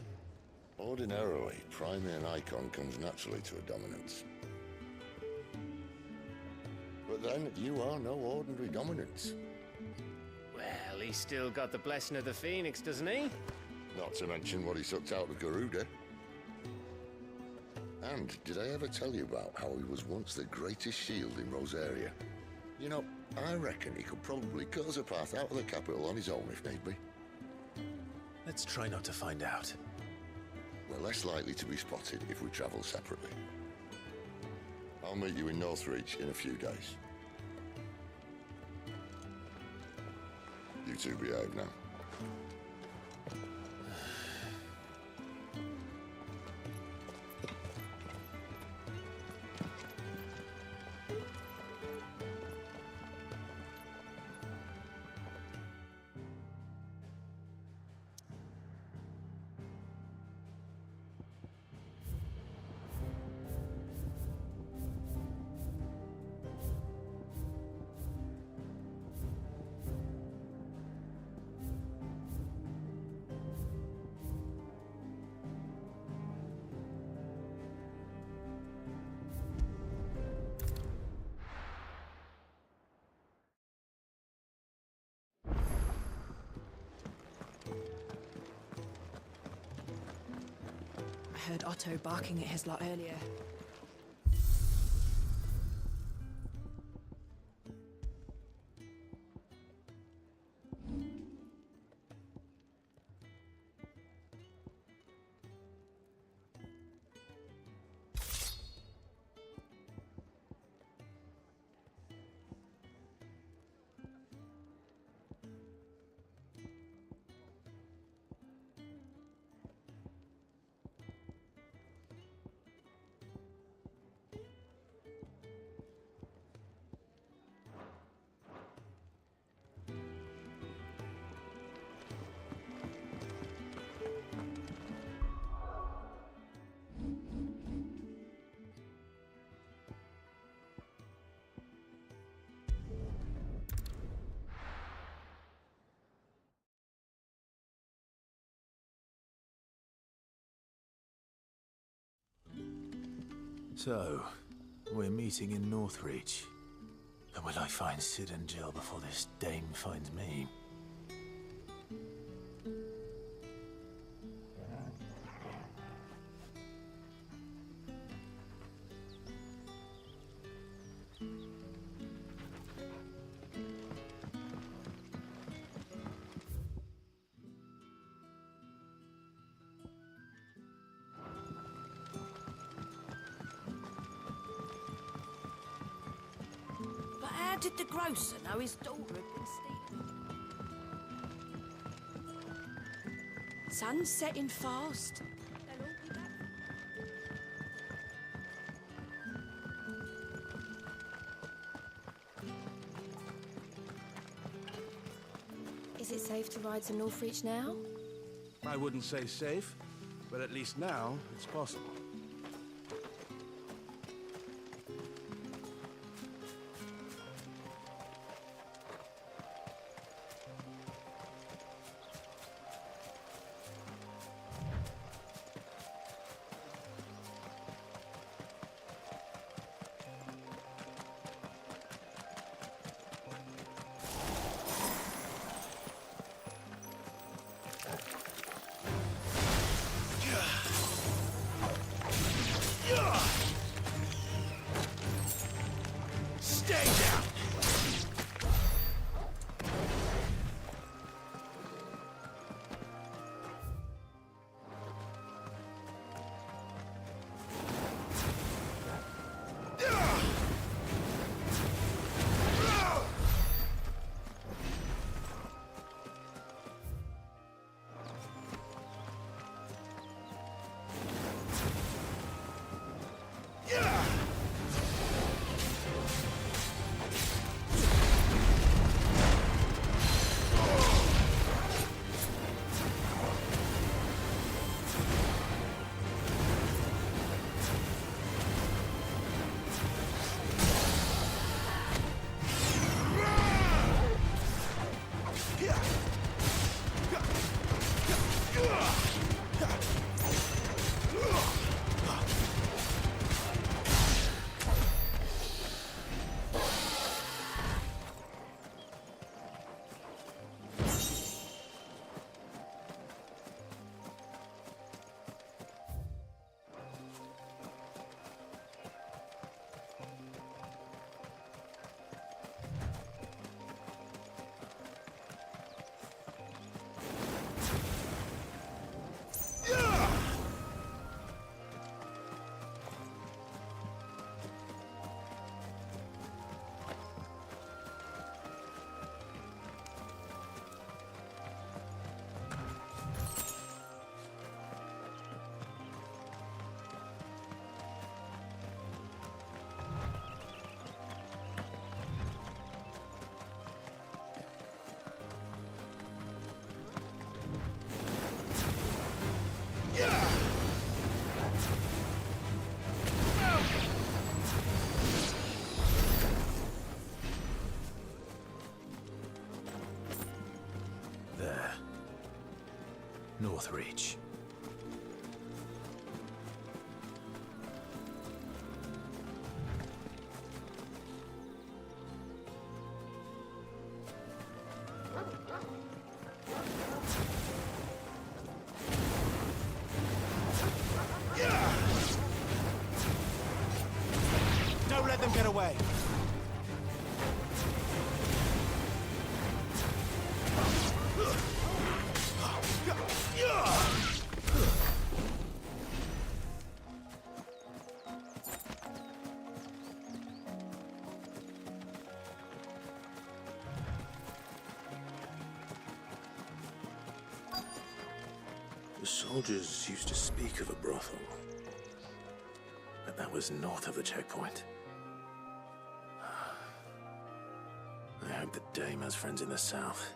Ordinarily, priming an icon comes naturally to a dominance. But then, you are no ordinary dominance. Well, he's still got the blessing of the Phoenix, doesn't he? Not to mention what he sucked out of Garuda. And did I ever tell you about how he was once the greatest shield in Rosaria? You know, I reckon he could probably cut us a path out of the capital on his own if need be. Let's try not to find out. We're less likely to be spotted if we travel separately. I'll meet you in Northreach in a few days. You two behave now. I heard Otto barking at his lot earlier. So, we're meeting in Northreach. And will I find Cid and Jill before this dame finds me? How did the grocer know his daughter had been stealing? Sun's setting fast. Is it safe to ride to Northreach now? I wouldn't say safe, but at least now it's possible. There. Northreach. Don't let them get away. The soldiers used to speak of a brothel, but that was north of the checkpoint. I hope that Dame has friends in the south.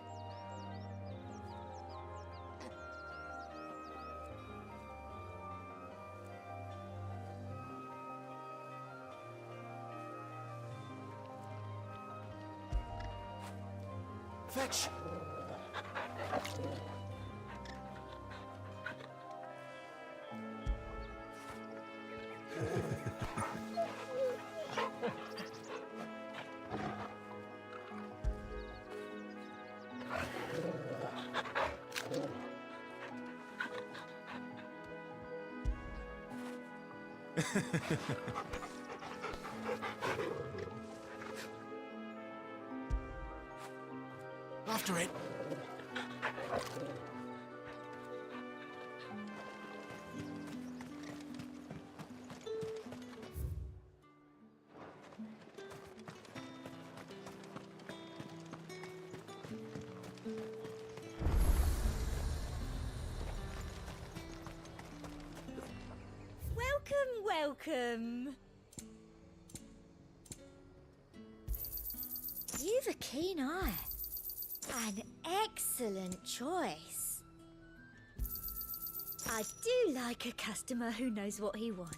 Fetch! After it. Welcome. You've a keen eye. An excellent choice. I do like a customer who knows what he wants.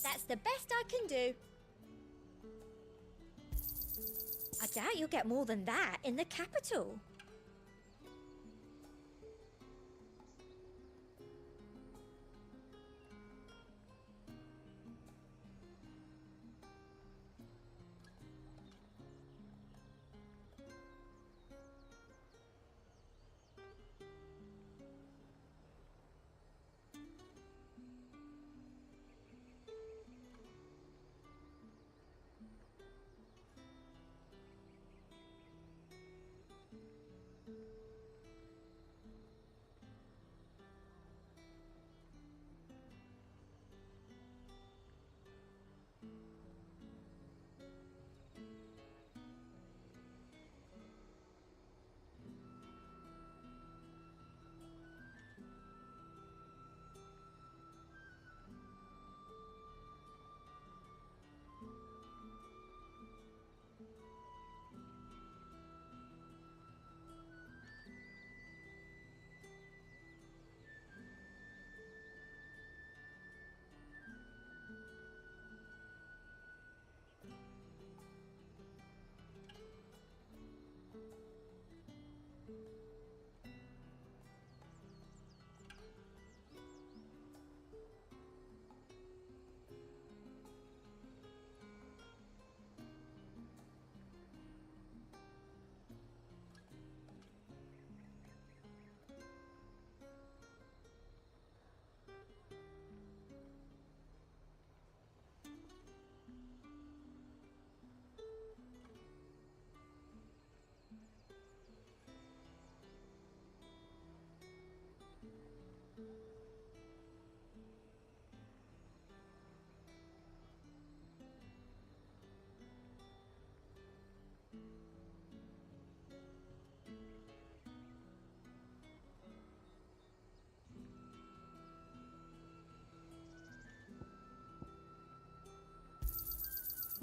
That's the best I can do. I doubt you'll get more than that in the capital.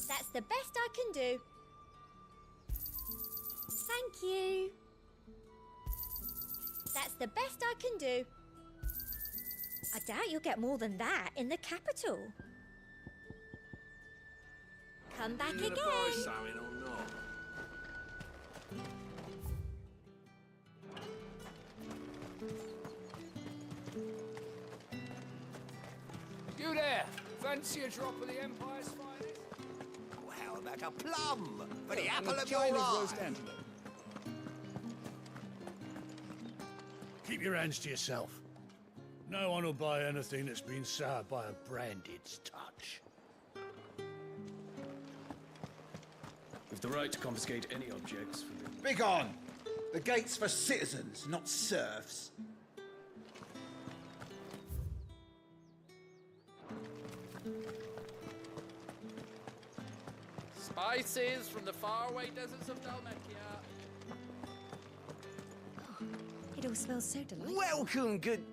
That's the best I can do. Thank you. That's the best I can do. I doubt you'll get more than that in the capital. Come back again. Something or not? You there? Fancy a drop of the Empire's finest? Well, how about a plum for the and apple a of your chine of eye? roast antelope. Keep your hands to yourself. No one will buy anything that's been soured by a branded's touch. We've the right to confiscate any objects from the... Begone! The gate's for citizens, not serfs. Spices from the faraway deserts of Dalmatia. It all smells so delightful. Welcome, good...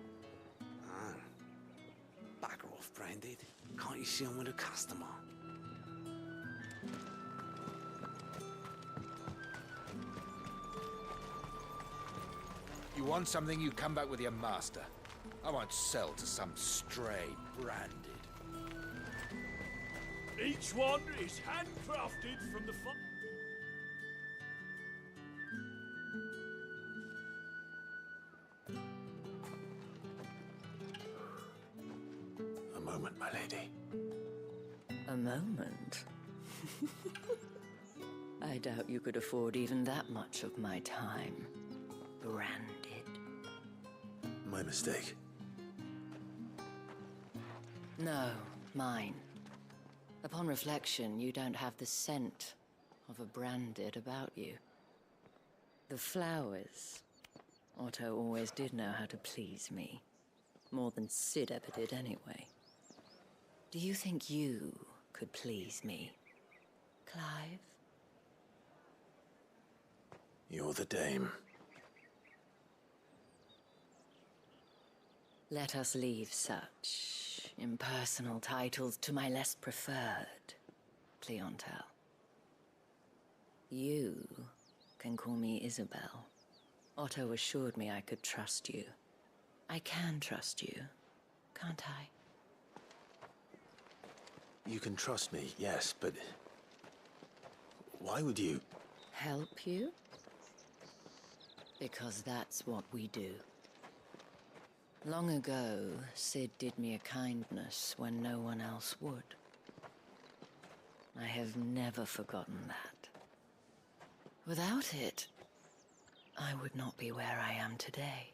Bugger off, Branded. Can't you see I'm with a customer? You want something, you come back with your master. I won't sell to some stray branded. Each one is handcrafted from the farm. A moment, my lady. A moment? I doubt you could afford even that much of my time. Branded. My mistake. No, mine. Upon reflection, you don't have the scent of a branded about you. The flowers. Otto always did know how to please me. More than Sid ever did anyway. Do you think you could please me, Clive? You're the dame. Let us leave such impersonal titles to my less preferred, Cleontel. You can call me Isabel. Otto assured me I could trust you. I can trust you, can't I? You can trust me, yes, but... why would you... Help you? Because that's what we do. Long ago, Sid did me a kindness when no one else would. I have never forgotten that. Without it, I would not be where I am today.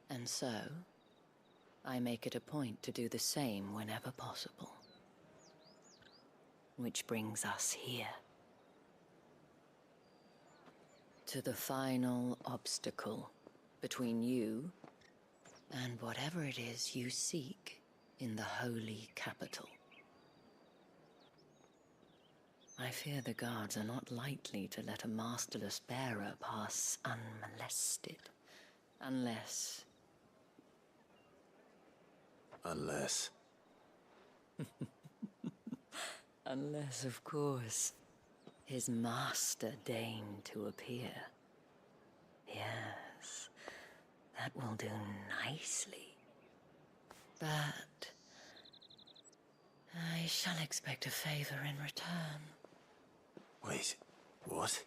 And so, I make it a point to do the same whenever possible. Which brings us here. To the final obstacle between you and whatever it is you seek in the holy capital. I fear the guards are not likely to let a masterless bearer pass unmolested. Unless... Unless... Unless, of course, his master deigned to appear. Yes, that will do nicely. But I shall expect a favor in return. Wait, what?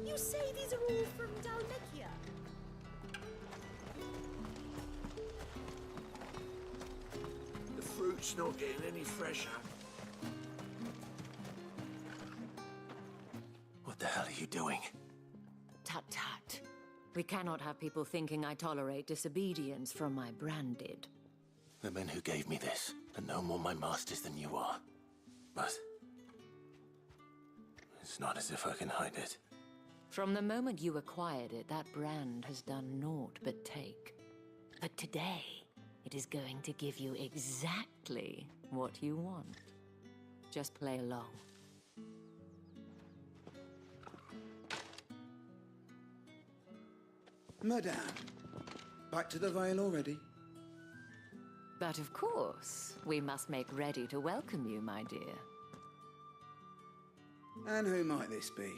You say these are all from Dalmatia? The fruit's not getting any fresher. What the hell are you doing? Tut tut. We cannot have people thinking I tolerate disobedience from my branded. The men who gave me this are no more my masters than you are. But... it's not as if I can hide it. From the moment you acquired it, that brand has done naught but take. But today, it is going to give you exactly what you want. Just play along. Madame, back to the Vale already? But of course, we must make ready to welcome you, my dear. And who might this be?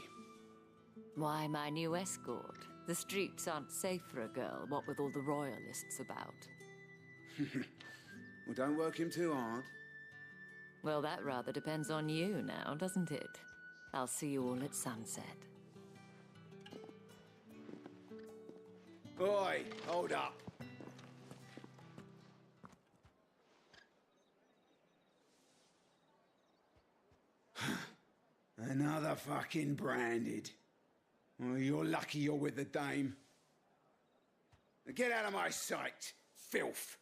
Why, my new escort. The streets aren't safe for a girl, what with all the royalists about. Well, don't work him too hard. Well, that rather depends on you now, doesn't it? I'll see you all at sunset. Oi, hold up. Another fucking branded. Well, you're lucky you're with the dame. Get out of my sight, filth.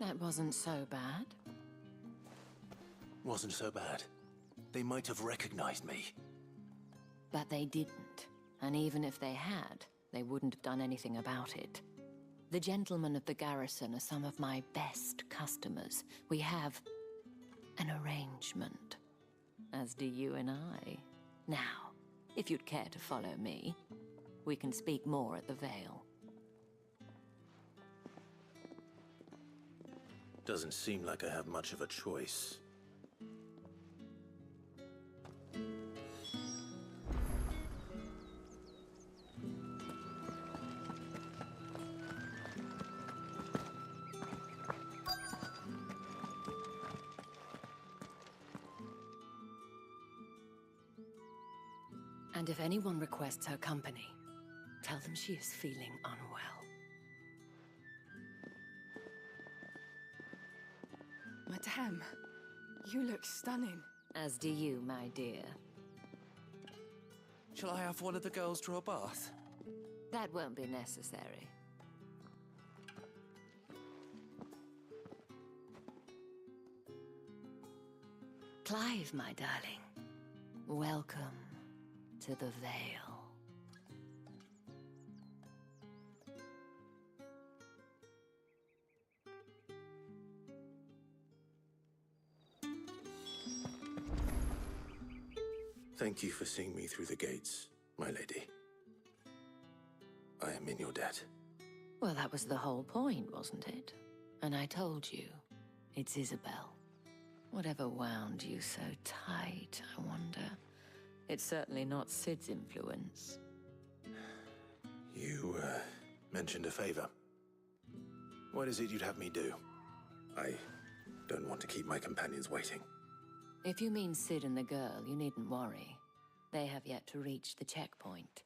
That wasn't so bad. Wasn't so bad. They might have recognized me. But they didn't. And even if they had, they wouldn't have done anything about it. The gentlemen of the garrison are some of my best customers. We have an arrangement, as do you and I. Now, if you'd care to follow me, we can speak more at the Vale. Doesn't seem like I have much of a choice. And if anyone requests her company, tell them she is feeling unwell. Madame, you look stunning. As do you, my dear. Shall I have one of the girls draw a bath? That won't be necessary. Clive, my darling. Welcome to the Vale. Thank you for seeing me through the gates, my lady. I am in your debt. Well, that was the whole point, wasn't it? And I told you, it's Isabel. Whatever wound you so tight, I wonder. It's certainly not Sid's influence. You, mentioned a favor. What is it you'd have me do? I don't want to keep my companions waiting. If you mean Sid and the girl, you needn't worry. They have yet to reach the checkpoint.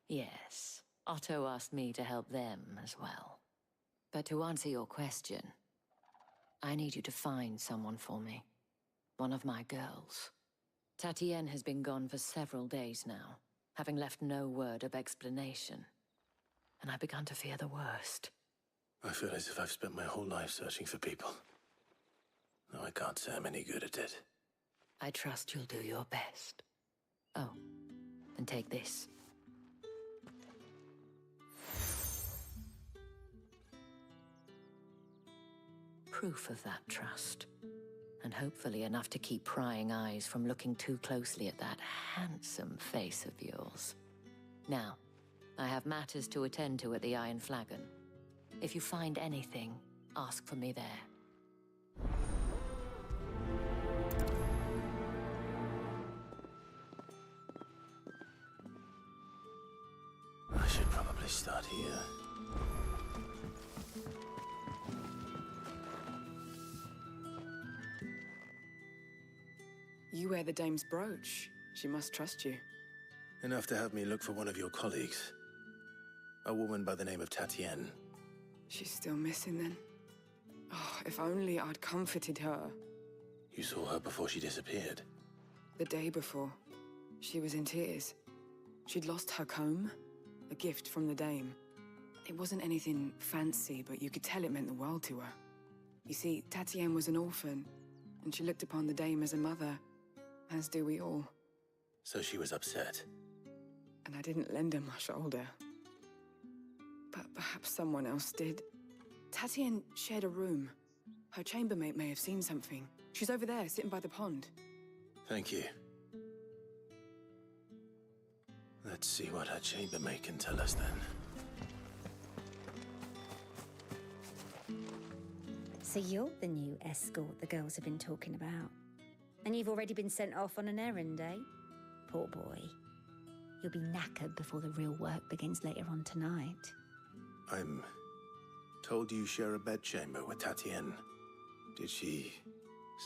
Yes, Otto asked me to help them as well. But to answer your question, I need you to find someone for me. One of my girls. Tatienne has been gone for several days now, having left no word of explanation. And I've begun to fear the worst. I feel as if I've spent my whole life searching for people. No, I can't say I'm any good at it. I trust you'll do your best. Oh, and take this. Proof of that trust. And hopefully enough to keep prying eyes from looking too closely at that handsome face of yours. Now, I have matters to attend to at the Iron Flagon. If you find anything, ask for me there. I should probably start here. You wear the dame's brooch. She must trust you. Enough to have me look for one of your colleagues. A woman by the name of Tatienne. She's still missing then? Oh, if only I'd comforted her. You saw her before she disappeared? The day before. She was in tears. She'd lost her comb, a gift from the dame. It wasn't anything fancy, but you could tell it meant the world to her. You see, Tatienne was an orphan, and she looked upon the dame as a mother, as do we all. So she was upset. And I didn't lend her my shoulder. But perhaps someone else did. Tatienne shared a room. Her chambermaid may have seen something. She's over there, sitting by the pond. Thank you. Let's see what her chambermaid can tell us then. So you're the new escort the girls have been talking about. And you've already been sent off on an errand, eh? Poor boy. You'll be knackered before the real work begins later on tonight. I'm told you share a bedchamber with Tatienne. Did she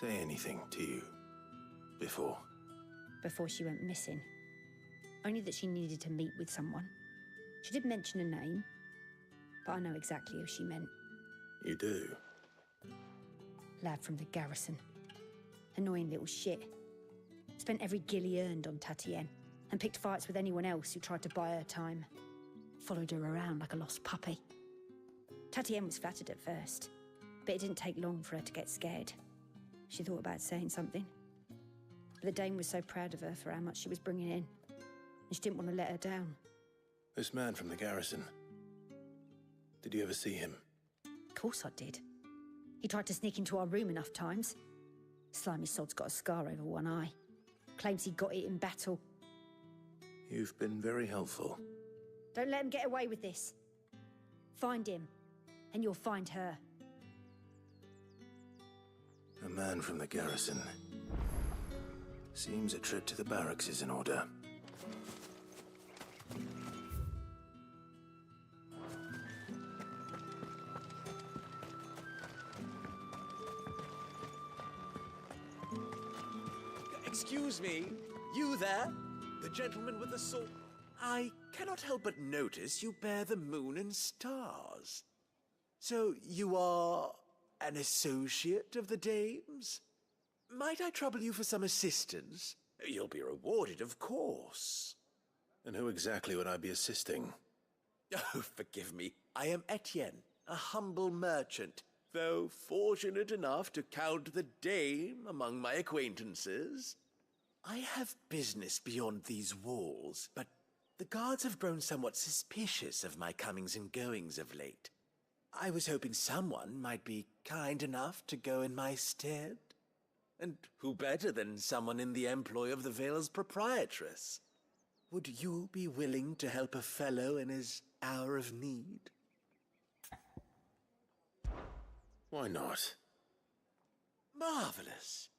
say anything to you before? Before she went missing. Only that she needed to meet with someone. She did mention a name, but I know exactly who she meant. You do? Lad from the garrison. Annoying little shit. Spent every guil he earned on Tatienne, and picked fights with anyone else who tried to buy her time. Followed her around like a lost puppy. Tatienne was flattered at first, but it didn't take long for her to get scared. She thought about saying something. But the Dame was so proud of her for how much she was bringing in, and she didn't want to let her down. This man from the garrison. Did you ever see him? Of course I did. He tried to sneak into our room enough times. Slimy sod's got a scar over one eye. Claims he got it in battle. You've been very helpful. Don't let him get away with this. Find him, and you'll find her. A man from the garrison. Seems a trip to the barracks is in order. Excuse me, you there? The gentleman with the sword? I cannot help but notice you bear the moon and stars. So you are an associate of the Dame's? Might I trouble you for some assistance? You'll be rewarded, of course. And who exactly would I be assisting? Oh, forgive me. I am Etienne, a humble merchant, though fortunate enough to count the Dame among my acquaintances. I have business beyond these walls, but the guards have grown somewhat suspicious of my comings and goings of late. I was hoping someone might be kind enough to go in my stead. And who better than someone in the employ of the Vale's proprietress? Would you be willing to help a fellow in his hour of need? Why not? Marvelous.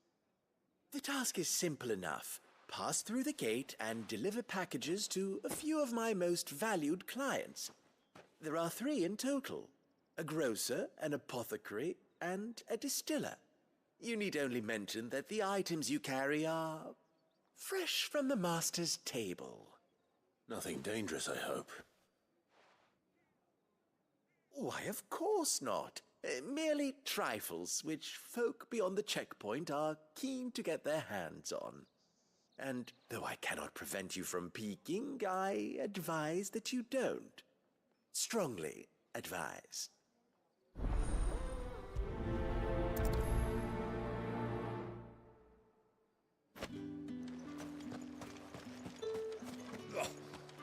The task is simple enough. Pass through the gate and deliver packages to a few of my most valued clients. There are 3 in total: a grocer, an apothecary, and a distiller. You need only mention that the items you carry are fresh from the master's table. Nothing dangerous, I hope. Why, of course not. Merely trifles which folk beyond the checkpoint are keen to get their hands on. And though I cannot prevent you from peeking, I advise that you don't. Strongly advise.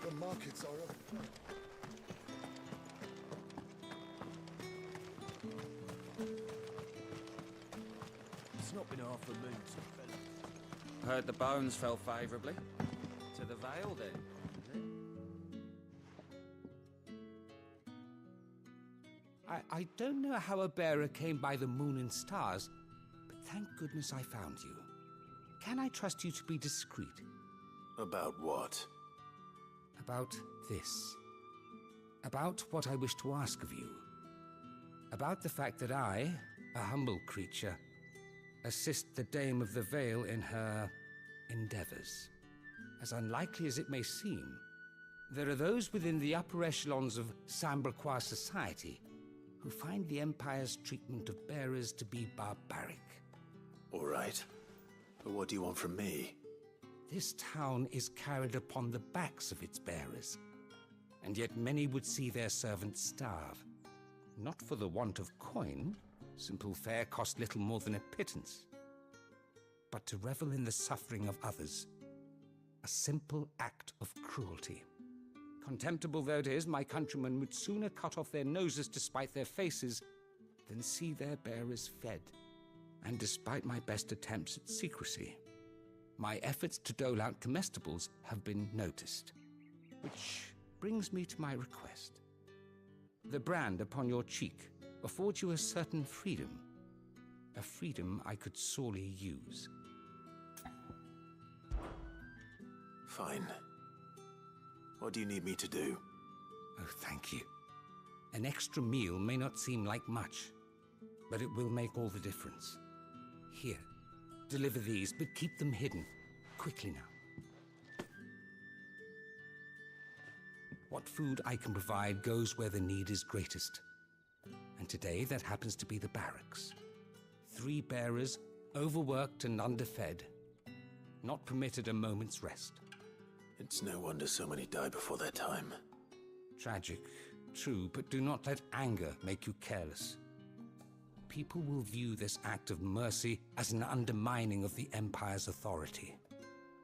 The markets are open. It's not been half a moon, Heard the bones fell favourably. To the Vale, then. I don't know how a bearer came by the moon and stars, but thank goodness I found you. Can I trust you to be discreet? About what? About this. About what I wish to ask of you. About the fact that I, a humble creature, assist the Dame of the Vale in her endeavors. As unlikely as it may seem, there are those within the upper echelons of Samberquois society who find the Empire's treatment of bearers to be barbaric. All right. But what do you want from me? This town is carried upon the backs of its bearers, and yet many would see their servants starve. Not for the want of coin. Simple fare cost little more than a pittance. But to revel in the suffering of others, a simple act of cruelty. Contemptible though it is, my countrymen would sooner cut off their noses to spite their faces than see their bearers fed. And despite my best attempts at secrecy, my efforts to dole out comestibles have been noticed. Which brings me to my request. The brand upon your cheek affords you a certain freedom. A freedom I could sorely use. Fine. What do you need me to do? Oh, thank you. An extra meal may not seem like much, but it will make all the difference. Here, deliver these, but keep them hidden. Quickly now. What food I can provide goes where the need is greatest. And today, that happens to be the barracks. 3 bearers, overworked and underfed, not permitted a moment's rest. It's no wonder so many die before their time. Tragic, true, but do not let anger make you careless. People will view this act of mercy as an undermining of the Empire's authority.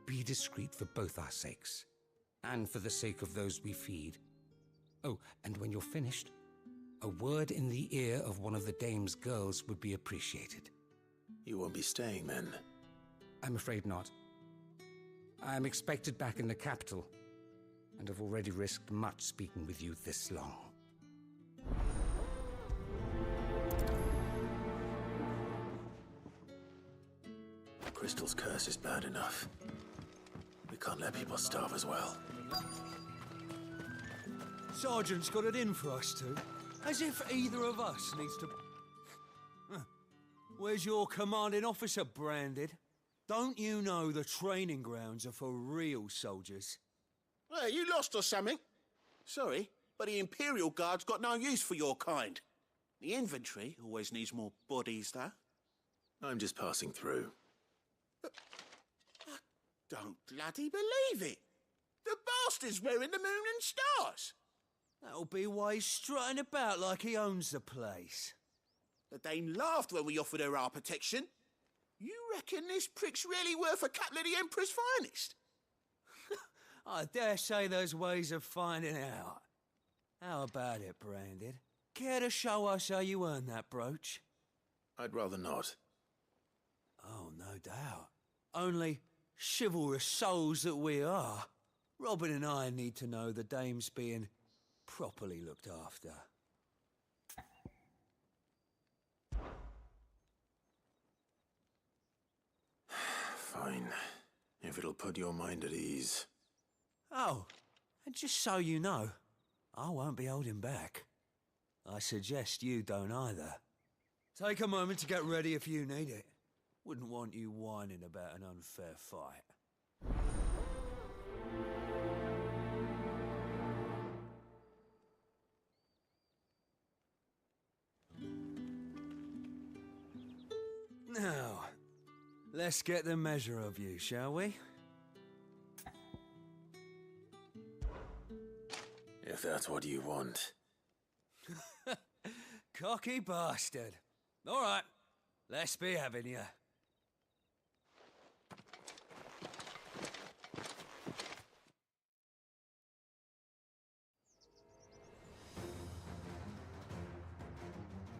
Be discreet for both our sakes, and for the sake of those we feed. Oh, and when you're finished, a word in the ear of one of the Dame's girls would be appreciated. You won't be staying, then? I'm afraid not. I'm expected back in the capital, and have already risked much speaking with you this long. Crystal's curse is bad enough. We can't let people starve as well. Sergeant's got it in for us two. As if either of us needs to... Huh. Where's your commanding officer, Branded? Don't you know the training grounds are for real soldiers? Hey, you lost or something? Sorry, but the Imperial Guard's got no use for your kind. The infantry always needs more bodies, though. I'm just passing through. But I don't bloody believe it. The bastard's wearing the moon and stars. That'll be why he's strutting about like he owns the place. The Dane laughed when we offered her our protection. You reckon this prick's really worth a couple of the Emperor's finest? I dare say there's ways of finding out. How about it, Branded? Care to show us how you earned that brooch? I'd rather not. Oh, no doubt. Only chivalrous souls that we are, Robin and I need to know the Dame's being properly looked after. Fine. If it'll put your mind at ease. Oh, and just so you know, I won't be holding back. I suggest you don't either. Take a moment to get ready if you need it. Wouldn't want you whining about an unfair fight. Now, let's get the measure of you, shall we? If that's what you want. Cocky bastard. All right, let's be having you.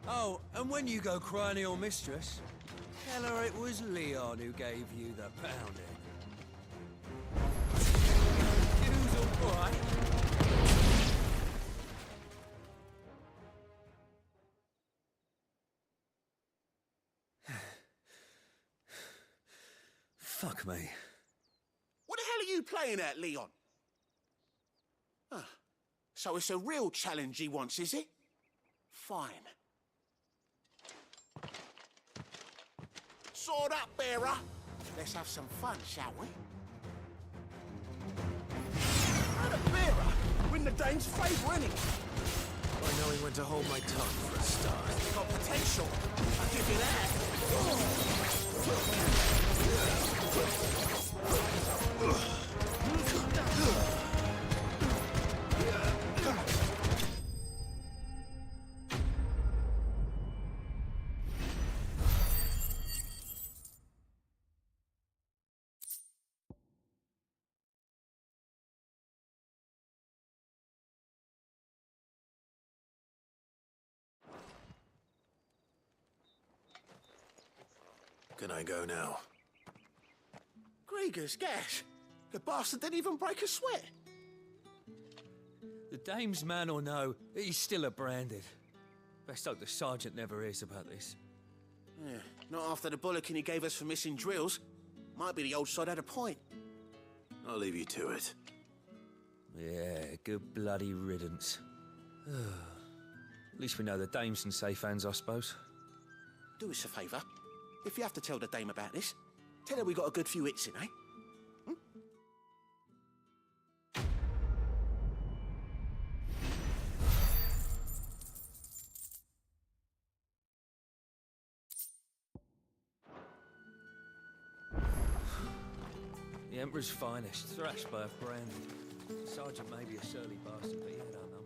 Oh, and when you go crying to your mistress, tell her it was Leon who gave you the pounding. You's all right. Fuck me. What the hell are you playing at, Leon? Ah, so it's a real challenge he wants, is it? Fine. Sword up, bearer. Let's have some fun, shall we? And a bearer! We're in the Dane's favour, innit? By knowing when to hold my tongue for a start. Got potential. I'll give you that. Can I go now? Gregor's gas! The bastard didn't even break a sweat! The dame's man or no, he's still a branded. Best hope the sergeant never hears about this. Yeah, not after the bollocking he gave us for missing drills. Might be the old sod had a point. I'll leave you to it. Yeah, good bloody riddance. At least we know the dame's in safe hands, I suppose. Do us a favour. If you have to tell the dame about this, tell her we got a good few hits in, eh? The Emperor's finest, thrashed by a branded. Sergeant may be a surly bastard, but he had our number.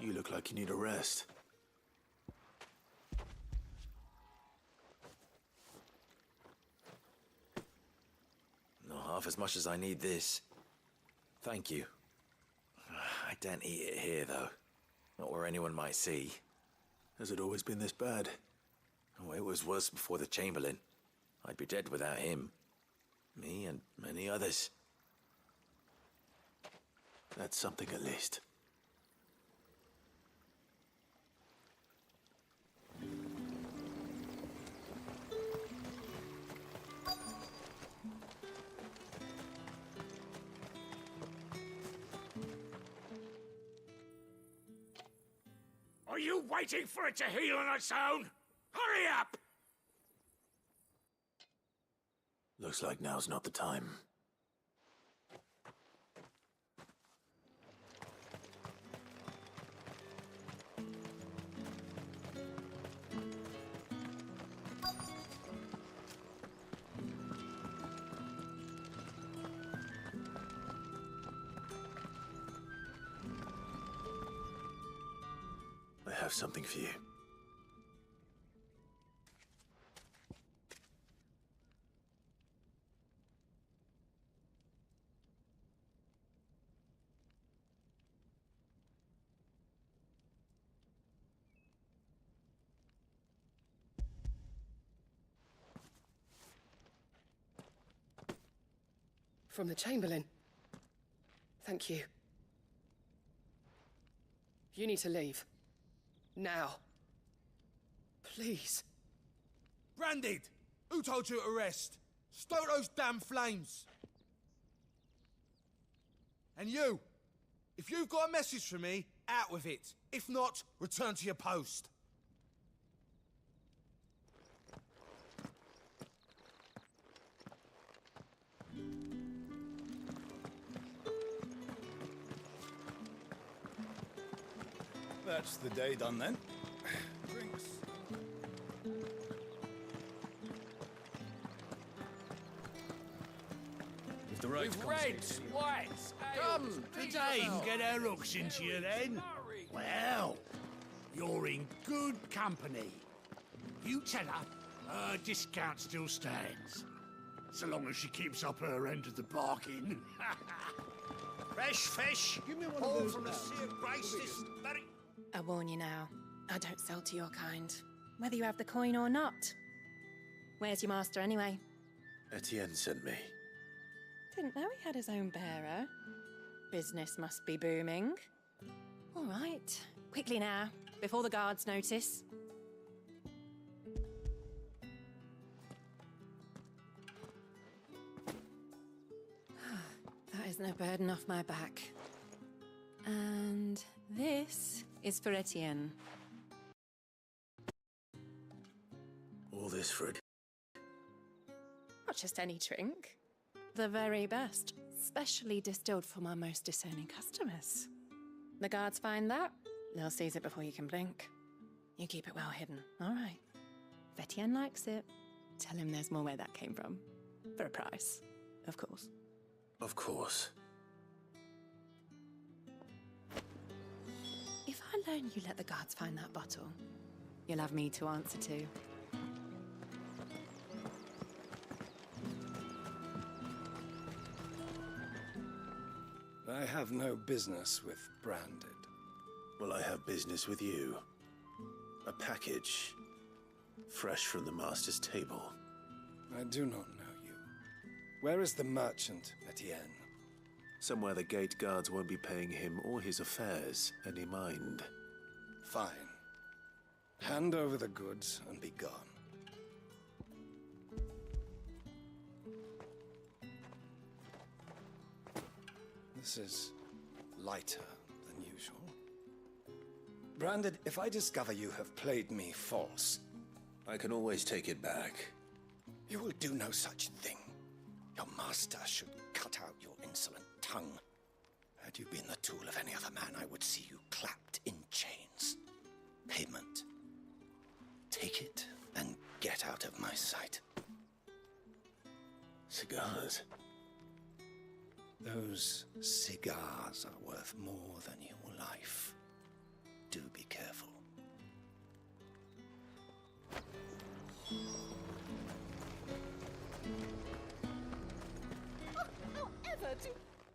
You look like you need a rest. Not half as much as I need this. Thank you. I daren't eat it here, though. Not where anyone might see. Has it always been this bad? Oh, it was worse before the Chamberlain. I'd be dead without him. Me and many others. That's something at least. Are you waiting for it to heal on its own? Hurry up! Looks like now's not the time. I have something for you. From the Chamberlain. Thank you. You need to leave. Now. Please. Branded! Who told you to rest? Stoke those damn flames! And you! If you've got a message for me, out with it. If not, return to your post. That's the day done then. Drinks. With the right With reds, whites, Come, the dame get her hooks into you then. Well, you're in good company. You tell her her discount still stands. So long as she keeps up her end of the bargain. Fresh fish, all from the Sea of Grace this very... I warn you now, I don't sell to your kind, whether you have the coin or not. Where's your master anyway? Etienne sent me. Didn't know he had his own bearer. Business must be booming. All right, quickly now, before the guards notice. That isn't a burden off my back. And this is for Etienne. All this for it. Not just any drink. The very best, specially distilled for my most discerning customers. The guards find that, they'll seize it before you can blink. You keep it well hidden, all right? If Etienne likes it, tell him there's more where that came from. For a price, of course. Of course. If I learn you let the guards find that bottle, you'll have me to answer to. I have no business with Branded. Well, I have business with you. A package. Fresh from the Master's table. I do not know you. Where is the merchant, Etienne? Somewhere the gate guards won't be paying him or his affairs any mind. Fine. Hand over the goods and be gone. This is lighter than usual. Branded, if I discover you have played me false... I can always take it back. You will do no such thing. Your master should cut out your insolent tongue. Had you been the tool of any other man, I would see you clapped in chains. Payment. Take it and get out of my sight. Cigars? Those cigars are worth more than your life. Do be careful.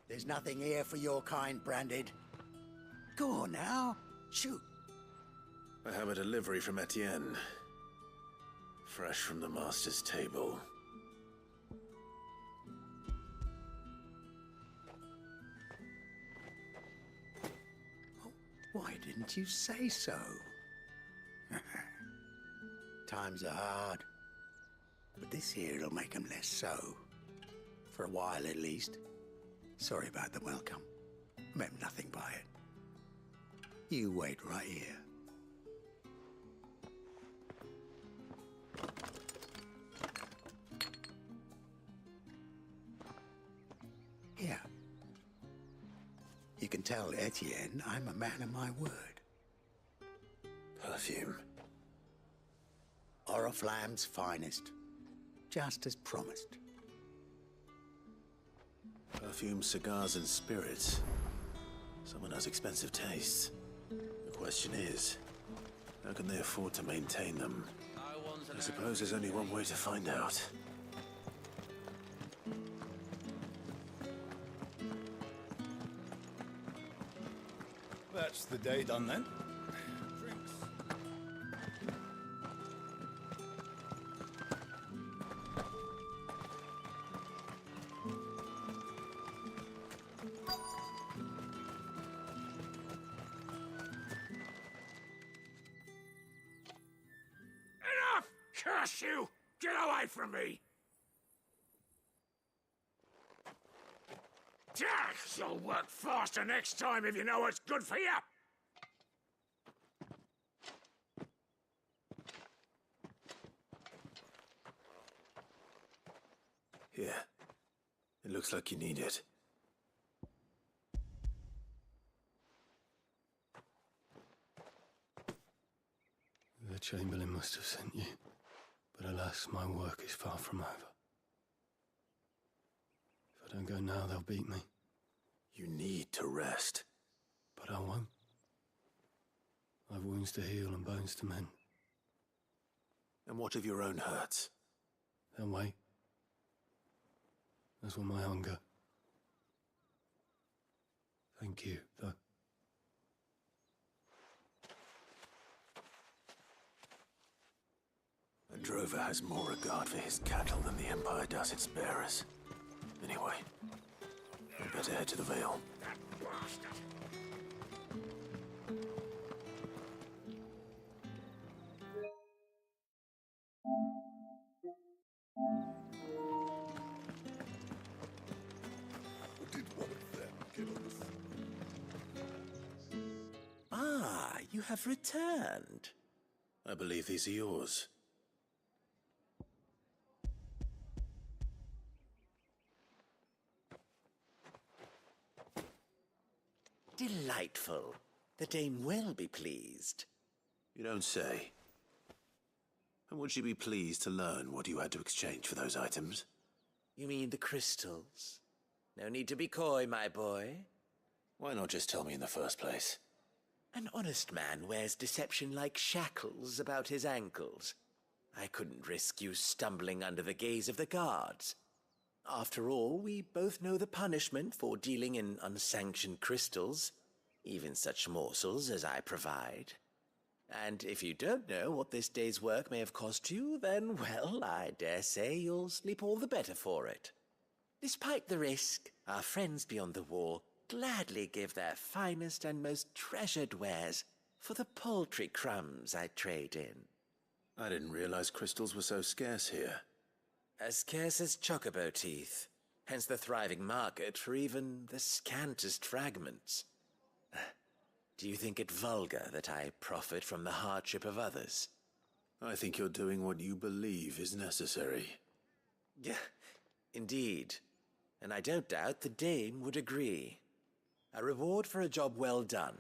There's nothing here for your kind, Branded. Go on now. Shoot. I have a delivery from Etienne. Fresh from the Master's table. Why didn't you say so? Times are hard. But this here'll make 'em less so. For a while, at least. Sorry about the welcome. Meant nothing by it. You wait right here. Here. You can tell Etienne I'm a man of my word. Perfume. Oriflamme's finest. Just as promised. Perfume, cigars, and spirits. Someone has expensive tastes. The question is, how can they afford to maintain them? I suppose there's only one way to find out. That's the day done then. Drinks. Enough! Curse you! Get away from me! You'll work faster next time if you know what's good for you! Here. It looks like you need it. The Chamberlain must have sent you, but alas, my work is far from over. If I don't go now, they'll beat me. You need to rest. But I won't. I've wounds to heal and bones to mend. And what of your own hurts? They'll wait. As will my hunger. Thank you, though. A drover has more regard for his cattle than the Empire does its bearers. Anyway, we'd better head to the Vale. Did one of them get on the... Ah, you have returned. I believe these are yours. Delightful. The dame will be pleased. You don't say. And would she be pleased to learn what you had to exchange for those items? You mean the crystals? No need to be coy, my boy. Why not just tell me in the first place? An honest man wears deception like shackles about his ankles. I couldn't risk you stumbling under the gaze of the guards. After all, we both know the punishment for dealing in unsanctioned crystals, even such morsels as I provide. And if you don't know what this day's work may have cost you, then, well, I dare say you'll sleep all the better for it. Despite the risk, our friends beyond the wall gladly give their finest and most treasured wares for the paltry crumbs I trade in. I didn't realize crystals were so scarce here. As scarce as chocobo teeth, hence the thriving market for even the scantest fragments. Do you think it vulgar that I profit from the hardship of others? I think you're doing what you believe is necessary. Yeah, indeed. And I don't doubt the Dame would agree. A reward for a job well done.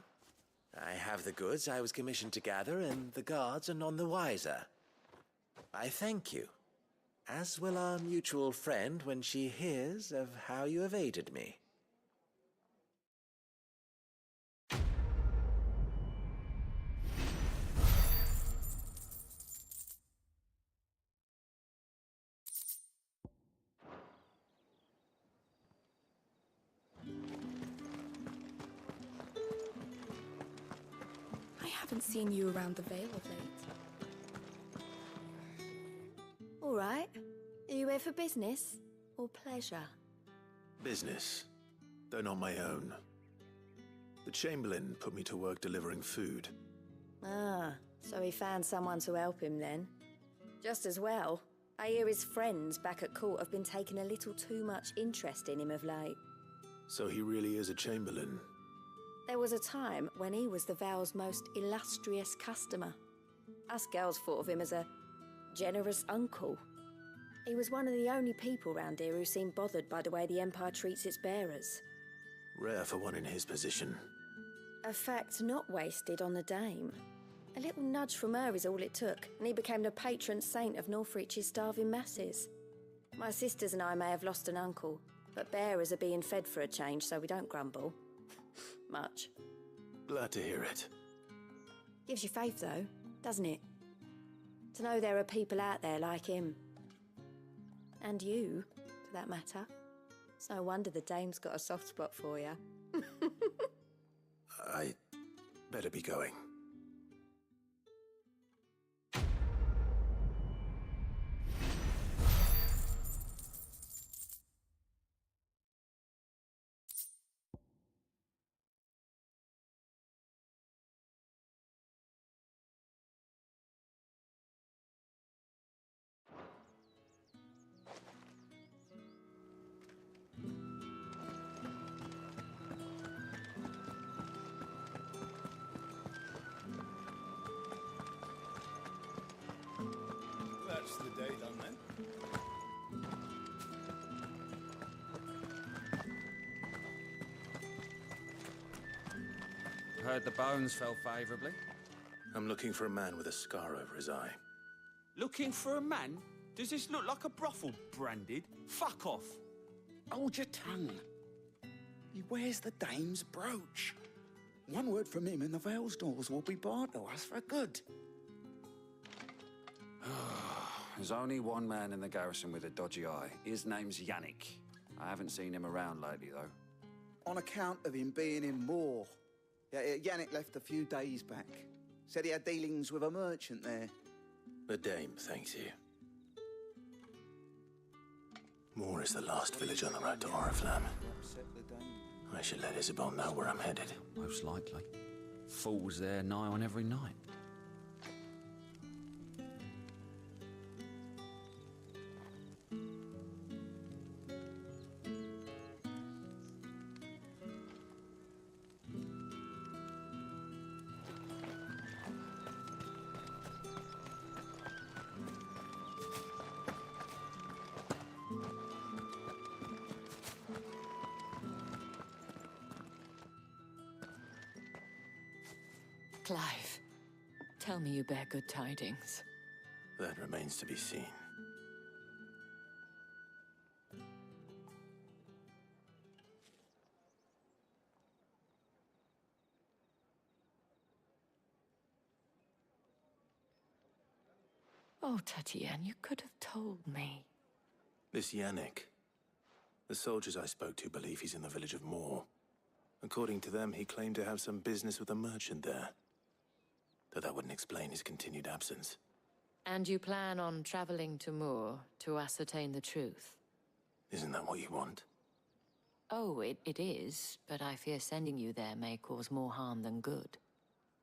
I have the goods I was commissioned to gather, and the guards are none the wiser. I thank you, as will our mutual friend when she hears of how you have aided me. I haven't seen you around the Vale of late. All right. Are you here for business or pleasure? Business, though not my own. The Chamberlain put me to work delivering food. Ah, so he found someone to help him then. Just as well. I hear his friends back at court have been taking a little too much interest in him of late. So he really is a Chamberlain. There was a time when he was the Vale's most illustrious customer. Us girls thought of him as a generous uncle. He was one of the only people round here who seemed bothered by the way the Empire treats its bearers. Rare for one in his position. A fact not wasted on the Dame. A little nudge from her is all it took, and he became the patron saint of Northreach's starving masses. My sisters and I may have lost an uncle, but bearers are being fed for a change, so we don't grumble. Much. Glad to hear it. Gives you faith, though, doesn't it? To know there are people out there like him. And you, for that matter. It's no wonder the Dame's got a soft spot for you. I better be going. That's the day done then. Heard the bones fell favourably. I'm looking for a man with a scar over his eye. Looking for a man? Does this look like a brothel, Branded? Fuck off! Hold your tongue. He wears the Dame's brooch. One word from him and the Vale's doors will be barred to us for good. There's only one man in the garrison with a dodgy eye. His name's Yannick. I haven't seen him around lately, though. On account of him being in Moor. Yeah, Yannick left a few days back. Said he had dealings with a merchant there. The Dame thanks you. Moor is the last village on the road to Oriflamme. I should let Isabel know where I'm headed. Most likely. Fools there nigh on every night. Clive, tell me you bear good tidings. That remains to be seen. Oh, Tatienne, you could have told me. This Yannick, The soldiers I spoke to believe he's in the village of Moor. According to them, he claimed to have some business with a merchant there. Though that wouldn't explain his continued absence. And you plan on traveling to Moor to ascertain the truth? Isn't that what you want? Oh, it is, but I fear sending you there may cause more harm than good.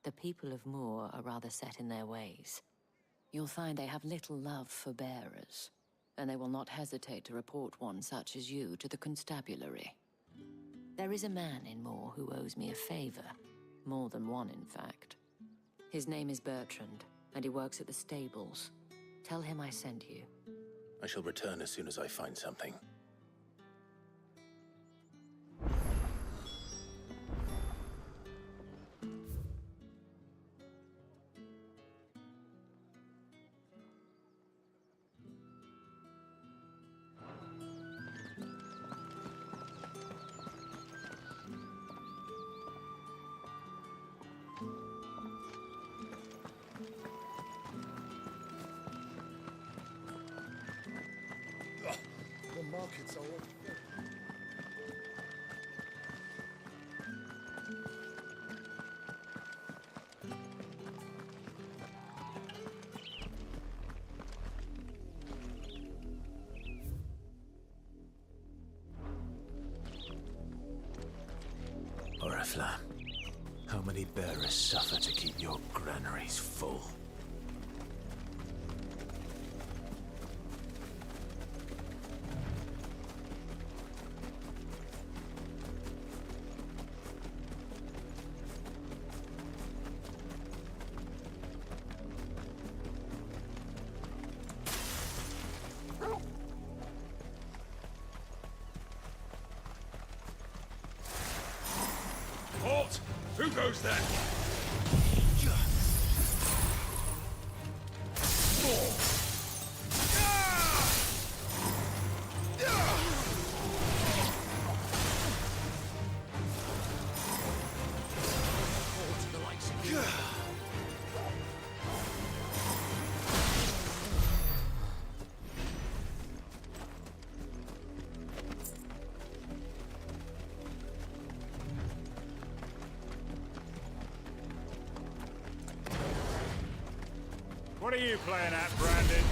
The people of Moor are rather set in their ways. You'll find they have little love for bearers, and they will not hesitate to report one such as you to the constabulary. There is a man in Moor who owes me a favor. More than one, in fact. His name is Bertrand, and he works at the stables. Tell him I sent you. I shall return as soon as I find something. The markets are all full. Oriflamme, how many bearers suffer to keep your granaries full? Halt! Who goes there? What are you playing at, Brandon?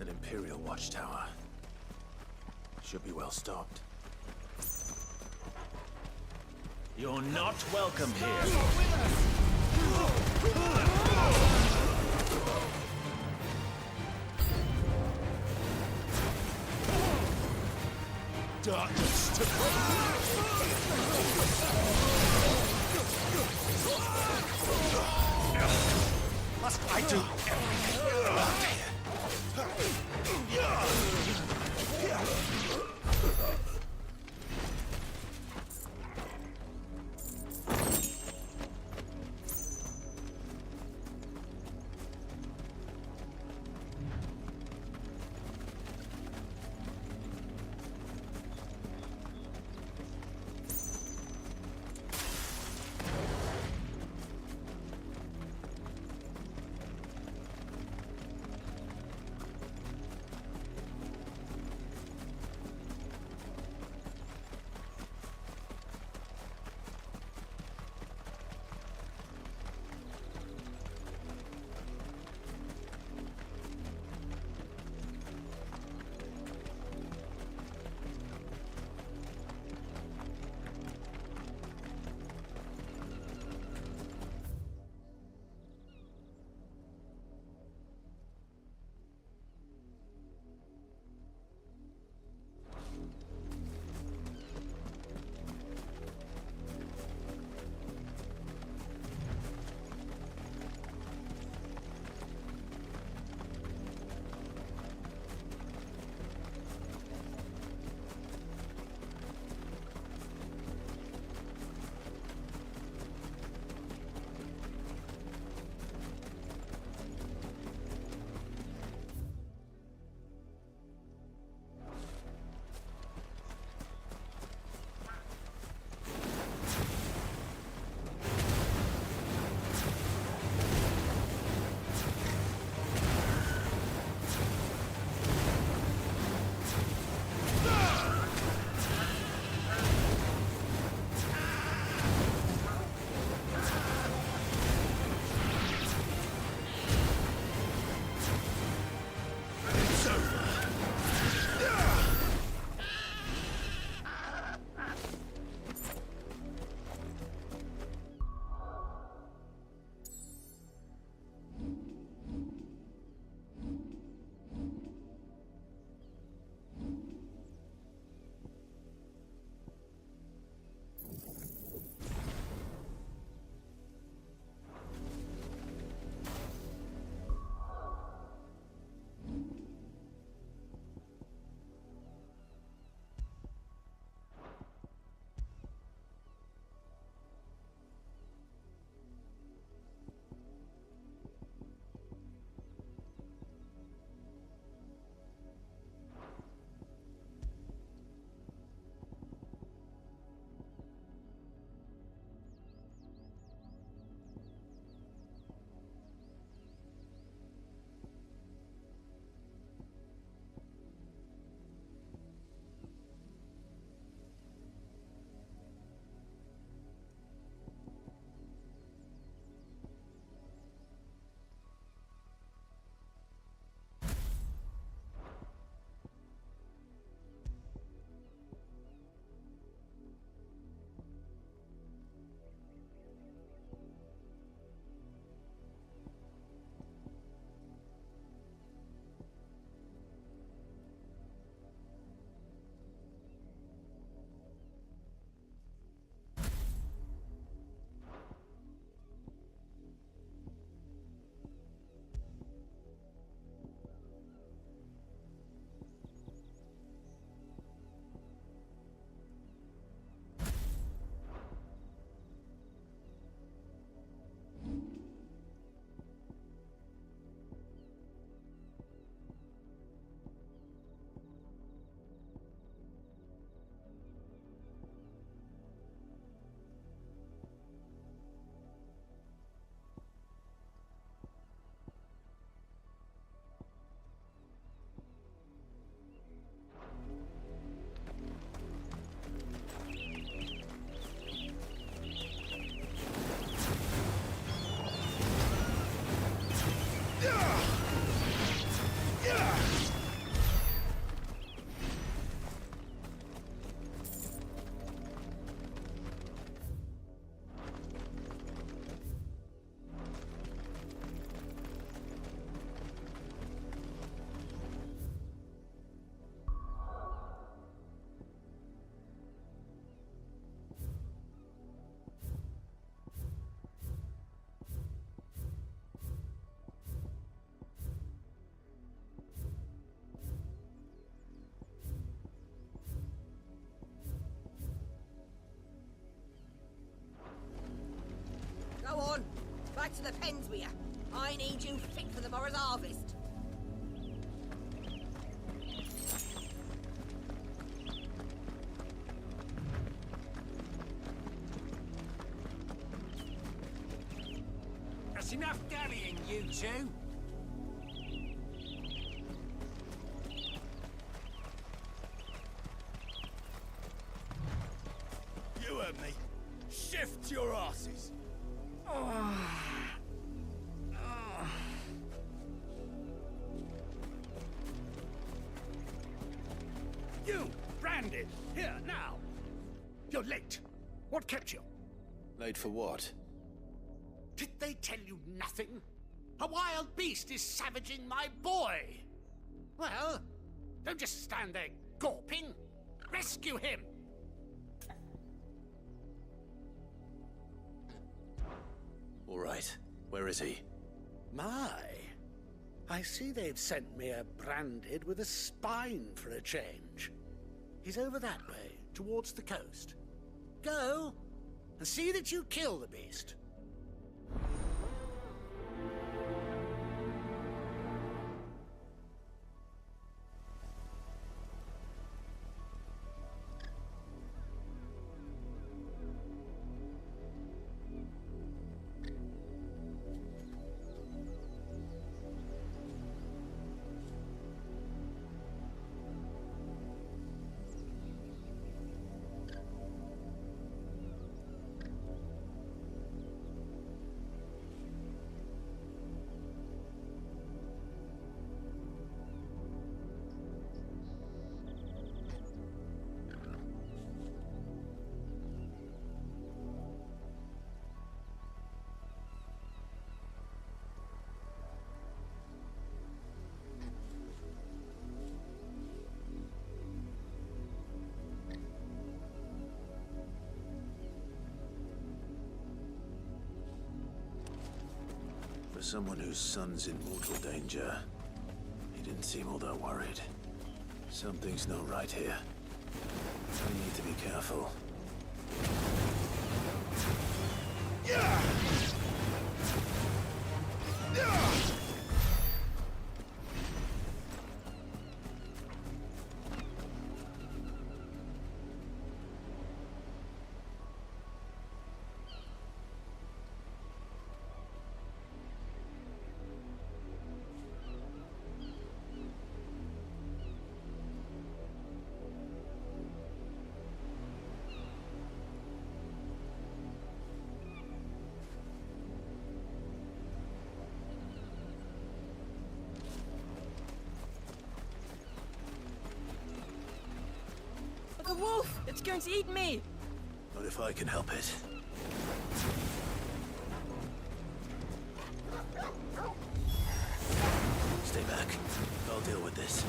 An Imperial watchtower. Should be well stocked. You're not welcome here. Darkness to Must I do everything? Back to the pens with you. I need you fit for the morrow's harvest. That's enough dallying, you two. You heard me. Shift your asses. You, branded, here, now. You're late. What kept you? Late for what? Did they tell you nothing? A wild beast is savaging my boy. Well, don't just stand there gawping. Rescue him. All right. Where is he? My. I see they've sent me a branded with a spine for a change. He's over that way, towards the coast. Go, and see that you kill the beast. For someone whose son's in mortal danger, he didn't seem all that worried. Something's not right here. I need to be careful. The wolf! It's going to eat me! Not if I can help it. Stay back. I'll deal with this.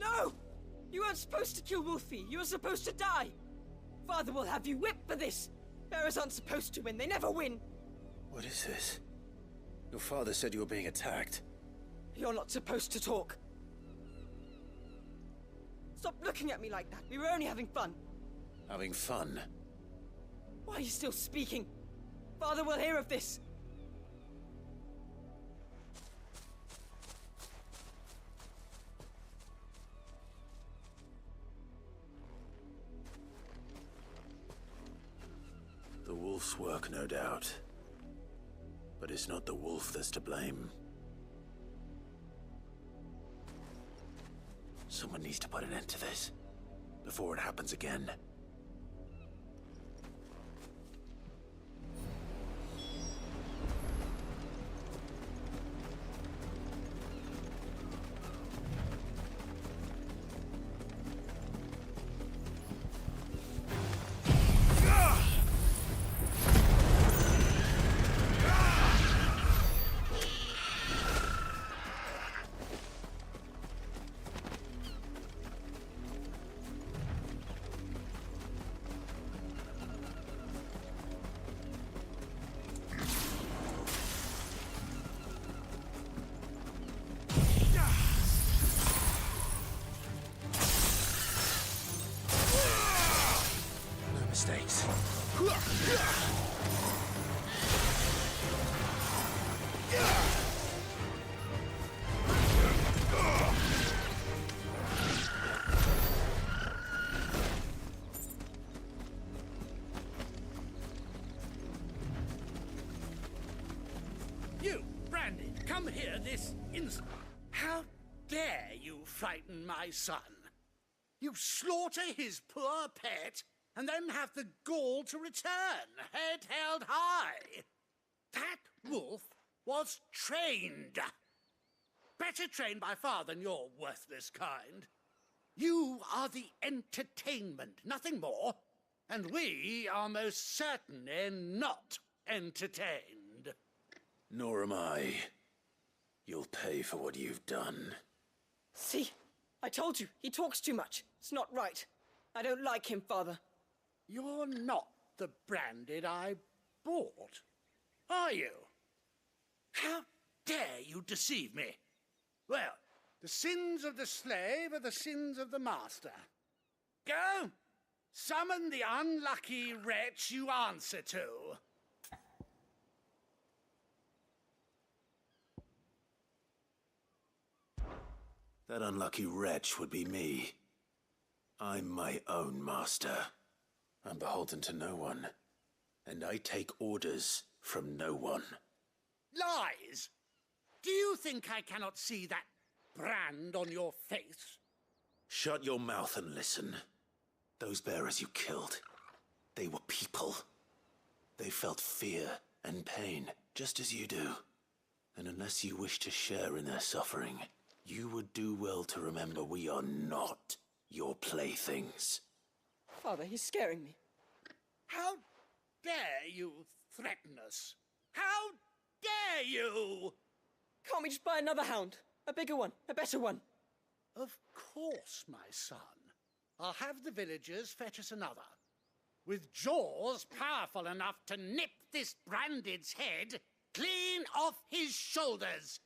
No! You weren't supposed to kill Wolfie. You were supposed to die. Father will have you whipped for this. Bearers aren't supposed to win. They never win. What is this? Your father said you were being attacked. You're not supposed to talk. Stop looking at me like that. We were only having fun. Having fun? Why are you still speaking? Father will hear of this. The wolf's work, no doubt. But it's not the wolf that's to blame. Someone needs to put an end to this, before it happens again. You, Brandy, come here this instant. How dare you frighten my son? You slaughter his poor pet and then have the gall to return, head held high. That wolf was trained. Better trained by far than your worthless kind. You are the entertainment, nothing more. And we are most certainly not entertained. Nor am I. You'll pay for what you've done. See? I told you, he talks too much. It's not right. I don't like him, Father. You're not the Branded I bought, are you? How dare you deceive me? Well, the sins of the slave are the sins of the master. Go! Summon the unlucky wretch you answer to. That unlucky wretch would be me. I'm my own master. I'm beholden to no one. And I take orders from no one. Lies! Do you think I cannot see that brand on your face? Shut your mouth and listen. Those bearers you killed, they were people. They felt fear and pain, just as you do. And unless you wish to share in their suffering, you would do well to remember we are not your playthings. Father, he's scaring me. How dare you threaten us? How dare you? Can't we just buy another hound? A bigger one, a better one. Of course, my son. I'll have the villagers fetch us another. With jaws powerful enough to nip this Branded's head clean off his shoulders.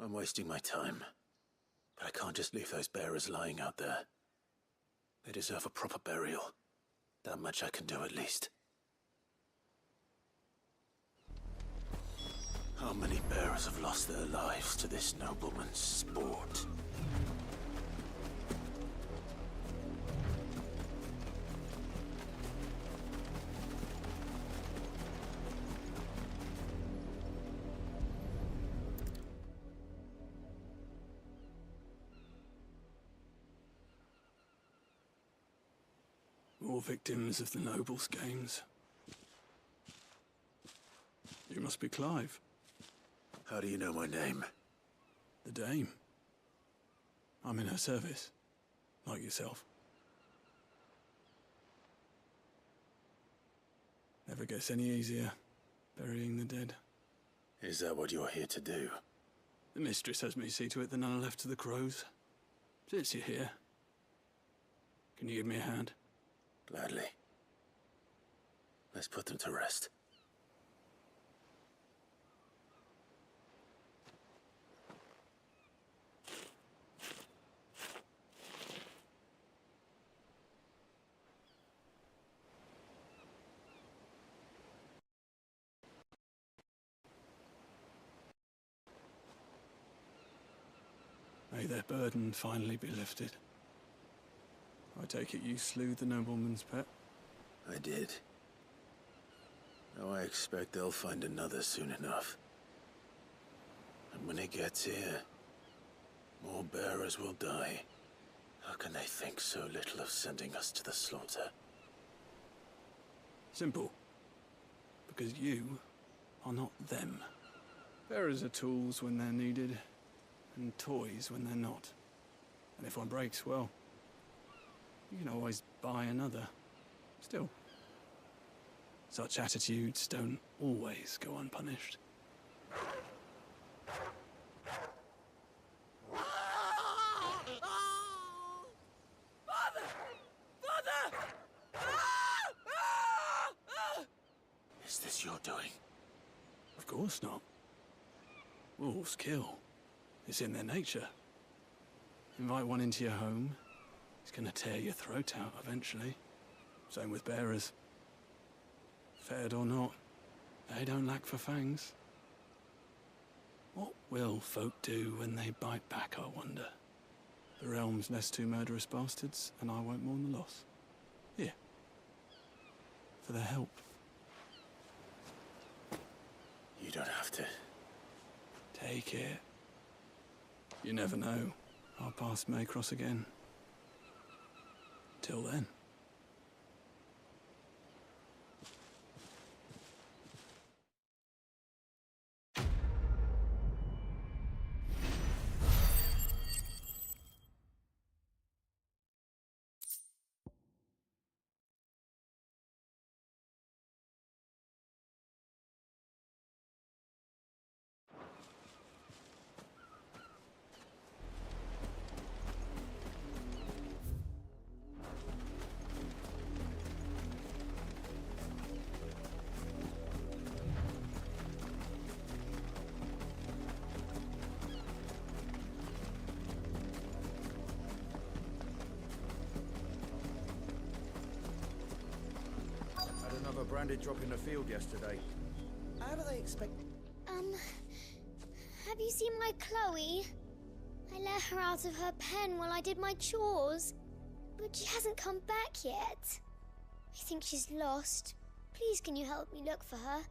I'm wasting my time. But I can't just leave those bearers lying out there. They deserve a proper burial. That much I can do at least. How many bearers have lost their lives to this nobleman's sport? More victims of the nobles' games. You must be Clive. How do you know my name? The Dame. I'm in her service, like yourself. Never gets any easier, burying the dead. Is that what you're here to do? The mistress has me see to it that none are left to the crows. Since you're here, can you give me a hand? Gladly. Let's put them to rest. May their burden finally be lifted. I take it you slew the nobleman's pet? I did. Now I expect they'll find another soon enough. And when it gets here, more bearers will die. How can they think so little of sending us to the slaughter? Simple. Because you are not them. Bearers are tools when they're needed, and toys when they're not. And if one breaks, well, you can always buy another. Still, such attitudes don't always go unpunished. Father! Father! Is this your doing? Of course not. Wolves kill. It's in their nature. Invite one into your home, he's gonna tear your throat out eventually. Same with bearers. Fed or not, they don't lack for fangs. What will folk do when they bite back, I wonder? The realm's less two murderous bastards, and I won't mourn the loss. Here. For their help. You don't have to. Take it. You never know. Our paths may cross again. Till then. Branded drop in the field yesterday. How do they expect... Have you seen my Chloe? I let her out of her pen while I did my chores. But she hasn't come back yet. I think she's lost. Please, can you help me look for her?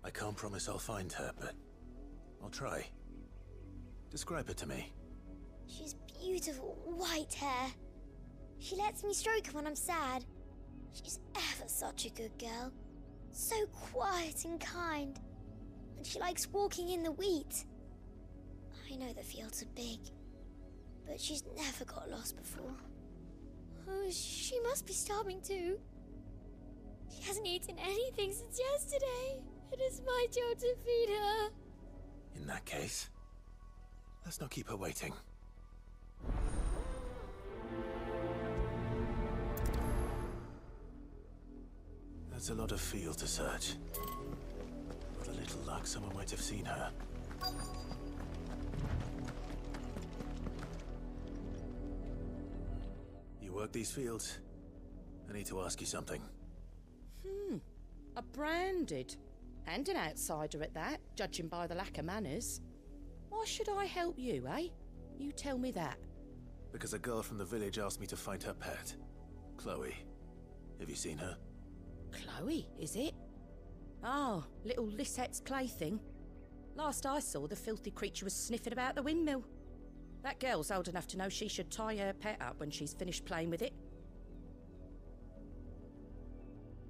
I can't promise I'll find her, but I'll try. Describe her to me. She's beautiful white hair. She lets me stroke her when I'm sad. She's ever such a good girl. So quiet and kind. And she likes walking in the wheat. I know the fields are big, but she's never got lost before. Oh, she must be starving too. She hasn't eaten anything since yesterday. It is my job to feed her. In that case, let's not keep her waiting. That's a lot of field to search. With a little luck, someone might have seen her. You work these fields? I need to ask you something. A branded. And an outsider at that, judging by the lack of manners. Why should I help you, eh? You tell me that. Because a girl from the village asked me to find her pet. Chloe. Have you seen her? Chloe, is it? Oh, little Lisette's plaything. Last I saw, the filthy creature was sniffing about the windmill. That girl's old enough to know she should tie her pet up when she's finished playing with it.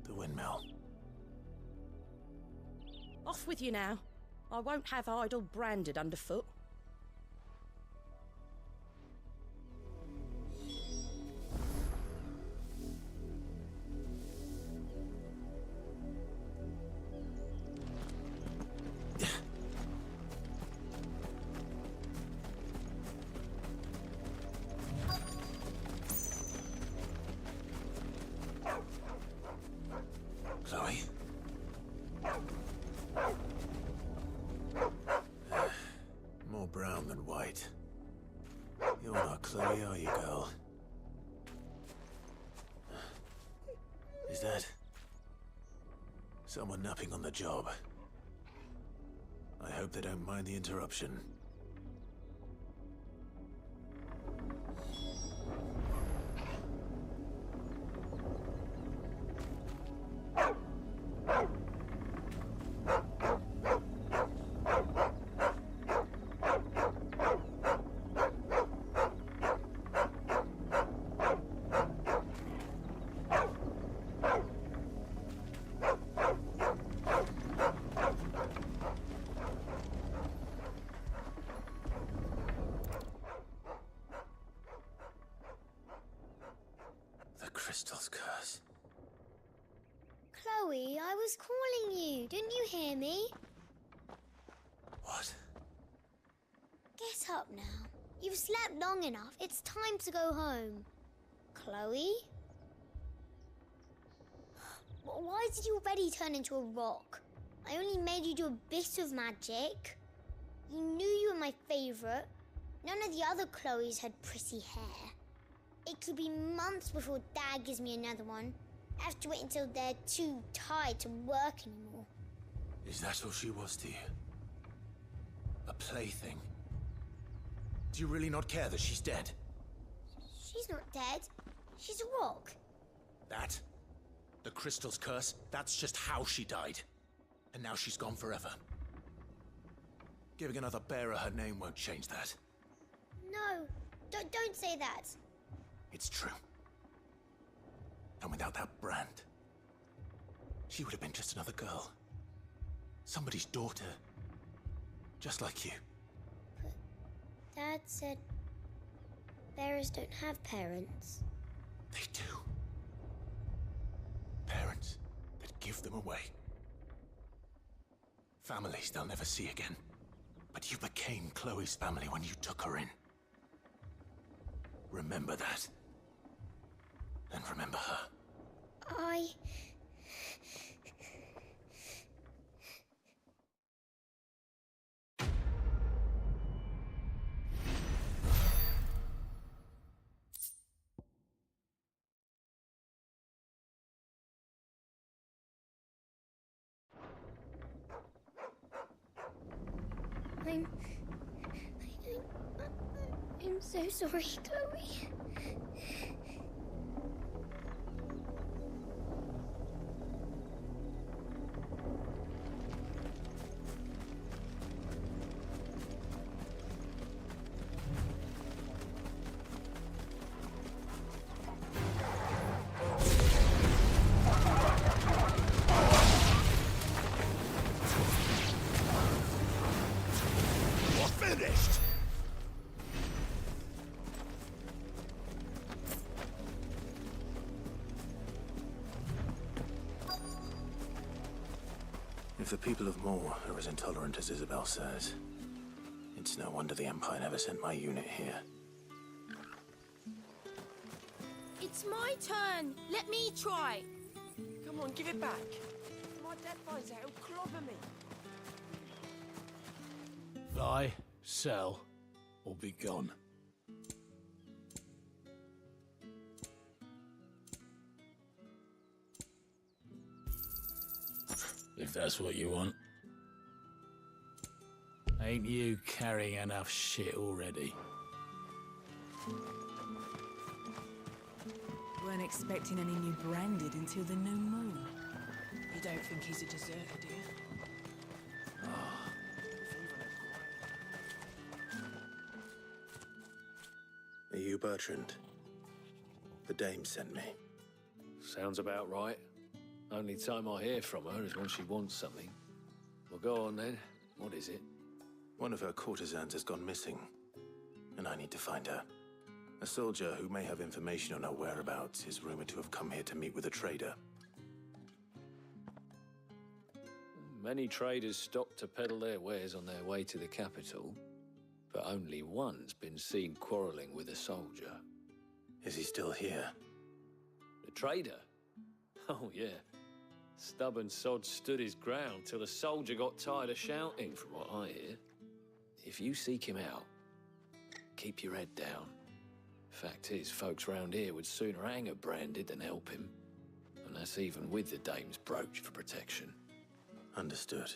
The windmill. Off with you now. I won't have idle branded underfoot. Chloe? More brown than white. You're not Chloe, are you, girl? Is that someone napping on the job? I hope they don't mind the interruption. crystal's curse. Chloe, I was calling you. Didn't you hear me? What? Get up now. You've slept long enough. It's time to go home. Chloe? Why did you already turn into a rock? I only made you do a bit of magic. You knew you were my favourite. None of the other Chloes had pretty hair. It could be months before Dad gives me another one. I have to wait until they're too tired to work anymore. Is that all she was to you? A plaything? Do you really not care that she's dead? She's not dead. She's a rock. That? The crystal's curse? That's just how she died. And now she's gone forever. Giving another bearer her name won't change that. No, don't say that. It's true. And without that brand, she would have been just another girl. Somebody's daughter. Just like you. But Dad said bearers don't have parents. They do. Parents that give them away. Families they'll never see again. But you became Chloe's family when you took her in. Remember that. And remember her. I'm so sorry, Chloe. You're finished! If the people of Moor are as intolerant as Isabel says, it's no wonder the Empire never sent my unit here. It's my turn. Let me try. Come on, give it back. If my dad finds out, he'll clobber me. Buy, sell, or be gone. If that's what you want. Ain't you carrying enough shit already? Weren't expecting any new branded until the new moon. You don't think he's a deserter, do you? Are you Bertrand? The dame sent me. Sounds about right. Only time I hear from her is when she wants something. Well, go on then. What is it? One of her courtesans has gone missing, and I need to find her. A soldier who may have information on her whereabouts is rumored to have come here to meet with a trader. Many traders stop to peddle their wares on their way to the capital, but only one's been seen quarreling with a soldier. Is he still here? The trader? Oh, yeah. Stubborn sod stood his ground till the soldier got tired of shouting, from what I hear. If you seek him out, keep your head down. Fact is, folks round here would sooner hang a branded than help him. And that's even with the dame's brooch for protection. Understood.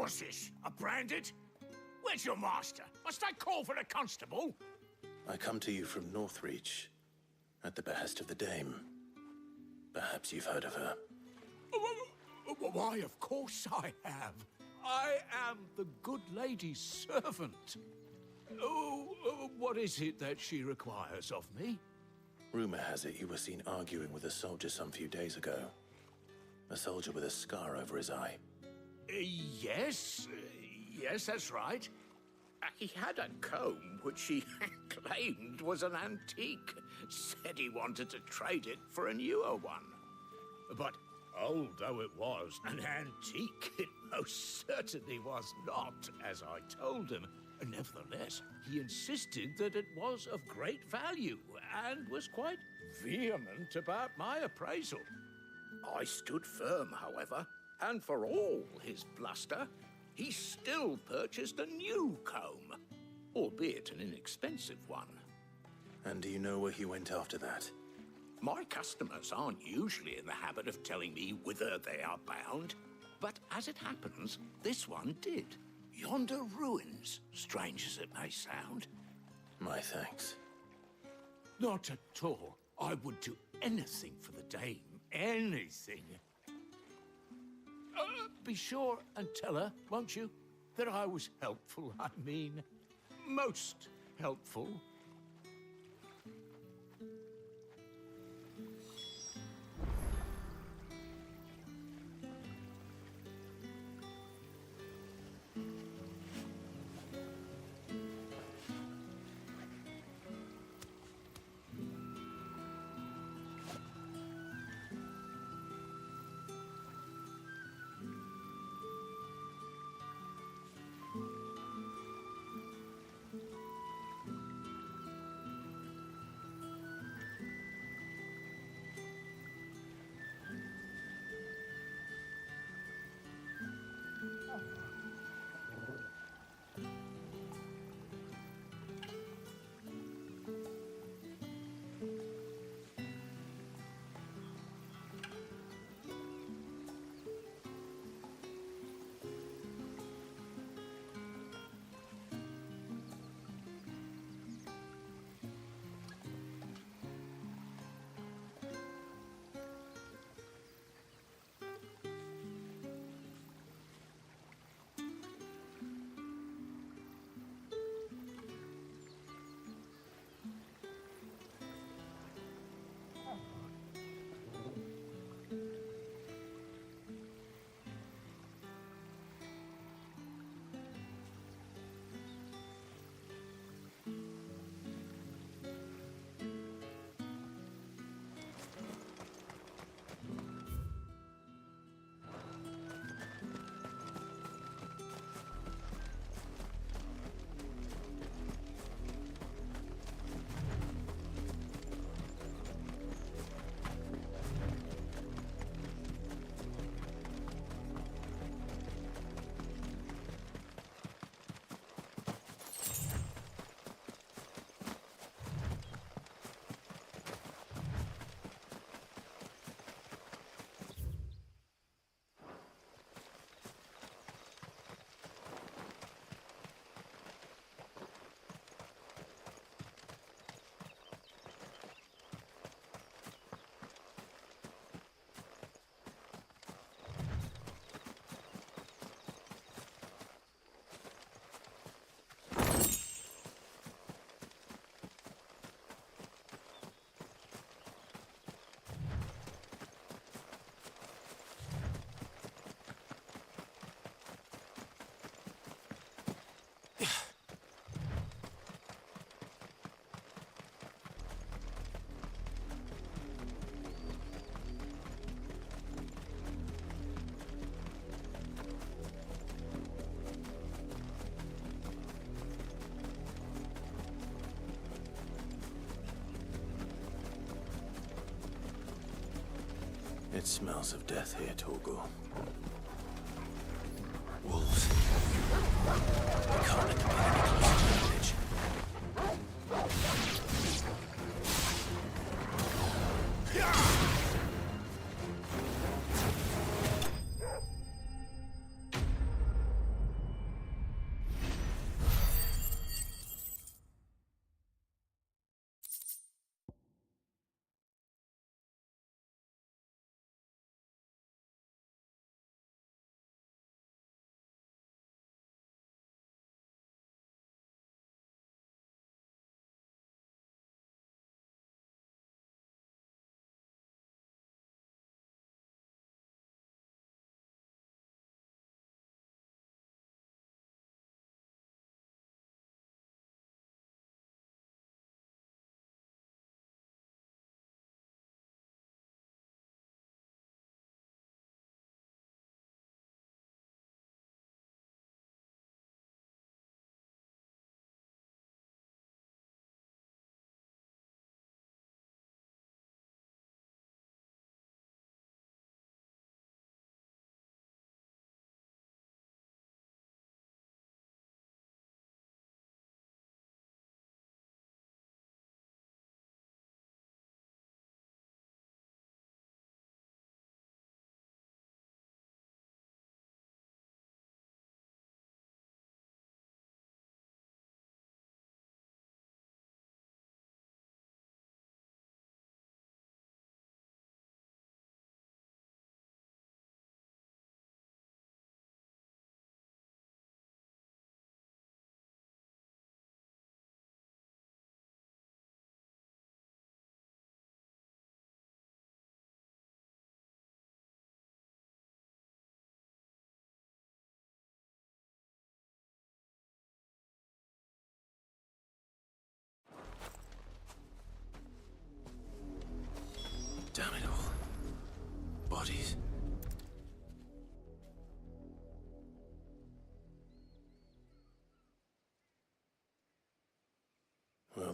What's this? A branded? Where's your master? Must I call for a constable? I come to you from Northreach, at the behest of the Dame. Perhaps you've heard of her. Why, of course I have. I am the good lady's servant. What is it that she requires of me? Rumor has it you were seen arguing with a soldier some few days ago. A soldier with a scar over his eye. Yes, that's right. He had a comb which he claimed was an antique. Said he wanted to trade it for a newer one. But old though it was, an antique it most certainly was not, as I told him. Nevertheless, he insisted that it was of great value and was quite vehement about my appraisal. I stood firm, however, and for all his bluster, he still purchased a new comb, albeit an inexpensive one. And do you know where he went after that? My customers aren't usually in the habit of telling me whither they are bound, but as it happens, this one did. Yonder ruins, strange as it may sound. My thanks. Not at all. I would do anything for the Dame. Anything. Be sure and tell her, won't you, that I was helpful. I mean, most helpful. It smells of death here, Torgal. Wolves. We can't let them get any closer to the village.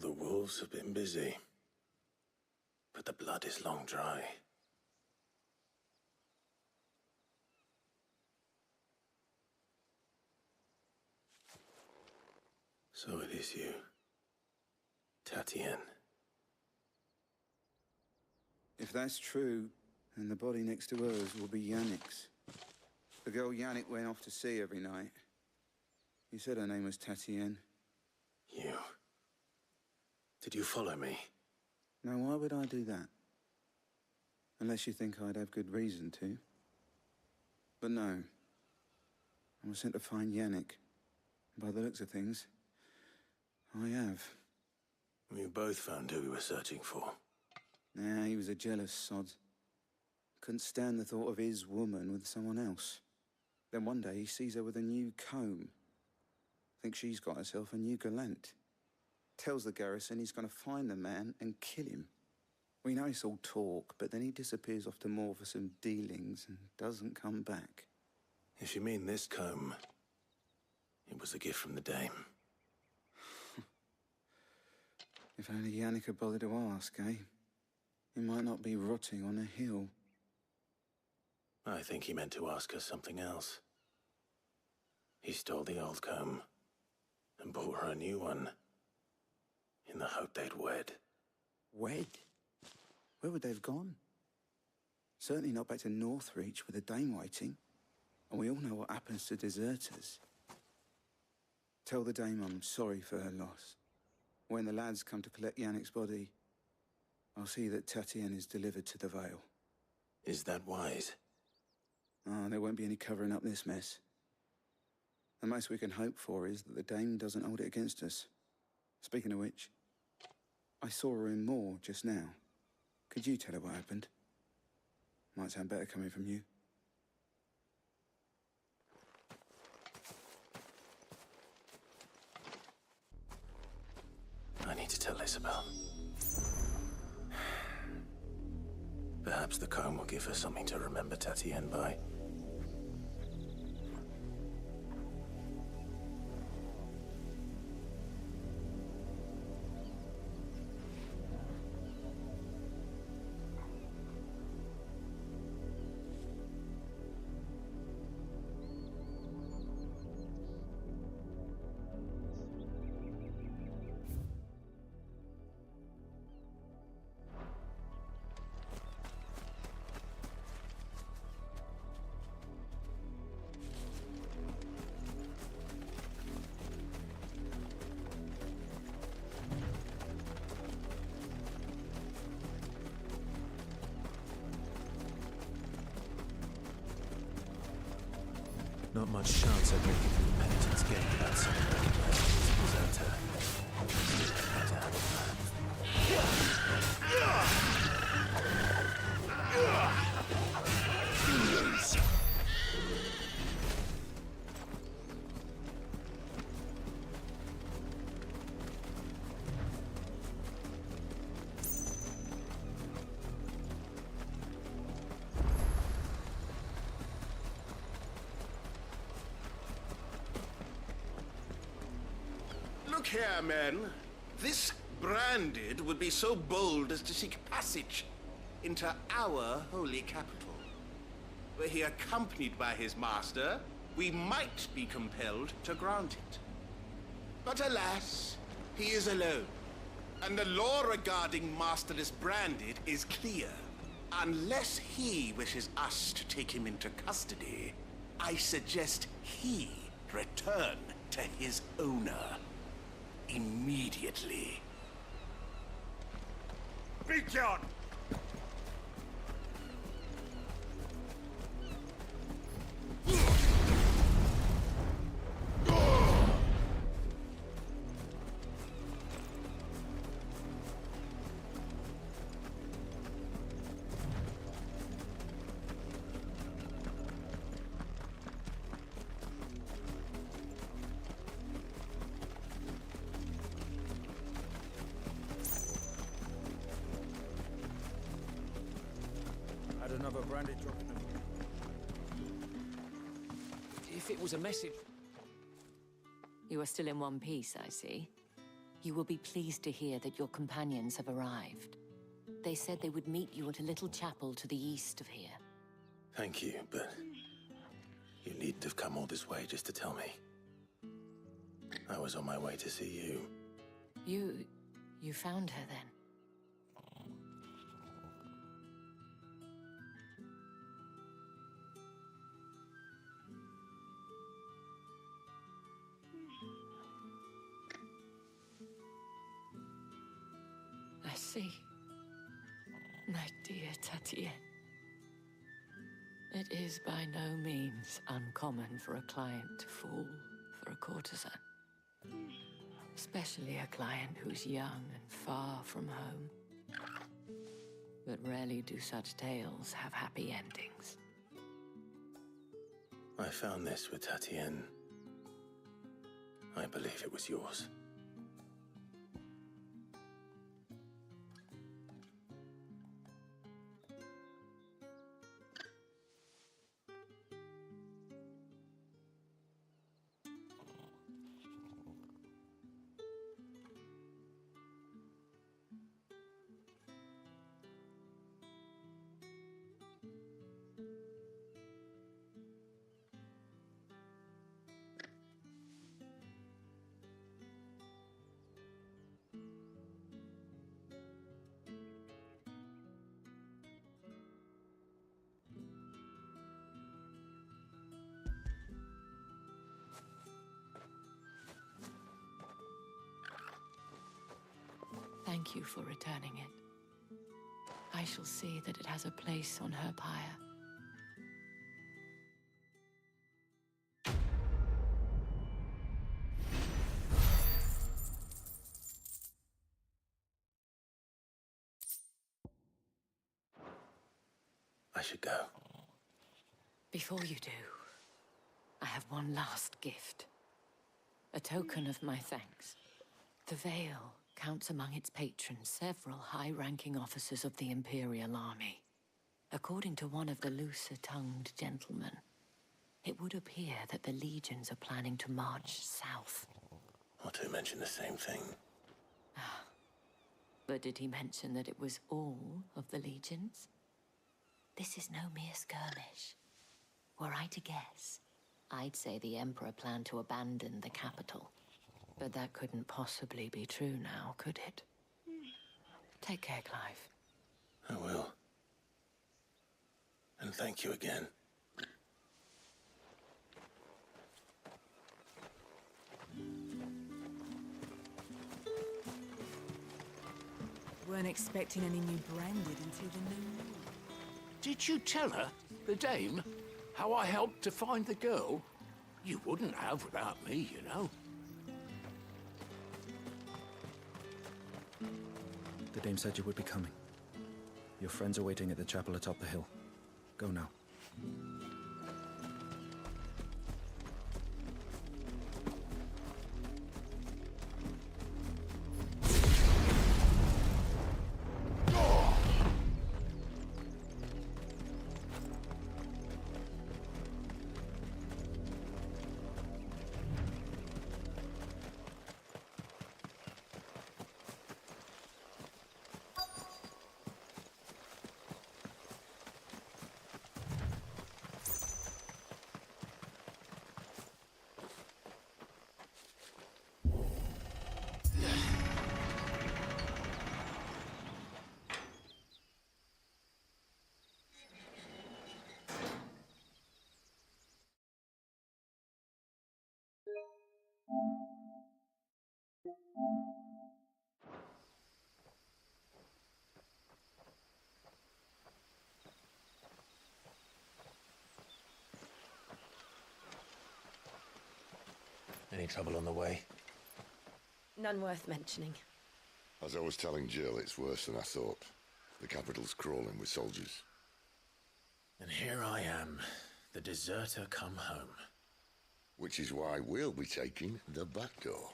Well, the wolves have been busy, but the blood is long dry. So it is you, Tatien. If that's true, then the body next to hers will be Yannick's. The girl Yannick went off to see every night. You said her name was Tatien. You... Did you follow me? Now, why would I do that? Unless you think I'd have good reason to. But no. I was sent to find Yannick. By the looks of things, I have. We both found who we were searching for. Nah, he was a jealous sod. Couldn't stand the thought of his woman with someone else. Then one day he sees her with a new comb. Thinks she's got herself a new gallant. Tells the garrison he's going to find the man and kill him. We know it's all talk, but then he disappears off to Moor for some dealings and doesn't come back. If you mean this comb, it was a gift from the dame. If only Yannick had bothered to ask, eh? He might not be rotting on a hill. I think he meant to ask her something else. He stole the old comb and bought her a new one in the hope they'd wed. Wed? Where would they have gone? Certainly not back to Northreach with a dame waiting. And we all know what happens to deserters. Tell the dame I'm sorry for her loss. When the lads come to collect Yannick's body, I'll see that Tatien is delivered to the Vale. Is that wise? Ah, there won't be any covering up this mess. The most we can hope for is that the dame doesn't hold it against us. Speaking of which, I saw her in Moor just now. Could you tell her what happened? Might sound better coming from you. I need to tell Isabel. Perhaps the comb will give her something to remember Tatien by. Not much chance I'd make it through the Penitent's Gate without someone recognizing me as a deserter. How to handle Look here, men. This Branded would be so bold as to seek passage into our holy capital. Were he accompanied by his master, we might be compelled to grant it. But alas, he is alone. And the law regarding Masterless Branded is clear. Unless he wishes us to take him into custody, I suggest he return to his owner. Immediately. Be gone! Another Branded dropping them. If it was a message... You are still in one piece, I see. You will be pleased to hear that your companions have arrived. They said they would meet you at a little chapel to the east of here. Thank you, but you needn't have come all this way just to tell me. I was on my way to see you. You found her then? I see. My dear Tatienne. It is by no means uncommon for a client to fall for a courtesan. Especially a client who's young and far from home. But rarely do such tales have happy endings. I found this with Tatienne. I believe it was yours. Thank you for returning it. I shall see that it has a place on her pyre. I should go. Before you do, I have one last gift. A token of my thanks. The Vale counts among its patrons several high-ranking officers of the Imperial Army. According to one of the looser-tongued gentlemen, it would appear that the legions are planning to march south. Or to mention the same thing. But did he mention that it was all of the legions? This is no mere skirmish. Were I to guess, I'd say the Emperor planned to abandon the capital. But that couldn't possibly be true now, could it? Take care, Clive. I will. And thank you again. Weren't expecting any new branded until the new moon. Did you tell her, the dame, how I helped to find the girl? You wouldn't have without me, you know. The dame said you would be coming. Your friends are waiting at the chapel atop the hill. Go now. Any trouble on the way? None worth mentioning. As I was telling Jill, it's worse than I thought. The capital's crawling with soldiers. And here I am, the deserter come home. Which is why we'll be taking the back door.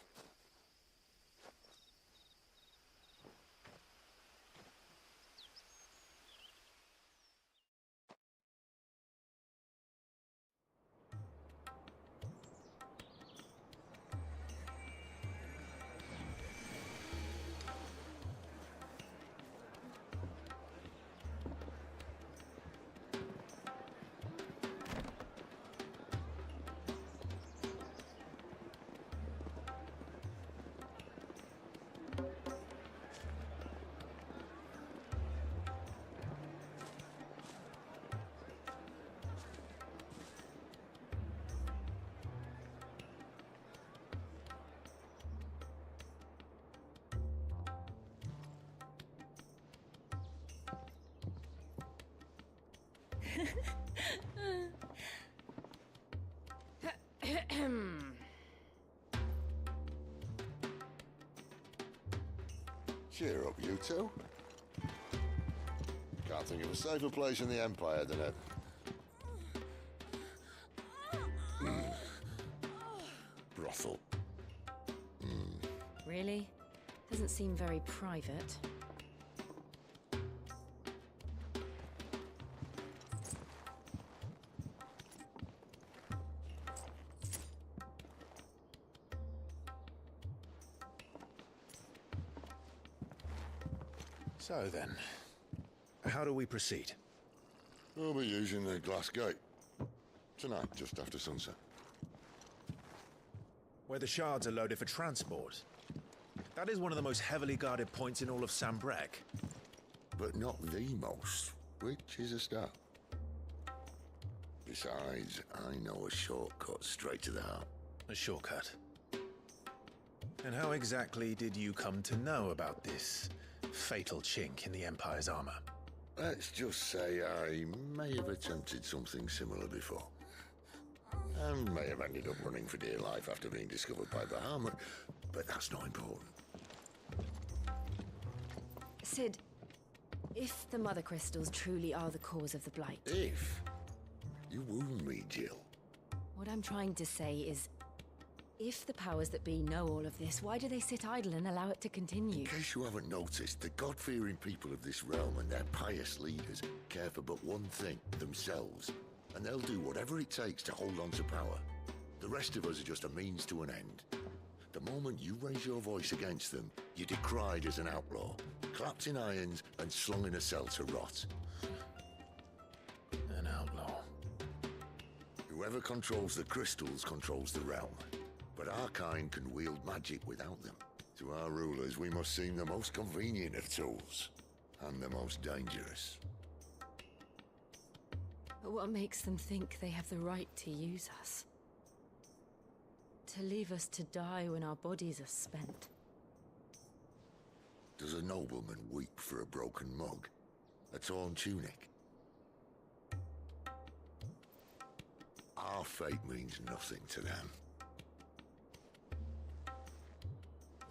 Cheer up, you two. Can't think of a safer place in the Empire than it. Brothel. Really? Doesn't seem very private. So then, how do we proceed? We'll be using the glass gate. Tonight, just after sunset. Where the shards are loaded for transport. That is one of the most heavily guarded points in all of Sambrec. But not the most, which is a start. Besides, I know a shortcut straight to the heart. A shortcut? And how exactly did you come to know about this fatal chink in the Empire's armor? Let's just say I may have attempted something similar before. And may have ended up running for dear life after being discovered by Bahamut, but that's not important. Sid, if the Mother Crystals truly are the cause of the Blight... If? You wound me, Jill. What I'm trying to say is, if the powers that be know all of this, why do they sit idle and allow it to continue? In case you haven't noticed, the God-fearing people of this realm and their pious leaders care for but one thing, themselves. And they'll do whatever it takes to hold on to power. The rest of us are just a means to an end. The moment you raise your voice against them, you're decried as an outlaw, clapped in irons and slung in a cell to rot. An outlaw. Whoever controls the crystals controls the realm. But our kind can wield magic without them. To our rulers, we must seem the most convenient of tools, and the most dangerous. But what makes them think they have the right to use us? To leave us to die when our bodies are spent? Does a nobleman weep for a broken mug? A torn tunic? Our fate means nothing to them.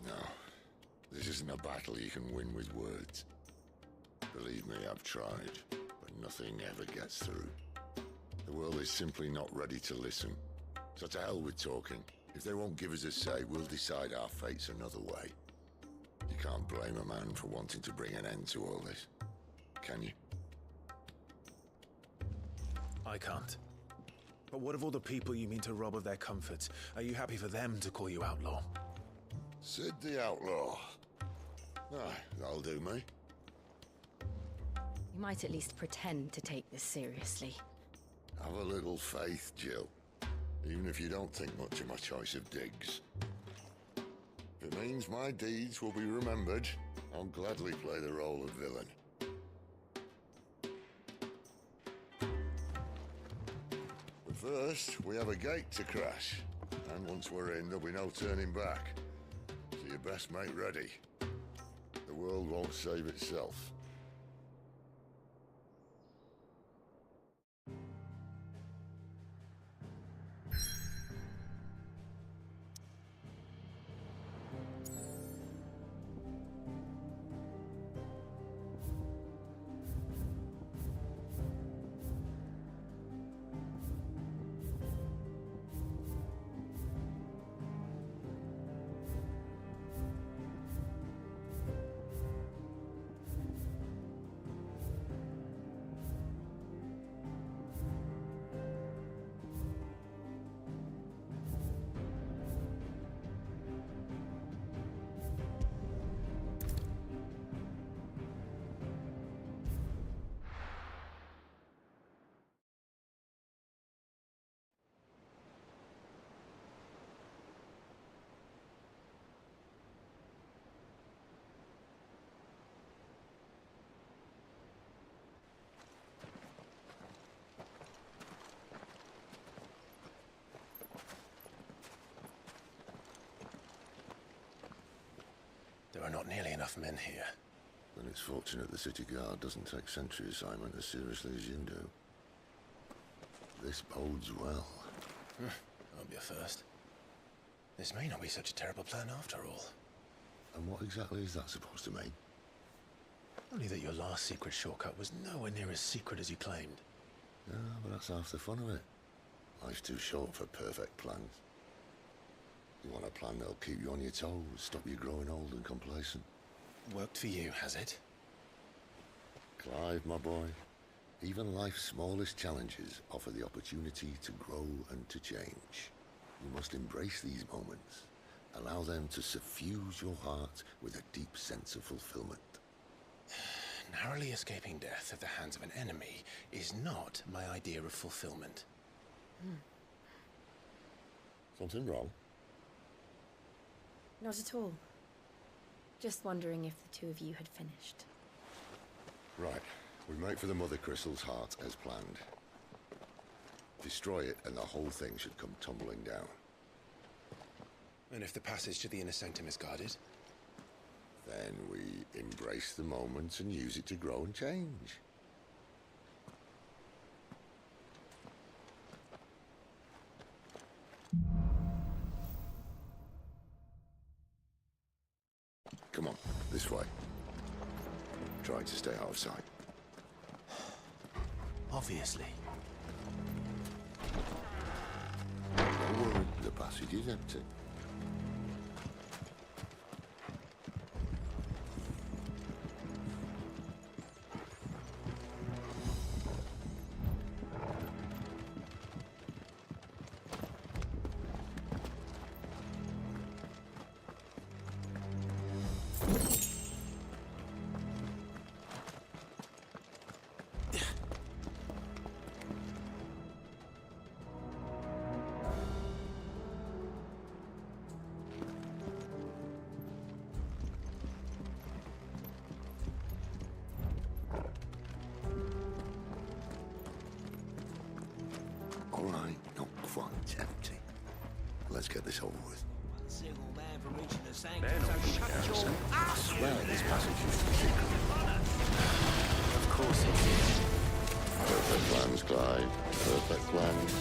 No, this isn't a battle you can win with words. Believe me, I've tried, but nothing ever gets through. The world is simply not ready to listen. So to hell with talking. If they won't give us a say, we'll decide our fates another way. You can't blame a man for wanting to bring an end to all this, can you? I can't. But what of all the people you mean to rob of their comforts? Are you happy for them to call you outlaw? Sid the Outlaw. Aye, that'll do me. You might at least pretend to take this seriously. Have a little faith, Jill. Even if you don't think much of my choice of digs. If it means my deeds will be remembered, I'll gladly play the role of villain. But first, we have a gate to crash. And once we're in, there'll be no turning back. So you best make ready. The world won't save itself. There are not nearly enough men here. Then it's fortunate the city guard doesn't take sentry assignment as seriously as you do. this bodes well. I'll be a first. This may not be such a terrible plan after all. And what exactly is that supposed to mean? Only that your last secret shortcut was nowhere near as secret as you claimed. Yeah, but that's half the fun of it. Life's too short for perfect plans. You want a plan that'll keep you on your toes, stop you growing old and complacent. Worked for you, has it? Clive, my boy, even life's smallest challenges offer the opportunity to grow and to change. You must embrace these moments. Allow them to suffuse your heart with a deep sense of fulfillment. Narrowly escaping death at the hands of an enemy is not my idea of fulfillment. Something wrong? Not at all. Just wondering if the two of you had finished. Right. We make for the Mother Crystal's heart as planned. Destroy it and the whole thing should come tumbling down. And if the passage to the inner sanctum is guarded? Then we embrace the moment and use it to grow and change. Come on, this way. Try to stay out of sight. Obviously. Don't worry, the passage is empty. All right, not quite empty. Let's get this over with. I swear this passage used to be secret. Of course it is. Perfect plans, Clive. Perfect plans.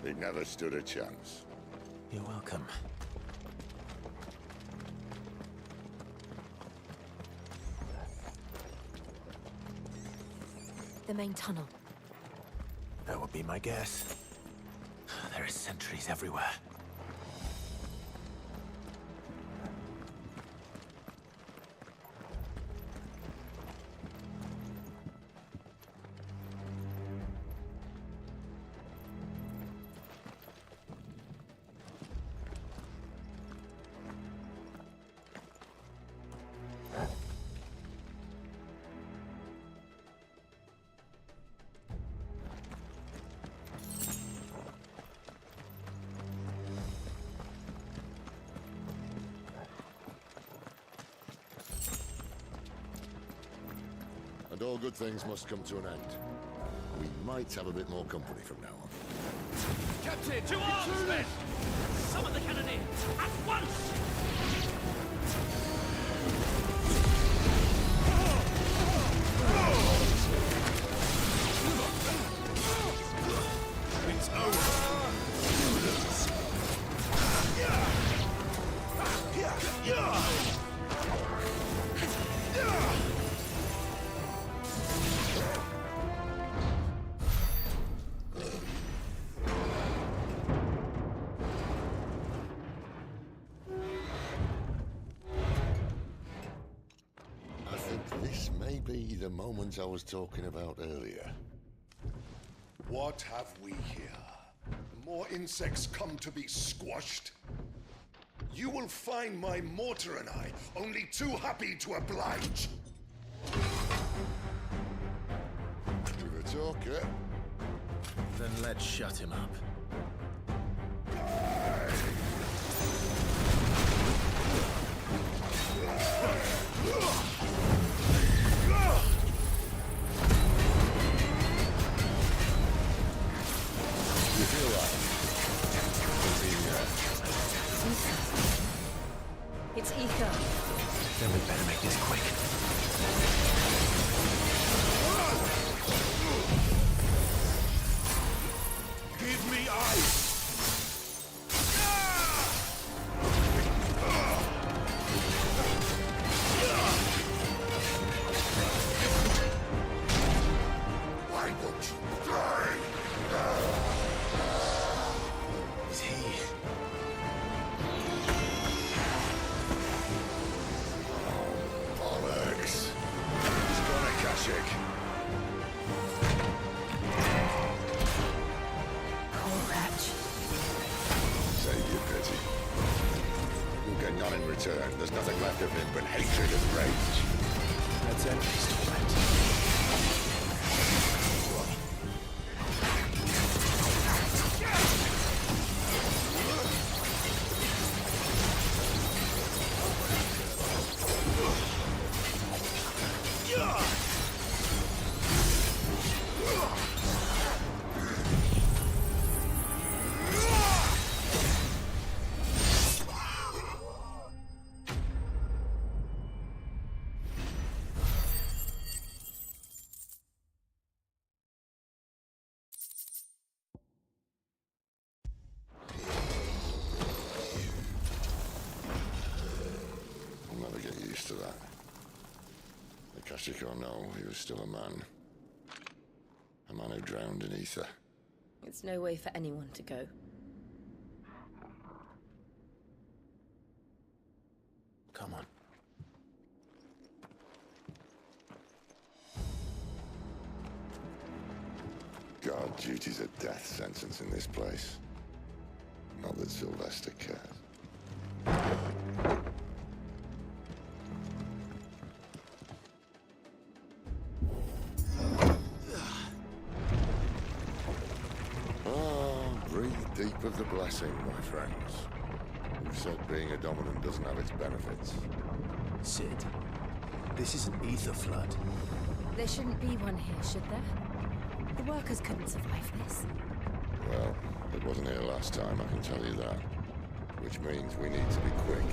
He never stood a chance. You're welcome. The main tunnel. That would be my guess. There are sentries everywhere. And all good things must come to an end. We might have a bit more company from now on. Captain! To arms, men! Summon the cannoneer! At once! It's over! I think this may be the moment I was talking about earlier. What have we here? More insects come to be squashed? You will find my mortar and I only too happy to oblige. Give a talk, eh? Then let's shut him up. You feel like It's Ether. Then we better make this quick. Give me ice! Why won't you die? Is he? bollocks. He's gone, Akashic. Poor wretch. Save your pity. You'll get none in return. There's nothing left of him but hatred and rage. That's enemies torment. I'll never get used to that. Akashic or no, he was still a man. A man who drowned in ether. It's no way for anyone to go. Come on. Guard duty's a death sentence in this place. Not that Sylvester cares. Breathe deep of the blessing, my friends. Who said being a dominant doesn't have its benefits? Sid, this is an ether flood. There shouldn't be one here, should there? The workers couldn't survive this. Well, it wasn't here last time, I can tell you that. Which means we need to be quick.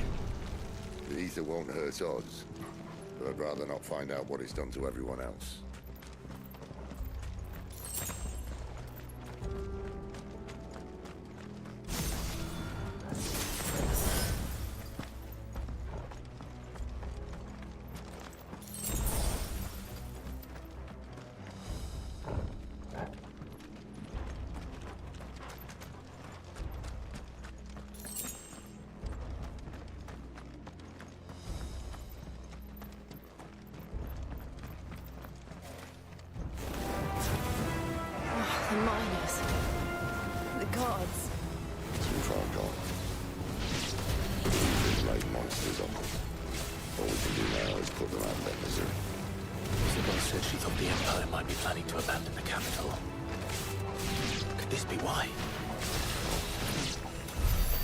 The ether won't hurt odds, but I'd rather not find out what it's done to everyone else. The miners. The gods. Too far gone. They've made monsters of them. All we can do now is put them out of their misery. Isabel said she thought the Empire might be planning to abandon the capital. Could this be why?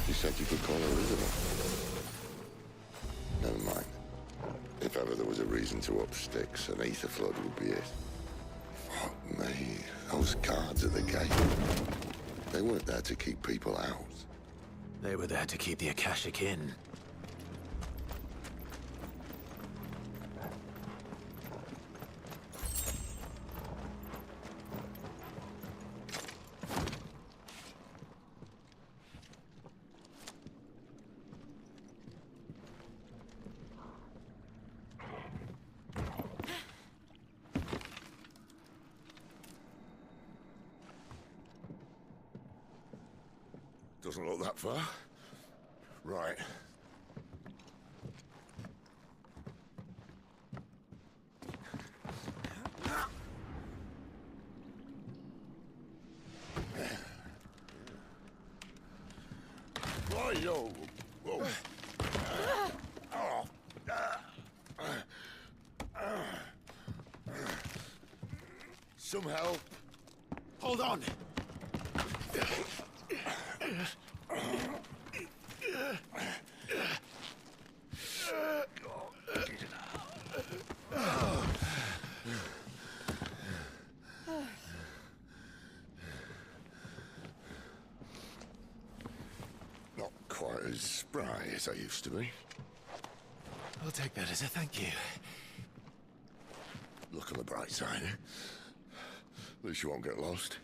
She said you could call her Isabel. Never mind. If ever there was a reason to up sticks, an ether flood would be it. Fuck me. Those guards at the gate. They weren't there to keep people out. They were there to keep the Akashic in. Doesn't look that far. Right. Right, yo. Whoa. some help? Hold on. Not quite as spry as I used to be. I'll take that as a thank you. Look on the bright side, eh? At least you won't get lost.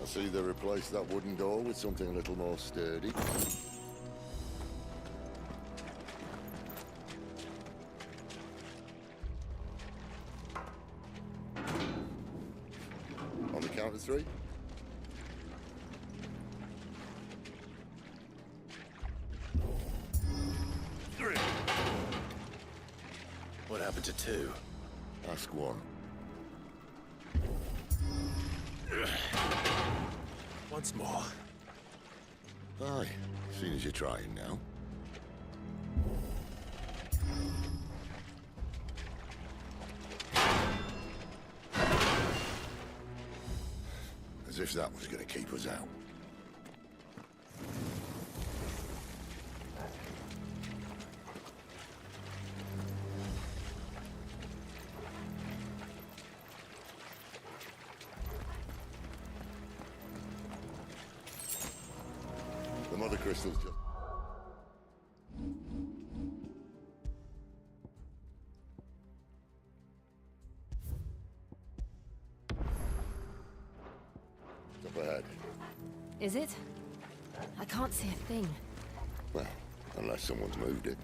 See, they replaced that wooden door with something a little more sturdy. On the count of three. What happened to two? Ask one. once more. Aye, seeing as you're trying now. As if that was going to keep us out. The mother crystal's just... Up ahead. Is it? I can't see a thing. Well, unless someone's moved it.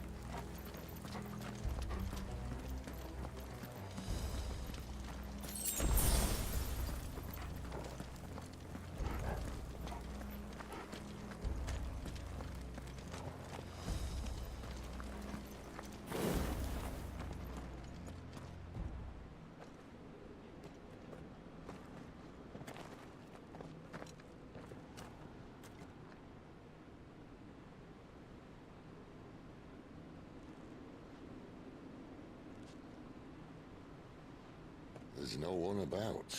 There's no one about.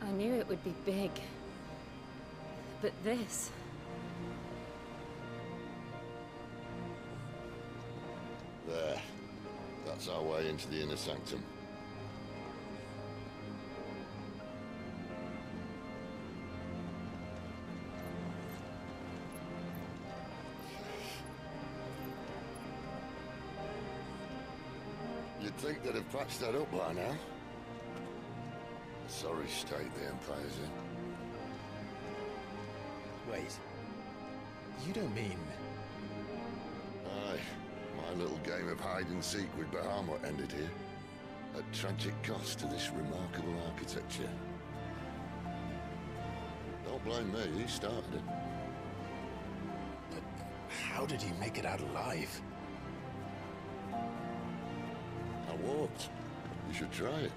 I knew it would be big. But this... There. That's our way into the inner sanctum. You'd think they'd have patched that up by now. A sorry state the Empire's in. Wait. You don't mean... Aye. My little game of hide-and-seek with Bahamut ended here. At tragic cost to this remarkable architecture. Don't blame me, he started it. But how did he make it out alive? I walked. You should try it.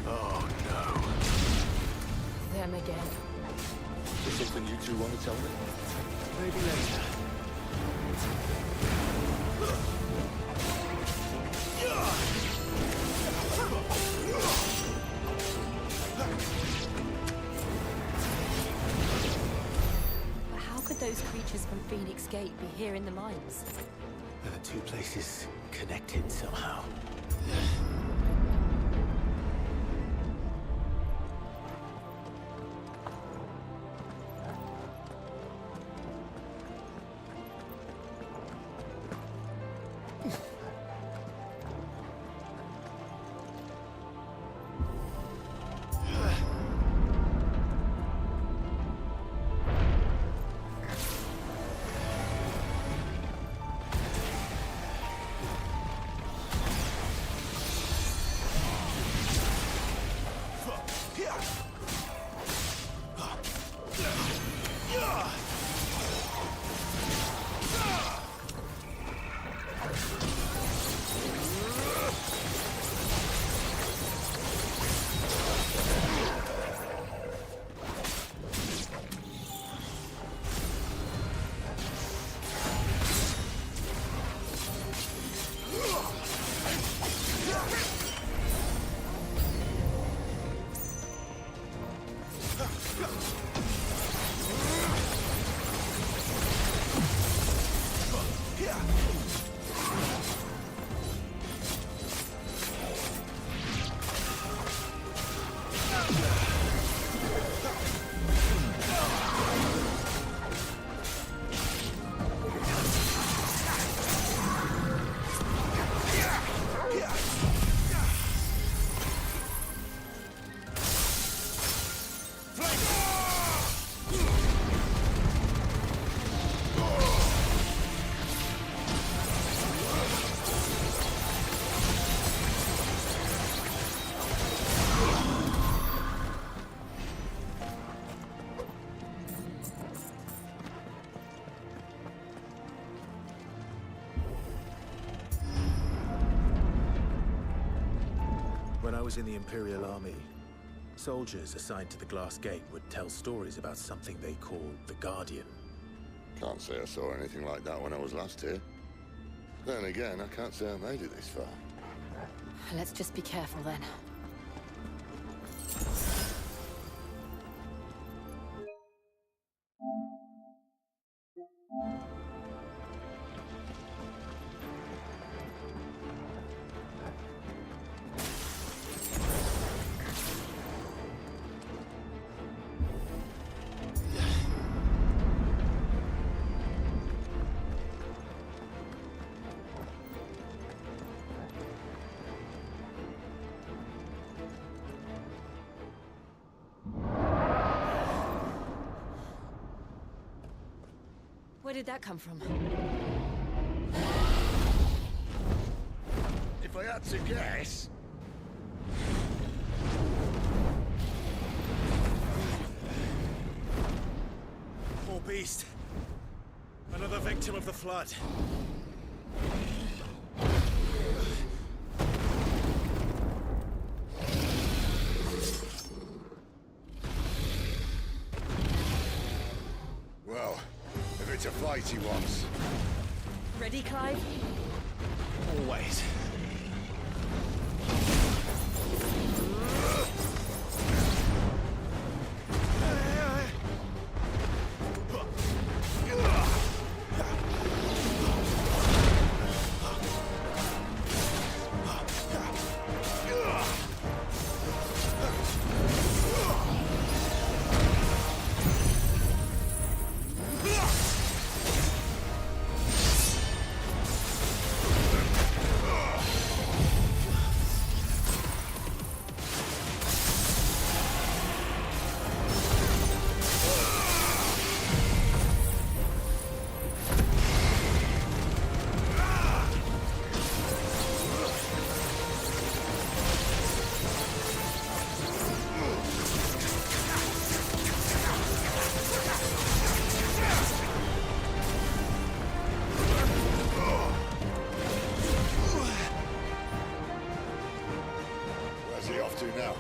Oh no. Them again. Is there something you two want to tell me? Maybe later. But how could those creatures from Phoenix Gate be here in the mines? Are the two places connected somehow? I was in the Imperial Army, soldiers assigned to the Glass Gate would tell stories about something they called the Guardian. Can't say I saw anything like that when I was last here. Then again, I can't say I made it this far. Let's just be careful then. Where did that come from? If I had to guess... Poor beast. Another victim of the Flood. Well, if it's a fight he wants. Ready, Clive? Always. Where's he off to now?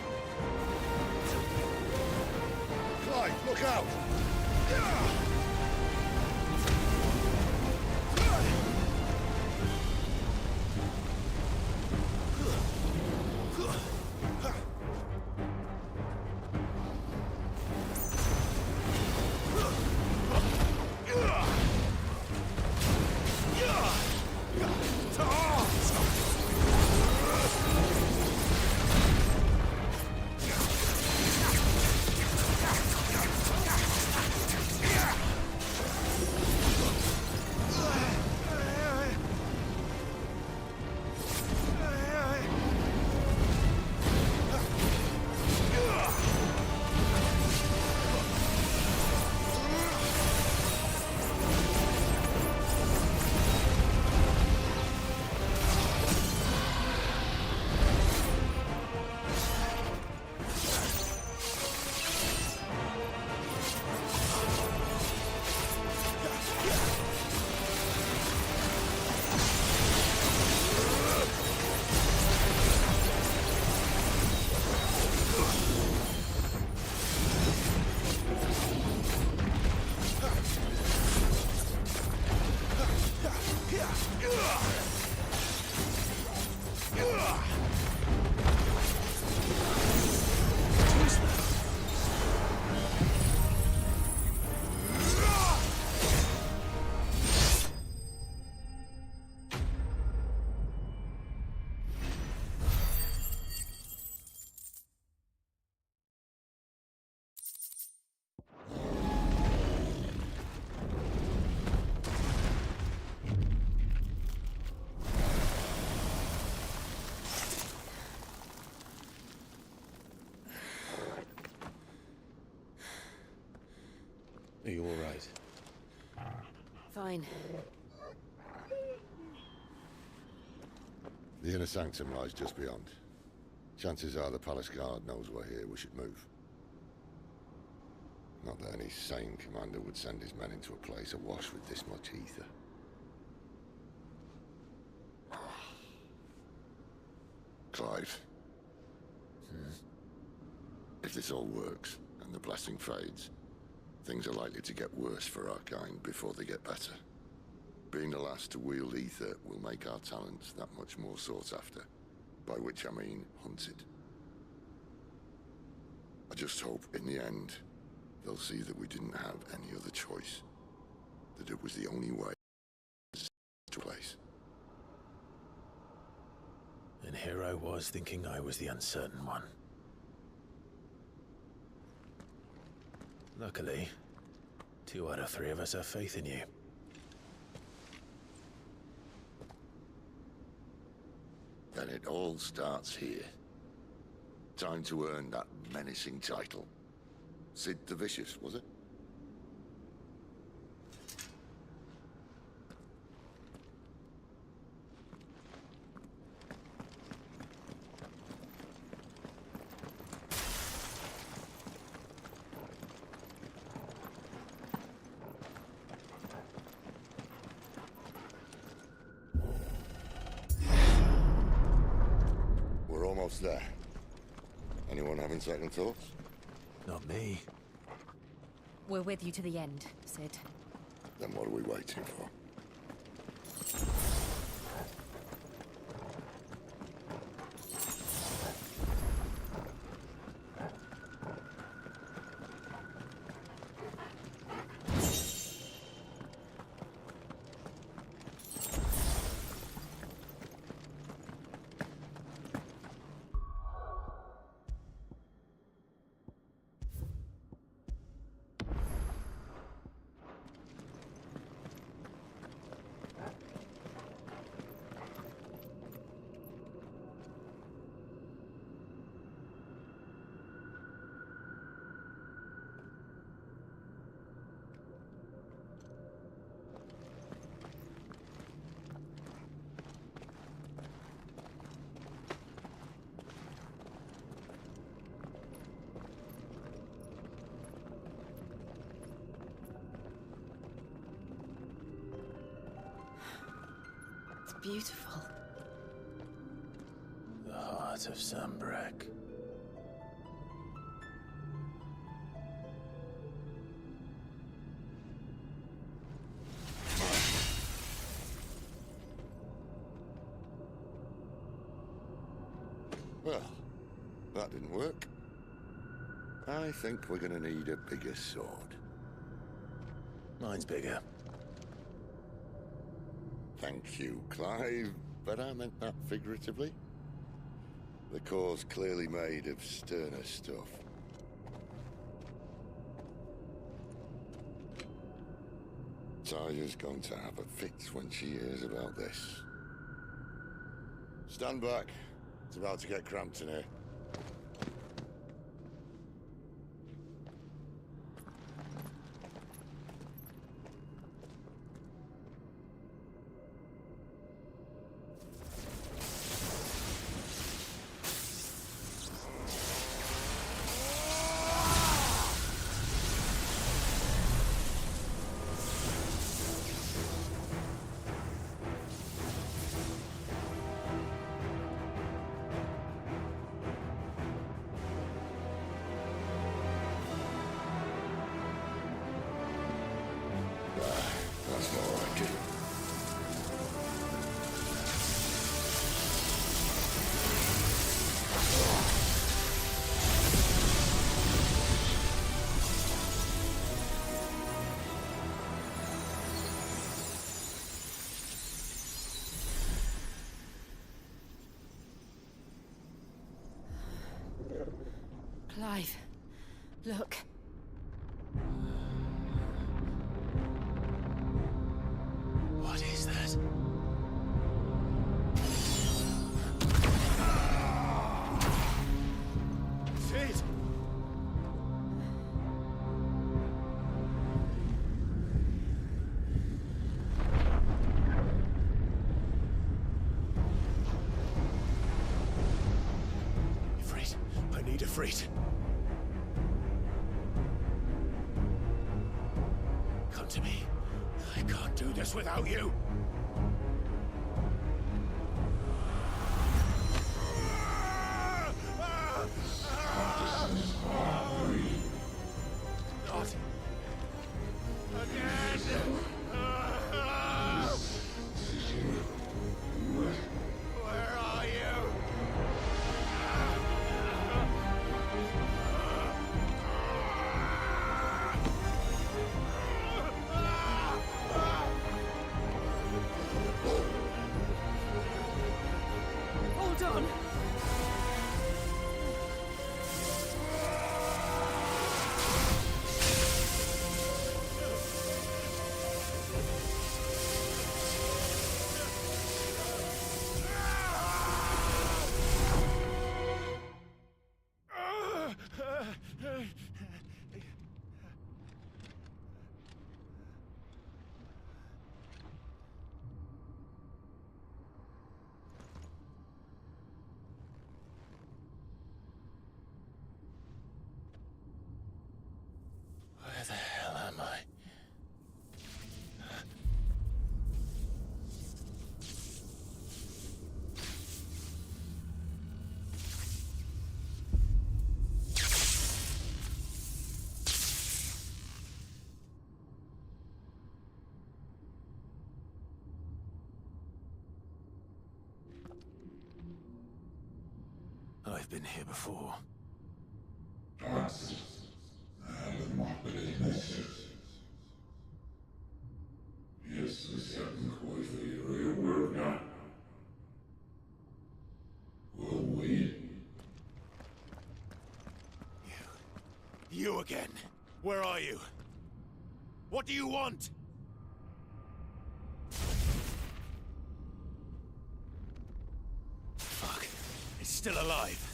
Clive, look out! Are you all right? Fine. The inner sanctum lies just beyond. Chances are the palace guard knows we're here. We should move. Not that any sane commander would send his men into a place awash with this much ether. Clive, If this all works, and the blessing fades, things are likely to get worse for our kind before they get better. Being the last to wield ether will make our talents that much more sought after, by which I mean hunted. I just hope, in the end, they'll see that we didn't have any other choice. That it was the only way to place. And here I was thinking I was the uncertain one. Luckily, 2 out of 3 of us have faith in you. Then it all starts here. Time to earn that menacing title. Sid the Vicious, was it? We're almost there. Anyone having second thoughts? Not me. We're with you to the end, Sid. Then what are we waiting for? Beautiful. The heart of Sambrek. Well, that didn't work. I think we're gonna need a bigger sword. Mine's bigger. Thank you, Clive, but I meant that figuratively. The core's clearly made of sterner stuff. Taya's going to have a fit when she hears about this. Stand back. It's about to get cramped in here. That's more like it. Clive, look. What is that? Sid! Ifrit, I need Ifrit. Come to me. I can't do this without you. This is I've been here before. You again. Where are you? What do you want? Fuck. It's still alive.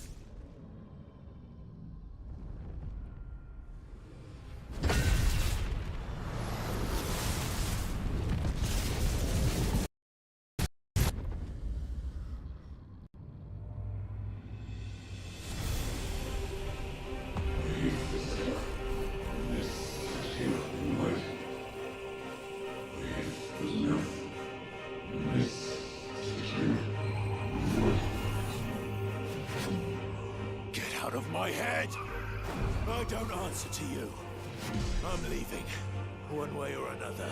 Of my head! I don't answer to you. I'm leaving, one way or another.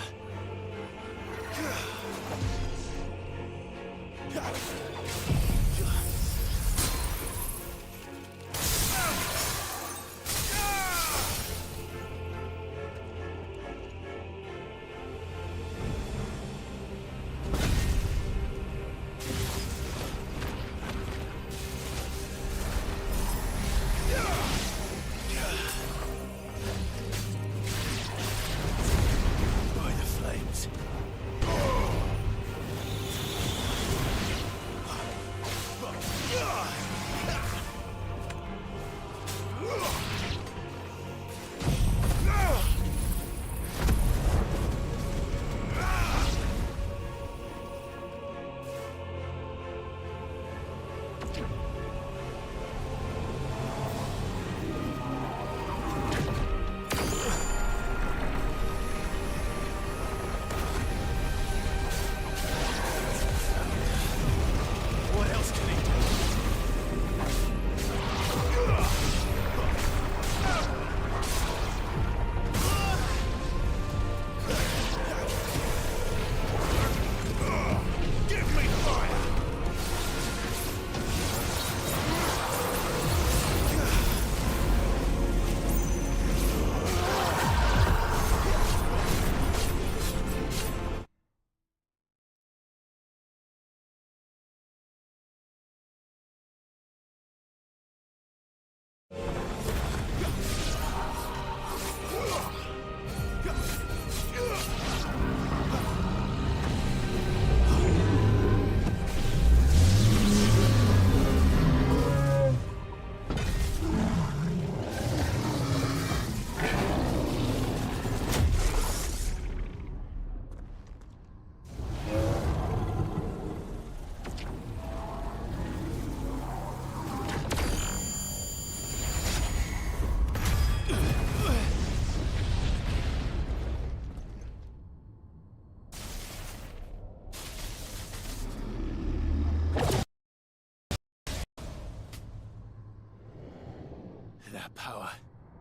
That power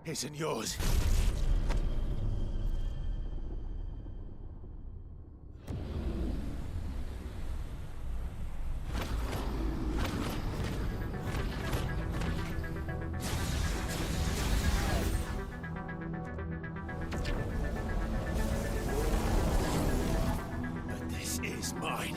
isn't yours. But this is mine.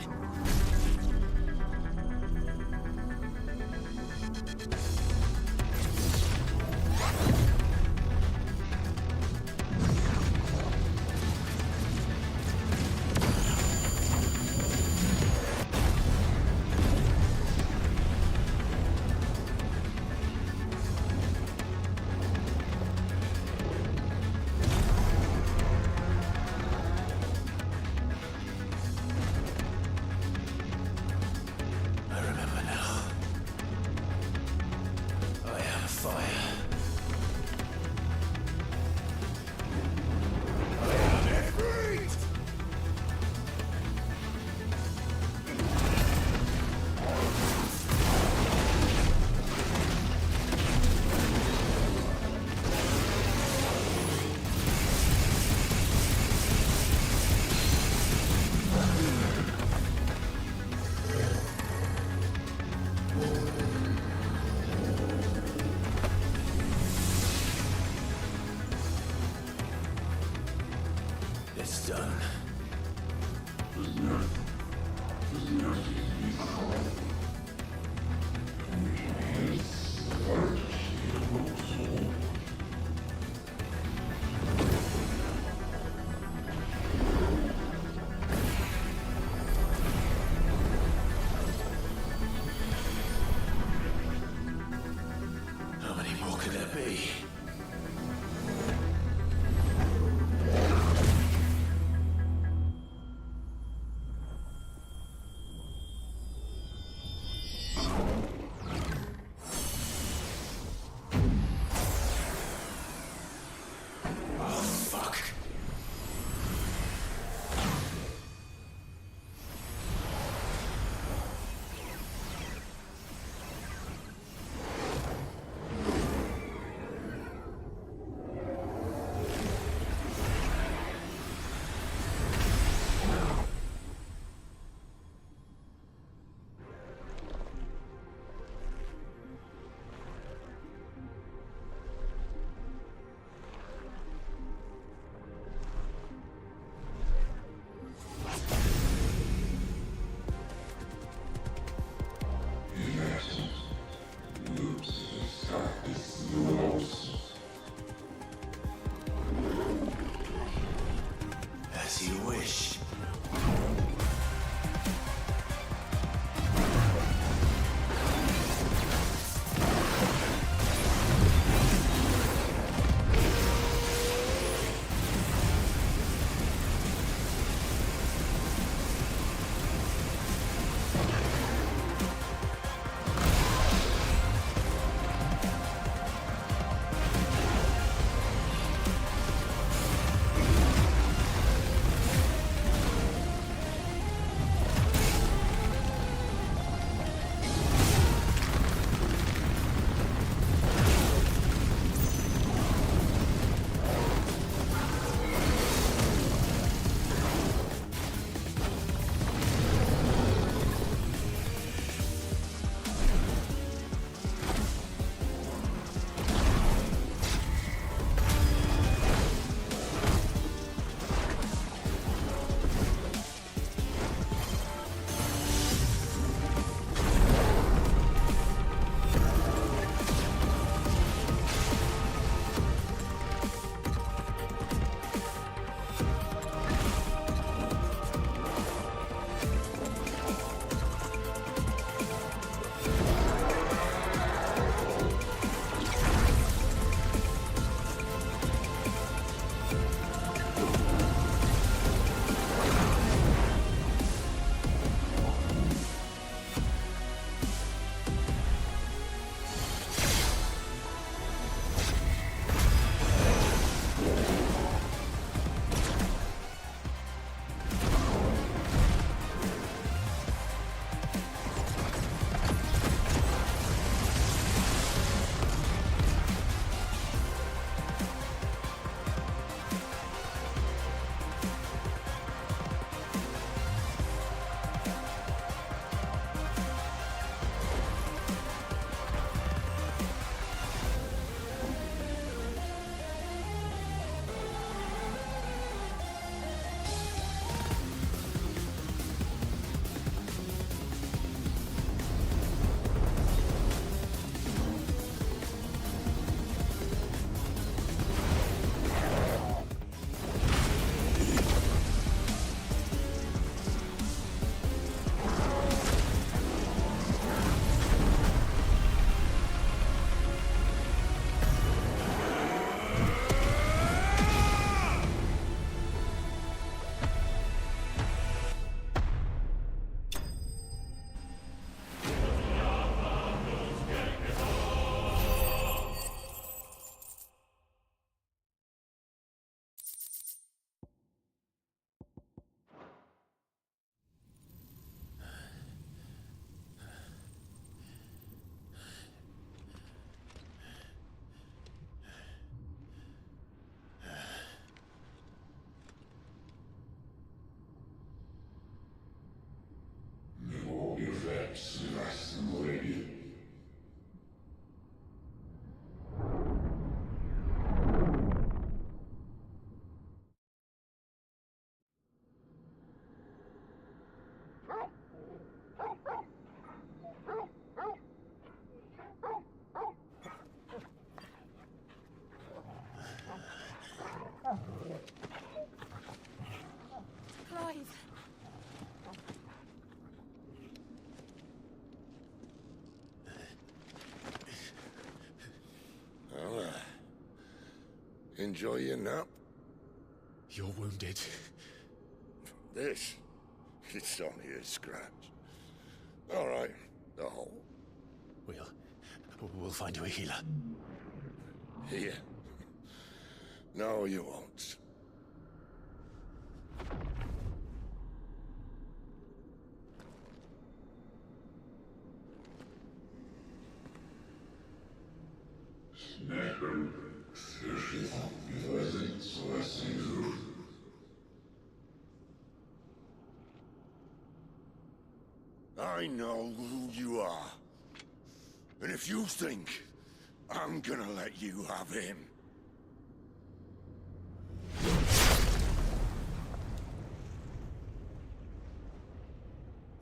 Clive! Well, enjoy your nap. You're wounded. This? It's only a scratch. All right, the hole. We'll find you a healer. Here. No, you won't. I know who you are. And if you think I'm gonna let you have him...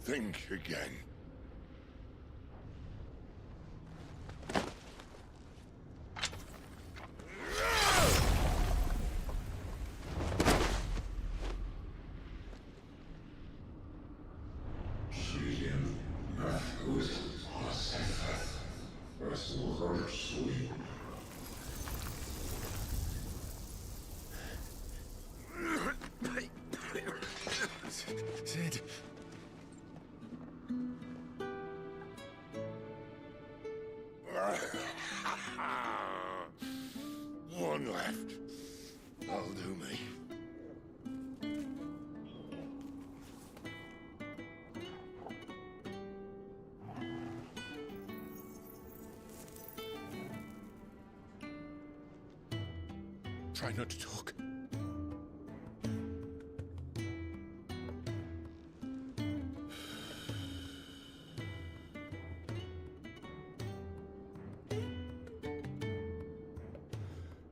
think again. Sid. One left. That'll do me. Try not to talk.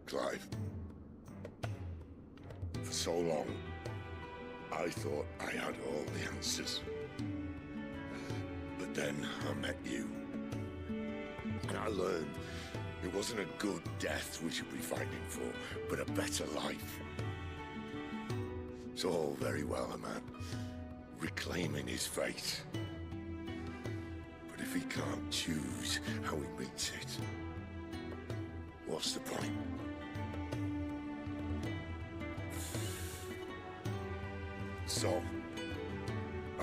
Clive. For so long, I thought I had all the answers. But then I met you. And I learned it wasn't a good death we should be fighting for, but a better life. It's all very well a man reclaiming his fate. But if he can't choose how he meets it, what's the point? So,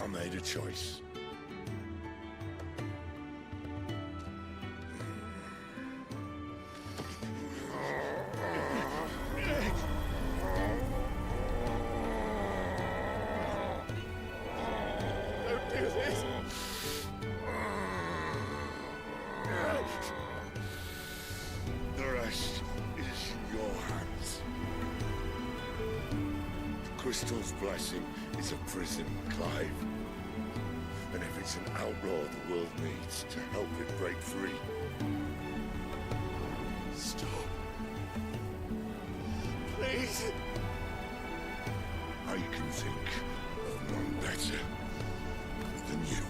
I made a choice. Don't do this! The rest is in your hands. The Crystal's blessing is a prison, Clive. And if it's an outlaw the world needs to help it break free... Stop. Please. I can think of none better than you.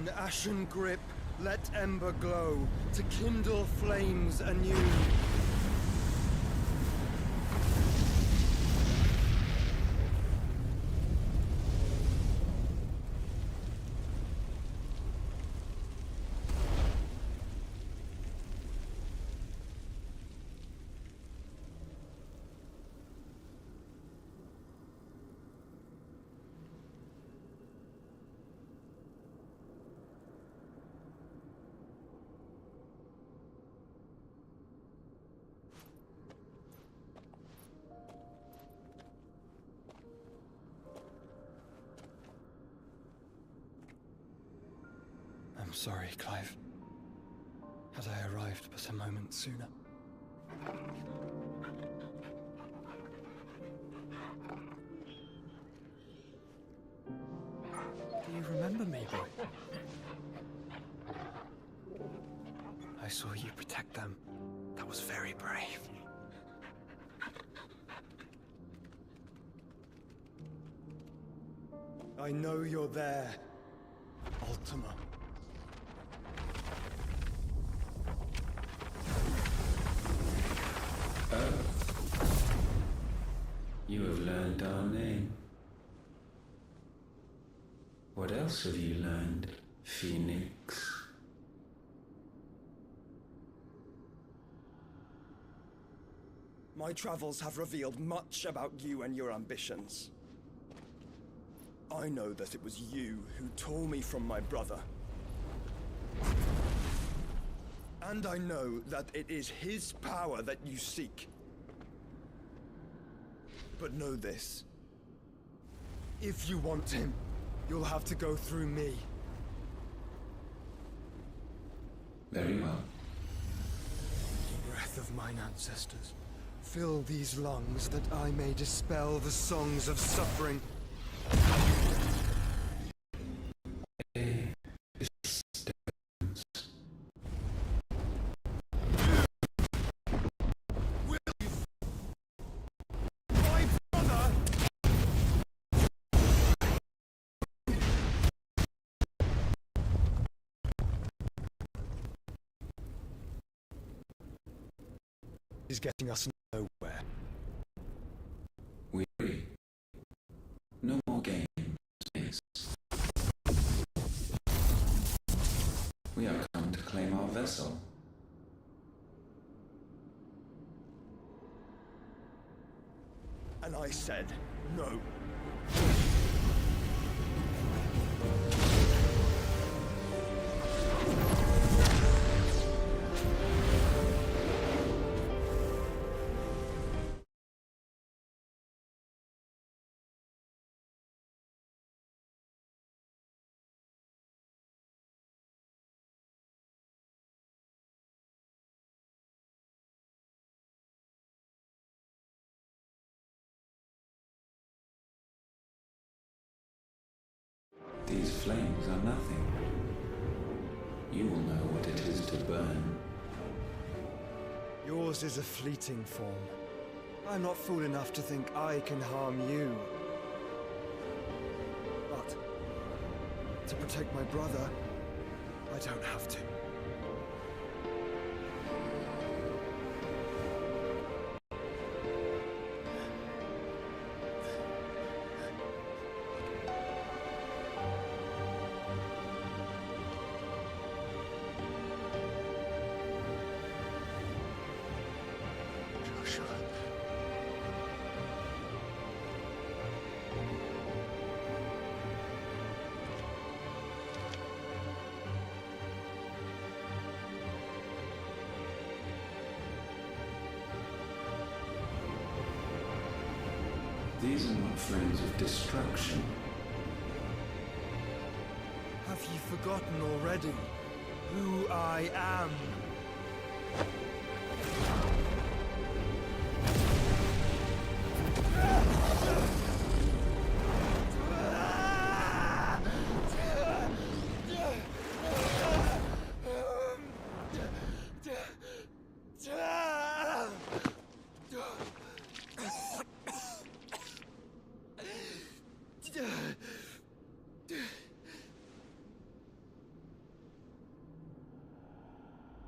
In ashen grip, let ember glow, to kindle flames anew. I'm sorry, Clive. Had I arrived but a moment sooner. Do you remember me, boy? I saw you protect them. That was very brave. I know you're there, Ultima. You have learned our name. What else have you learned, Phoenix? My travels have revealed much about you and your ambitions. I know that it was you who tore me from my brother. And I know that it is his power that you seek. But know this. If you want him, you'll have to go through me. Very well. Breath of mine ancestors, fill these lungs that I may dispel the songs of suffering. Is getting us nowhere. Weary. No more games, miss. We have come to claim our vessel. And I said no. These flames are nothing. You will know what it is to burn. Yours is a fleeting form. I'm not fool enough to think I can harm you. But to protect my brother, I don't have to. These are not flames of destruction. Have you forgotten already who I am?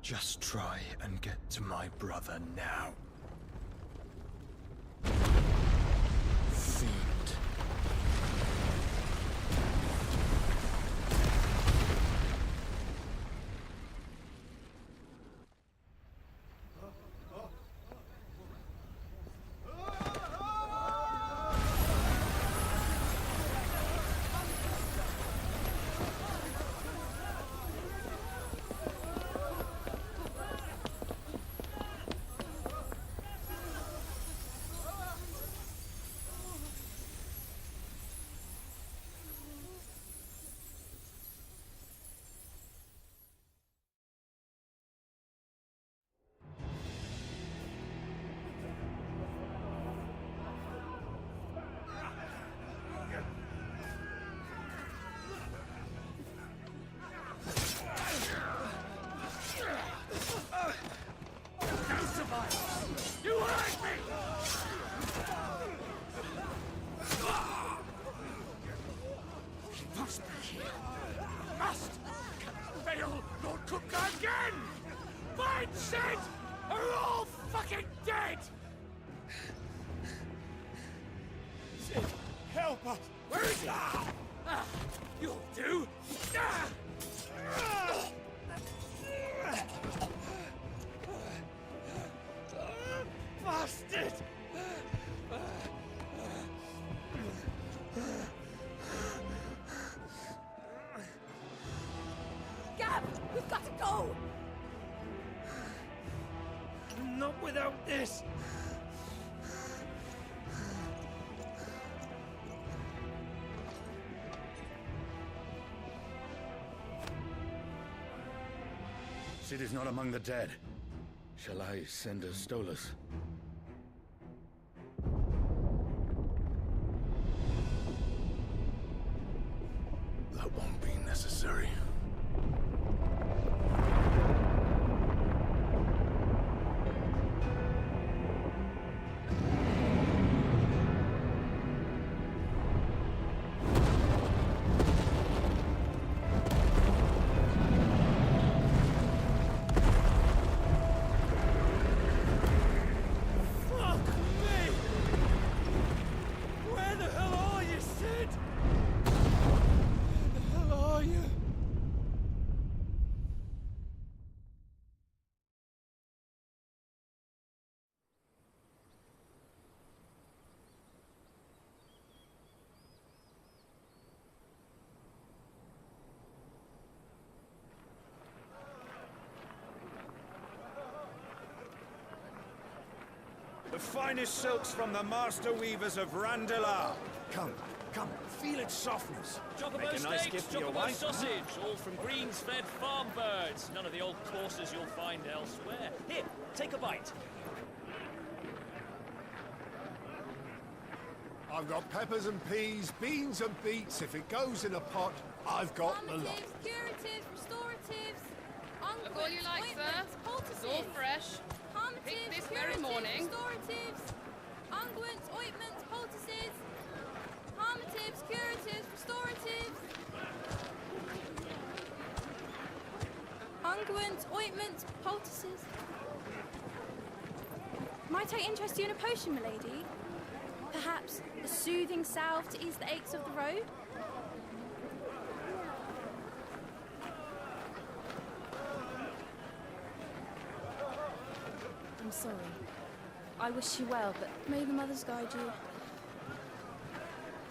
Just try and get to my brother now. Fiend. Gab, we've got to go! Not without this! Cid is not among the dead. Shall I send a Stolas? That won't be necessary. The finest silks from the master weavers of Randalar. Come, come, feel its softness. Chocobo Make a nice steaks, gift for your chocobo wife. sausage, all from greens-fed farm birds. None of the old courses you'll find elsewhere. Here, take a bite. I've got peppers and peas, beans and beets. If it goes in a pot, I've got the lot. Curatives, restoratives, Look all you like, sir. It's all fresh. Picked this very morning. Restoratives, unguents, ointments, poultices, harmatives, curatives, restoratives. Unguents, ointments, poultices. Might I interest you in a potion, milady? Perhaps a soothing salve to ease the aches of the road? I'm sorry. I wish you well, but may the mothers guide you.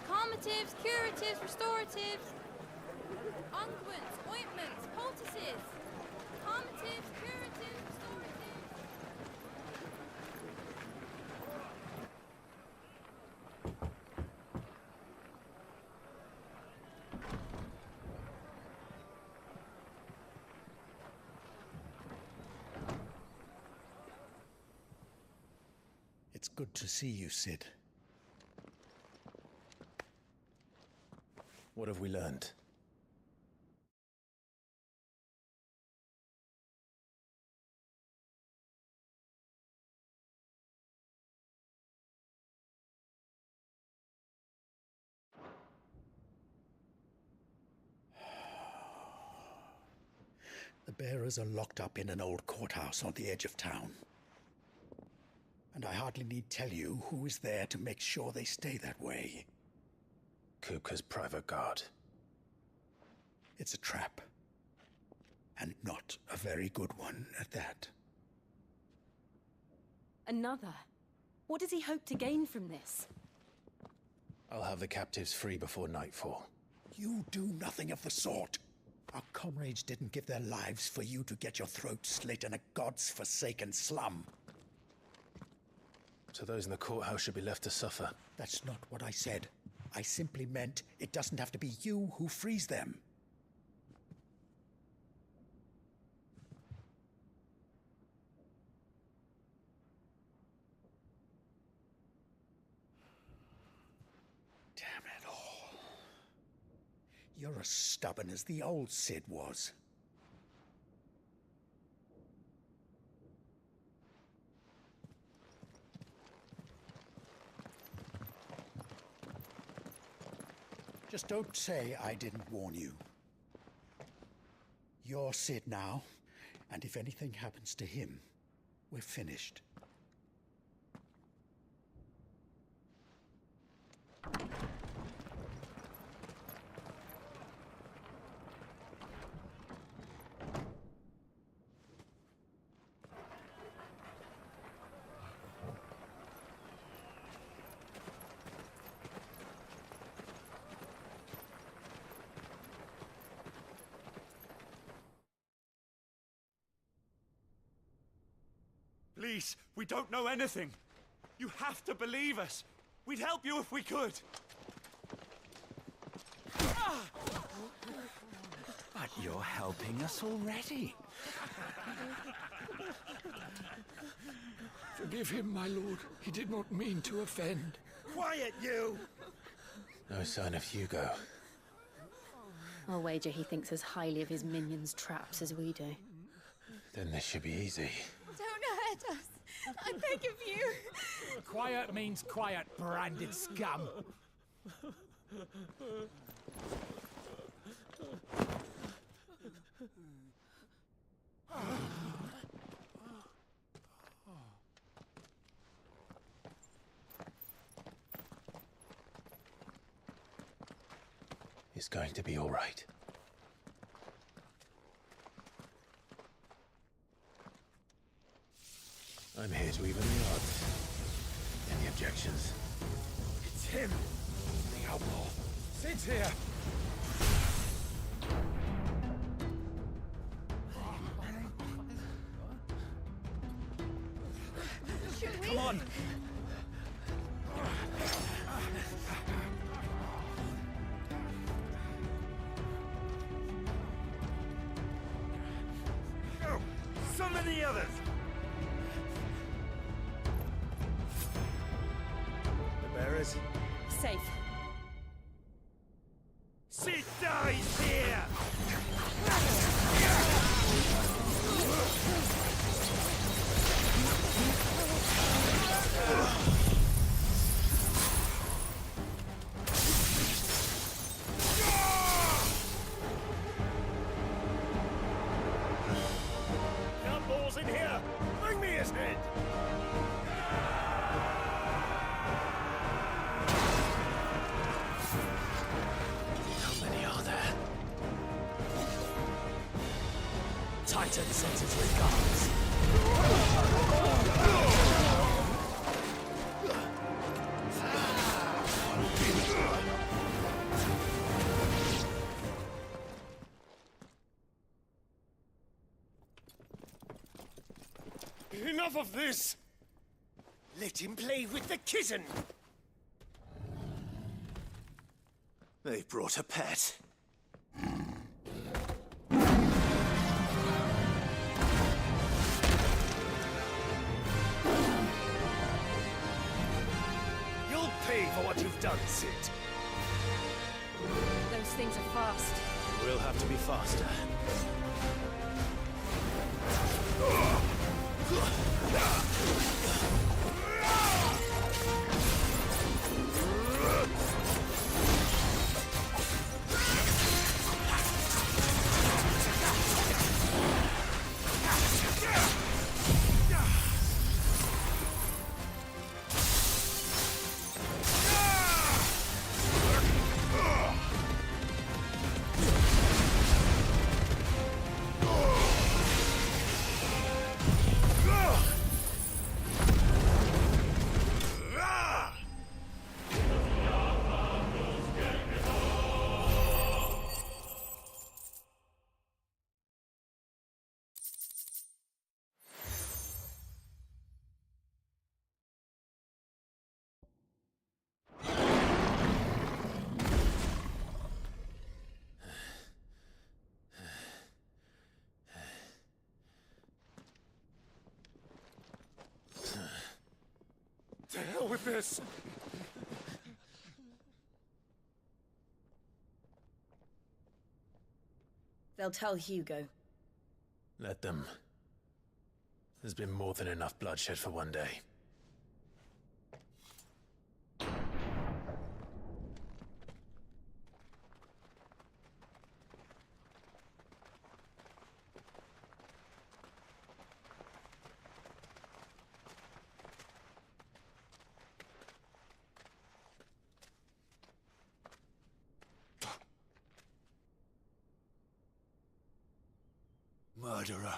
Calmatives, curatives, restoratives, unguents, ointments, poultices. Calmatives, curatives, restoratives. It's good to see you, Cid. What have we learned? The bearers are locked up in an old courthouse on the edge of town. And I hardly need tell you who is there to make sure they stay that way. Kupka's private guard. It's a trap. And not a very good one at that. Another? What does he hope to gain from this? I'll have the captives free before nightfall. You do nothing of the sort. Our comrades didn't give their lives for you to get your throat slit in a god's forsaken slum. So those in the courthouse should be left to suffer. That's not what I said. I simply meant it doesn't have to be you who frees them. Damn it all. You're as stubborn as the old Cid was. Just don't say I didn't warn you. You're Cid now, and if anything happens to him, we're finished. Please, we don't know anything. You have to believe us. We'd help you if we could. But you're helping us already. Forgive him, my lord. He did not mean to offend. Quiet, you! No sign of Hugo. I'll wager he thinks as highly of his minions' traps as we do. Then this should be easy. Don't hurt us. I beg of you. Quiet means quiet, branded scum. It's going to be all right. I'm here to even the odds. Any objections? It's him! The outlaw. Sid's here! Come on! Go! Summon the others! Bearers? Safe. Cid dies here! Gunballs in here! Bring me his head! Titan sends his regards. Enough of this! Let him play with the kitten! They brought a pet. You'll pay for what you've done, Cid. Those things are fast. We'll have to be faster. us! They'll tell Hugo. Let them. There's been more than enough bloodshed for one day. Murderer.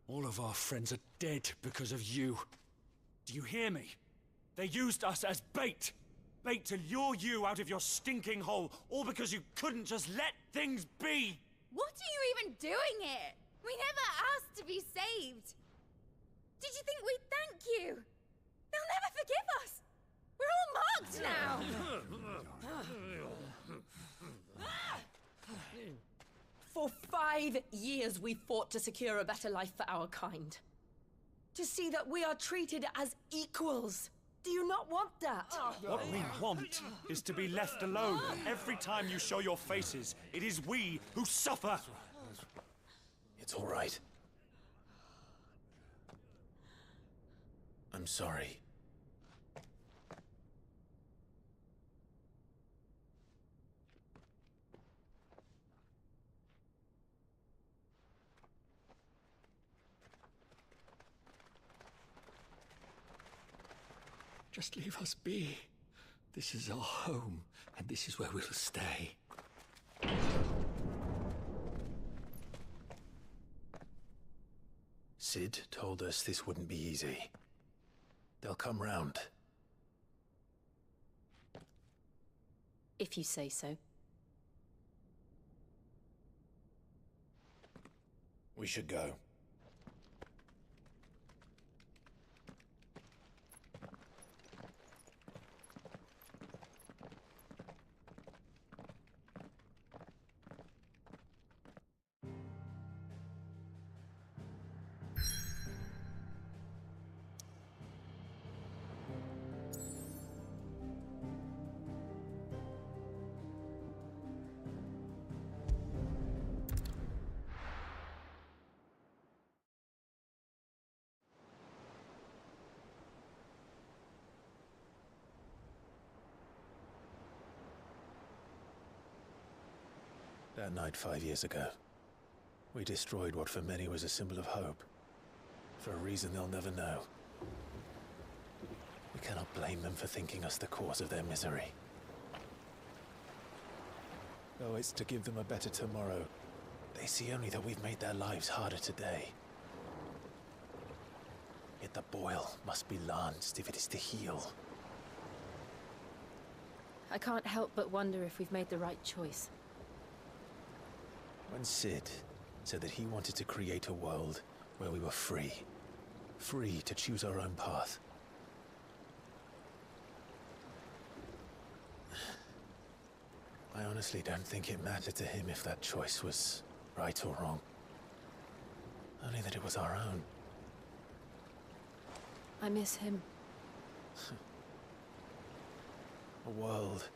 All of our friends are dead because of you. Do you hear me? They used us as bait. Bait to lure you out of your stinking hole, all because you couldn't just let things be. What are you even doing here? We never asked to be saved. Did you think we'd thank you? They'll never forgive us. We're all marked now. For 5 years we fought to secure a better life for our kind. To see that we are treated as equals. Do you not want that? What we want is to be left alone. Every time you show your faces, it is we who suffer. It's all right. I'm sorry. Just leave us be. This is our home, and this is where we'll stay. Cid told us this wouldn't be easy. They'll come round. If you say so. We should go. That night 5 years ago, we destroyed what for many was a symbol of hope. For a reason they'll never know. We cannot blame them for thinking us the cause of their misery. Though it's to give them a better tomorrow, they see only that we've made their lives harder today. Yet the boil must be lanced if it is to heal. I can't help but wonder if we've made the right choice. When Cid said that he wanted to create a world where we were free. Free to choose our own path. I honestly don't think it mattered to him if that choice was right or wrong. Only that it was our own. I miss him. A world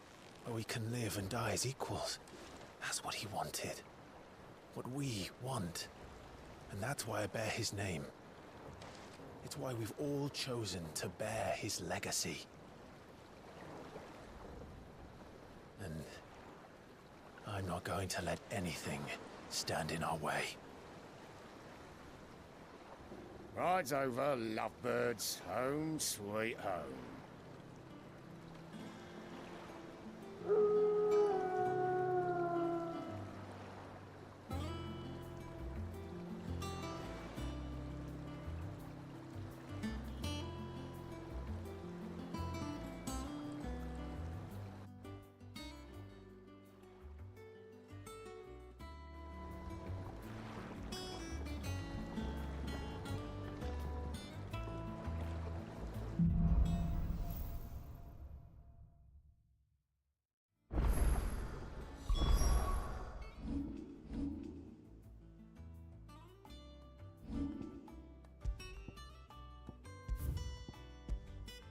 where we can live and die as equals. That's what he wanted. What we want. And that's why I bear his name. It's why we've all chosen to bear his legacy. And I'm not going to let anything stand in our way. Ride's over, lovebirds. Home sweet home.